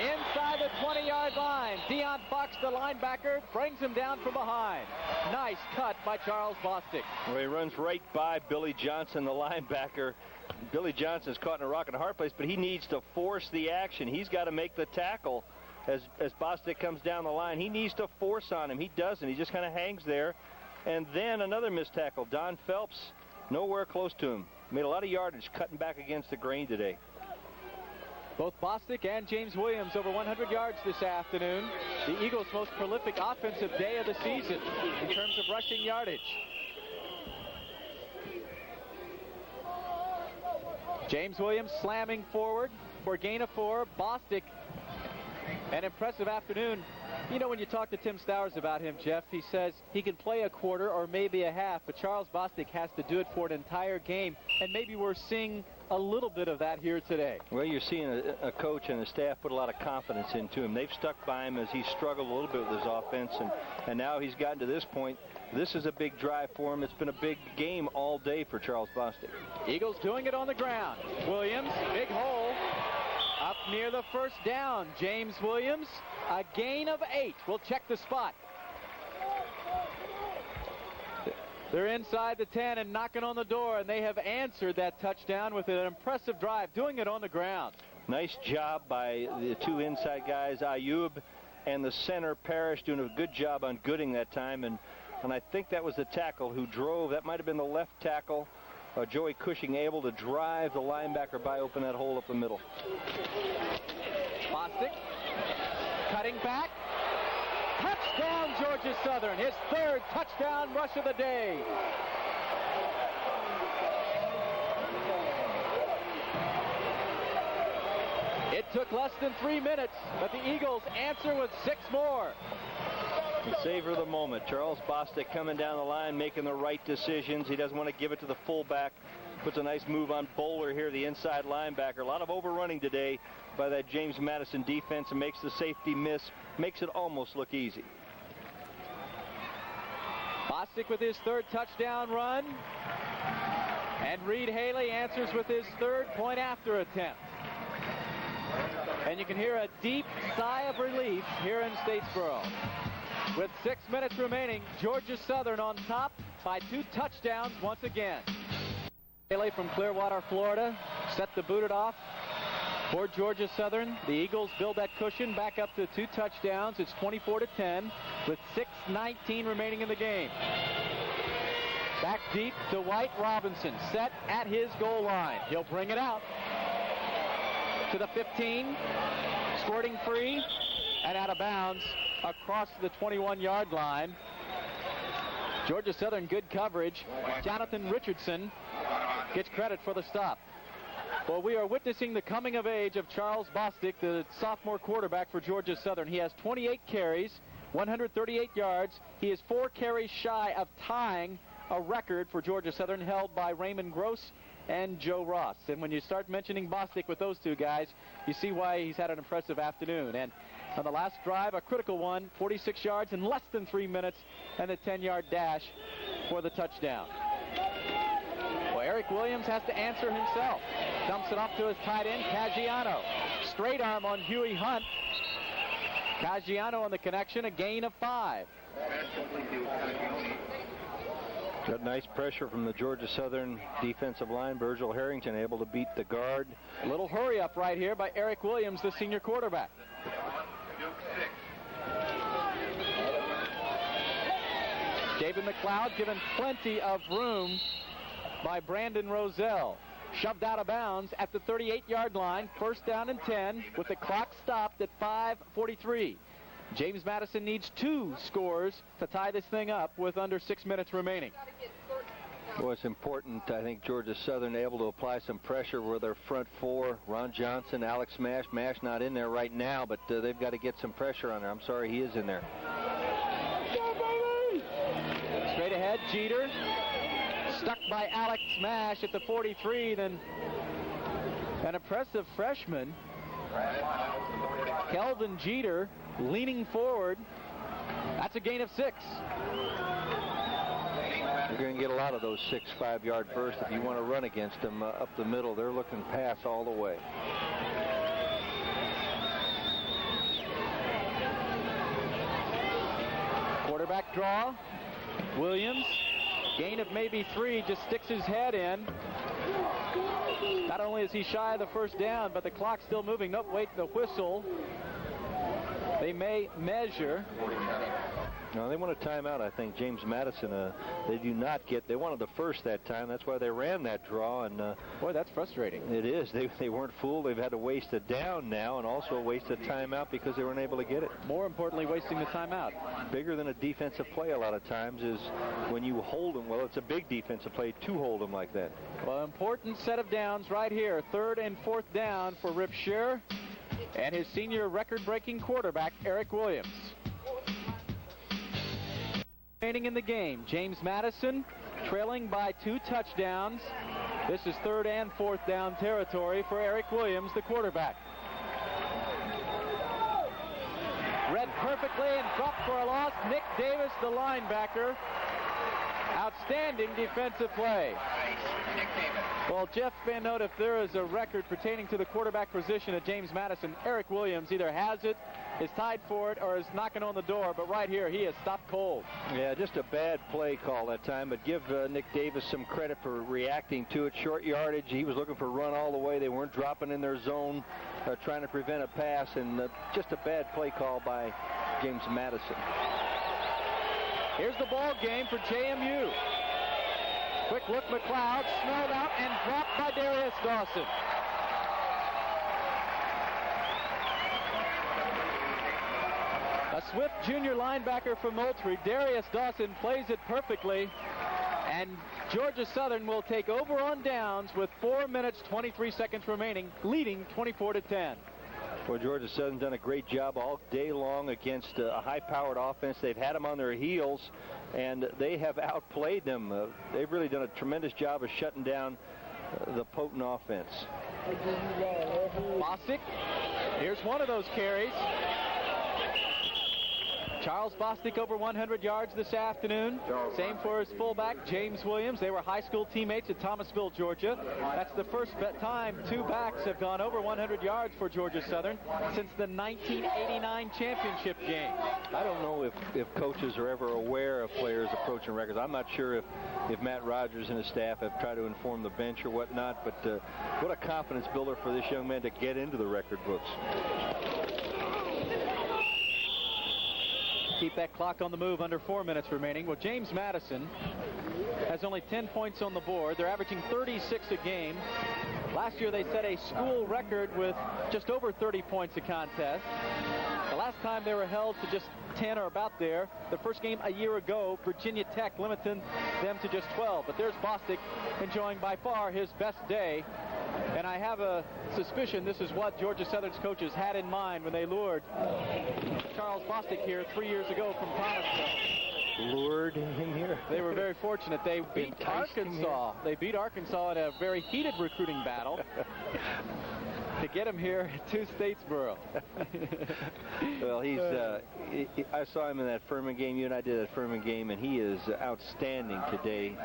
inside the 20-yard line. Deion Fox, the linebacker, brings him down from behind. Nice cut by Charles Bostic. Well, he runs right by Billy Johnson, the linebacker. Billy Johnson's caught in a rock and a hard place, but he needs to force the action. He's got to make the tackle as Bostic comes down the line. He needs to force on him. He doesn't. He just kind of hangs there. And then another missed tackle. Don Phelps, nowhere close to him. Made a lot of yardage cutting back against the grain today. Both Bostic and James Williams over 100 yards this afternoon. The Eagles' most prolific offensive day of the season in terms of rushing yardage. James Williams slamming forward for a gain of 4. Bostic, an impressive afternoon. You know, when you talk to Tim Stowers about him, Jeff, he says he can play a quarter or maybe a half, but Charles Bostic has to do it for an entire game, and maybe we're seeing a little bit of that here today. Well, you're seeing a coach and a staff put a lot of confidence into him. They've stuck by him as he struggled a little bit with his offense, and now he's gotten to this point. This is a big drive for him. It's been a big game all day for Charles Bostic. Eagles doing it on the ground. Williams, big hole. Up near the first down, James Williams, a gain of 8. We'll check the spot. They're inside the 10 and knocking on the door, and they have answered that touchdown with an impressive drive, doing it on the ground. Nice job by the two inside guys, Ayub and the center, Parrish, doing a good job on Gooding that time. And I think that was the tackle who drove. That might have been the left tackle. Joey Cushing able to drive the linebacker by, open that hole up the middle. Bostic cutting back. Touchdown, Georgia Southern. His third touchdown rush of the day. It took less than 3 minutes, but the Eagles answer with 6 more. And savor the moment. Charles Bostic coming down the line, making the right decisions. He doesn't want to give it to the fullback. Puts a nice move on Bowler here, the inside linebacker. A lot of overrunning today by that James Madison defense, and makes the safety miss. Makes it almost look easy. Bostic with his third touchdown run. And Reed Haley answers with his third point after attempt. And you can hear a deep sigh of relief here in Statesboro. With 6 minutes remaining, Georgia Southern on top by 2 touchdowns once again. Haley from Clearwater, Florida, set to boot it off for Georgia Southern. The Eagles build that cushion back up to 2 touchdowns. It's 24-10 with 6:19 remaining in the game. Back deep to White Robinson, set at his goal line. He'll bring it out to the 15, squirting free and out of bounds across the 21-yard line. Georgia Southern, good coverage. Jonathan Richardson gets credit for the stop. Well, we are witnessing the coming of age of Charles Bostic, the sophomore quarterback for Georgia Southern. He has 28 carries, 138 yards. He is 4 carries shy of tying a record for Georgia Southern held by Raymond Gross and Joe Ross. And when you start mentioning Bostic with those two guys, you see why he's had an impressive afternoon. And on the last drive, a critical one, 46 yards in less than 3 minutes, and a 10-yard dash for the touchdown. Well, Eric Williams has to answer himself. Dumps it off to his tight end, Caggiano. Straight arm on Huey Hunt. Caggiano on the connection, a gain of 5. Got nice pressure from the Georgia Southern defensive line. Virgil Harrington able to beat the guard. A little hurry up right here by Eric Williams, the senior quarterback. David McLeod given plenty of room by Brandon Roselle. Shoved out of bounds at the 38-yard line. First down and 10 with the clock stopped at 5:43. James Madison needs 2 scores to tie this thing up with under 6 minutes remaining. Well, it's important, I think, Georgia Southern able to apply some pressure with their front 4. Ron Johnson, Alex Mash. Mash not in there right now, but they've got to get some pressure on there. I'm sorry, he is in there. Straight ahead, Jeter. Stuck by Alex Mash at the 43. Then an impressive freshman, Kelvin Jeter, leaning forward. That's a gain of 6. You're going to get a lot of those 6 5-yard bursts if you want to run against them up the middle. They're looking pass all the way. Quarterback draw. Williams, gain of maybe 3, just sticks his head in. Not only is he shy of the first down, but the clock's still moving. Nope, wait, the whistle. They may measure. No, they want a timeout, I think. James Madison, they do not get. They wanted the first that time. That's why they ran that draw. And boy, that's frustrating. It is. They weren't fooled. They've had to waste a down now and also waste a timeout because they weren't able to get it. More importantly, wasting the timeout. Bigger than a defensive play a lot of times is when you hold them. Well, it's a big defensive play to hold them like that. Well, important set of downs right here. 3rd and 4th down for Rip Scheer and his senior record-breaking quarterback, Eric Williams. Remaining in the game, James Madison trailing by 2 touchdowns. This is 3rd and 4th down territory for Eric Williams, the quarterback. Read perfectly and dropped for a loss. Nick Davis, the linebacker. Outstanding defensive play. Well, Jeff Van Note, if there is a record pertaining to the quarterback position at James Madison, Eric Williams either has it, is tied for it, or is knocking on the door. But right here, he is stopped cold. Yeah, just a bad play call that time. But give Nick Davis some credit for reacting to it. Short yardage. He was looking for run all the way. They weren't dropping in their zone. trying to prevent a pass, and just a bad play call by James Madison. Here's the ball game for JMU. Quick look, McLeod snelled out and dropped by Darius Dawson. A swift junior linebacker from Moultrie, Darius Dawson, plays it perfectly. And Georgia Southern will take over on downs with 4 minutes, 23 seconds remaining, leading 24-10. Well, Georgia Southern done a great job all day long against a high-powered offense. They've had them on their heels, and they have outplayed them. They've really done a tremendous job of shutting down the potent offense. Bostic, here's one of those carries. Charles Bostic over 100 yards this afternoon. Same for his fullback, James Williams. They were high school teammates at Thomasville, Georgia. That's the first time two backs have gone over 100 yards for Georgia Southern since the 1989 championship game. I don't know if coaches are ever aware of players approaching records. I'm not sure if Matt Rogers and his staff have tried to inform the bench or whatnot, but what a confidence builder for this young man to get into the record books. Keep that clock on the move, under 4 minutes remaining. Well, James Madison has only 10 points on the board. They're averaging 36 a game. Last year they set a school record with just over 30 points a contest. The last time they were held to just 10 or about there. The first game a year ago, Virginia Tech limited them to just 12. But there's Bostic enjoying by far his best day. And I have a suspicion this is what Georgia Southern's coaches had in mind when they lured Charles Bostic here 3 years ago from Thomasville. Lured him here? They were very fortunate. They beat Arkansas. They beat Arkansas in a very heated recruiting battle to get him here to Statesboro. Well, I saw him in that Furman game. You and I did that Furman game, and he is outstanding today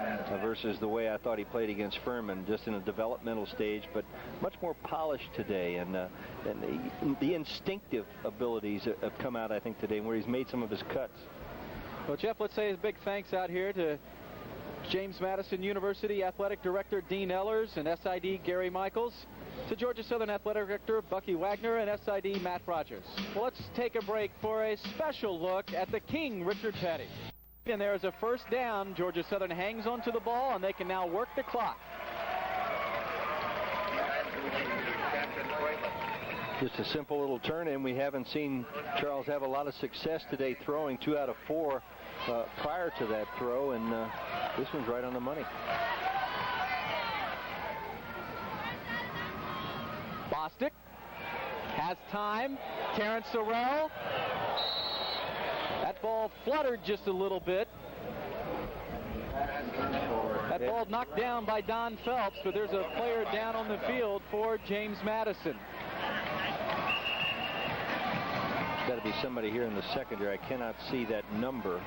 versus the way I thought he played against Furman, just in a developmental stage, but much more polished today. And the instinctive abilities have come out, I think, today, where he's made some of his cuts. Well, Jeff, let's say a big thanks out here to James Madison University Athletic Director Dean Ellers and SID Gary Michaels, to Georgia Southern Athletic Director Bucky Wagner and SID Matt Rogers. Well, let's take a break for a special look at the King, Richard Petty. And there is a first down. Georgia Southern hangs onto the ball, and they can now work the clock. Just a simple little turn, and we haven't seen Charles have a lot of success today throwing 2 out of 4 prior to that throw, and this one's right on the money. Bostic has time. Terrence Sorrell. That ball fluttered just a little bit. That ball knocked down by Don Phelps, but there's a player down on the field for James Madison. Got to be somebody here in the secondary. I cannot see that number.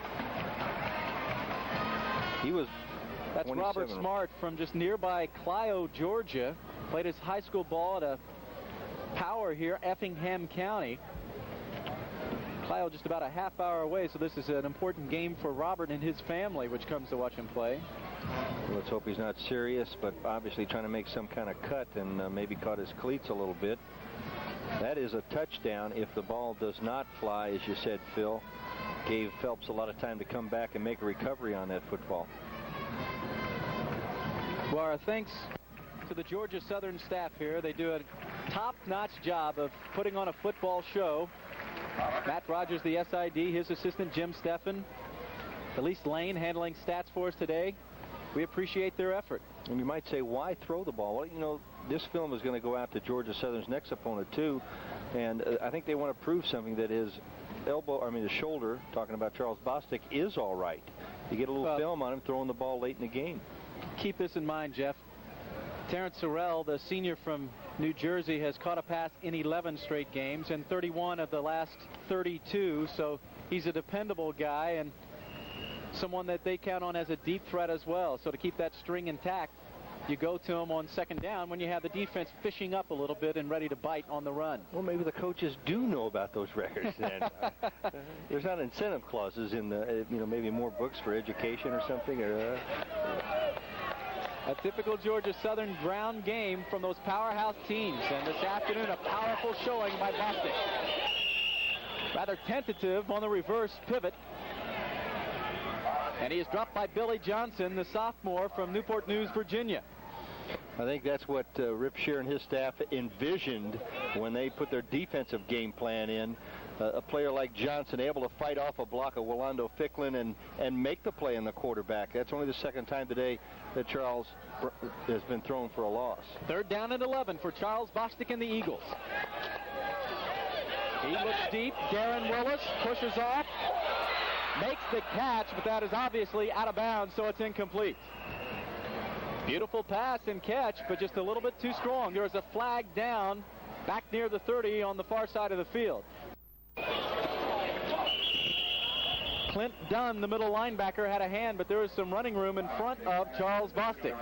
That's 27. Robert Smart from just nearby Clio, Georgia. Played his high school ball at a Power here, Effingham County. Clio just about a half hour away, so this is an important game for Robert and his family, which comes to watch him play. Well, let's hope he's not serious, but obviously trying to make some kind of cut and maybe caught his cleats a little bit. That is a touchdown if the ball does not fly, as you said, Phil. Gave Phelps a lot of time to come back and make a recovery on that football. Well, our thanks to the Georgia Southern staff here. They do a top-notch job of putting on a football show. Matt Rogers, the SID, his assistant Jim Steffen, Elise Lane handling stats for us today. We appreciate their effort. And you might say, why throw the ball? Well, you know, this film is going to go out to Georgia Southern's next opponent too, and I think they want to prove something, that his the shoulder, talking about Charles Bostic, is all right. You get a little film on him throwing the ball late in the game. Keep this in mind, Jeff. Terrence Sorrell, the senior from New Jersey, has caught a pass in 11 straight games and 31 of the last 32, so he's a dependable guy and someone that they count on as a deep threat as well. So to keep that string intact, you go to him on second down when you have the defense fishing up a little bit and ready to bite on the run. Well, maybe the coaches do know about those records then. There's not incentive clauses in the, maybe more books for education or something. A typical Georgia Southern ground game from those powerhouse teams. And this afternoon, a powerful showing by Bostic. Rather tentative on the reverse pivot. And he is dropped by Billy Johnson, the sophomore from Newport News, Virginia. I think that's what Rip Scheer and his staff envisioned when they put their defensive game plan in. A player like Johnson able to fight off a block of Wallando Ficklin and make the play in the quarterback. That's only the second time today that Charles has been thrown for a loss. 3rd down and 11 for Charles Bostic and the Eagles. He looks deep. Darren Willis pushes off, makes the catch, but that is obviously out of bounds, so it's incomplete. Beautiful pass and catch, but just a little bit too strong. There is a flag down back near the 30 on the far side of the field. Clint Dunn, the middle linebacker, had a hand, but there was some running room in front of Charles Bostic.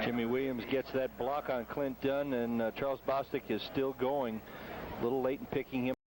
Jimmy Williams gets that block on Clint Dunn, and Charles Bostic is still going. A little late in picking him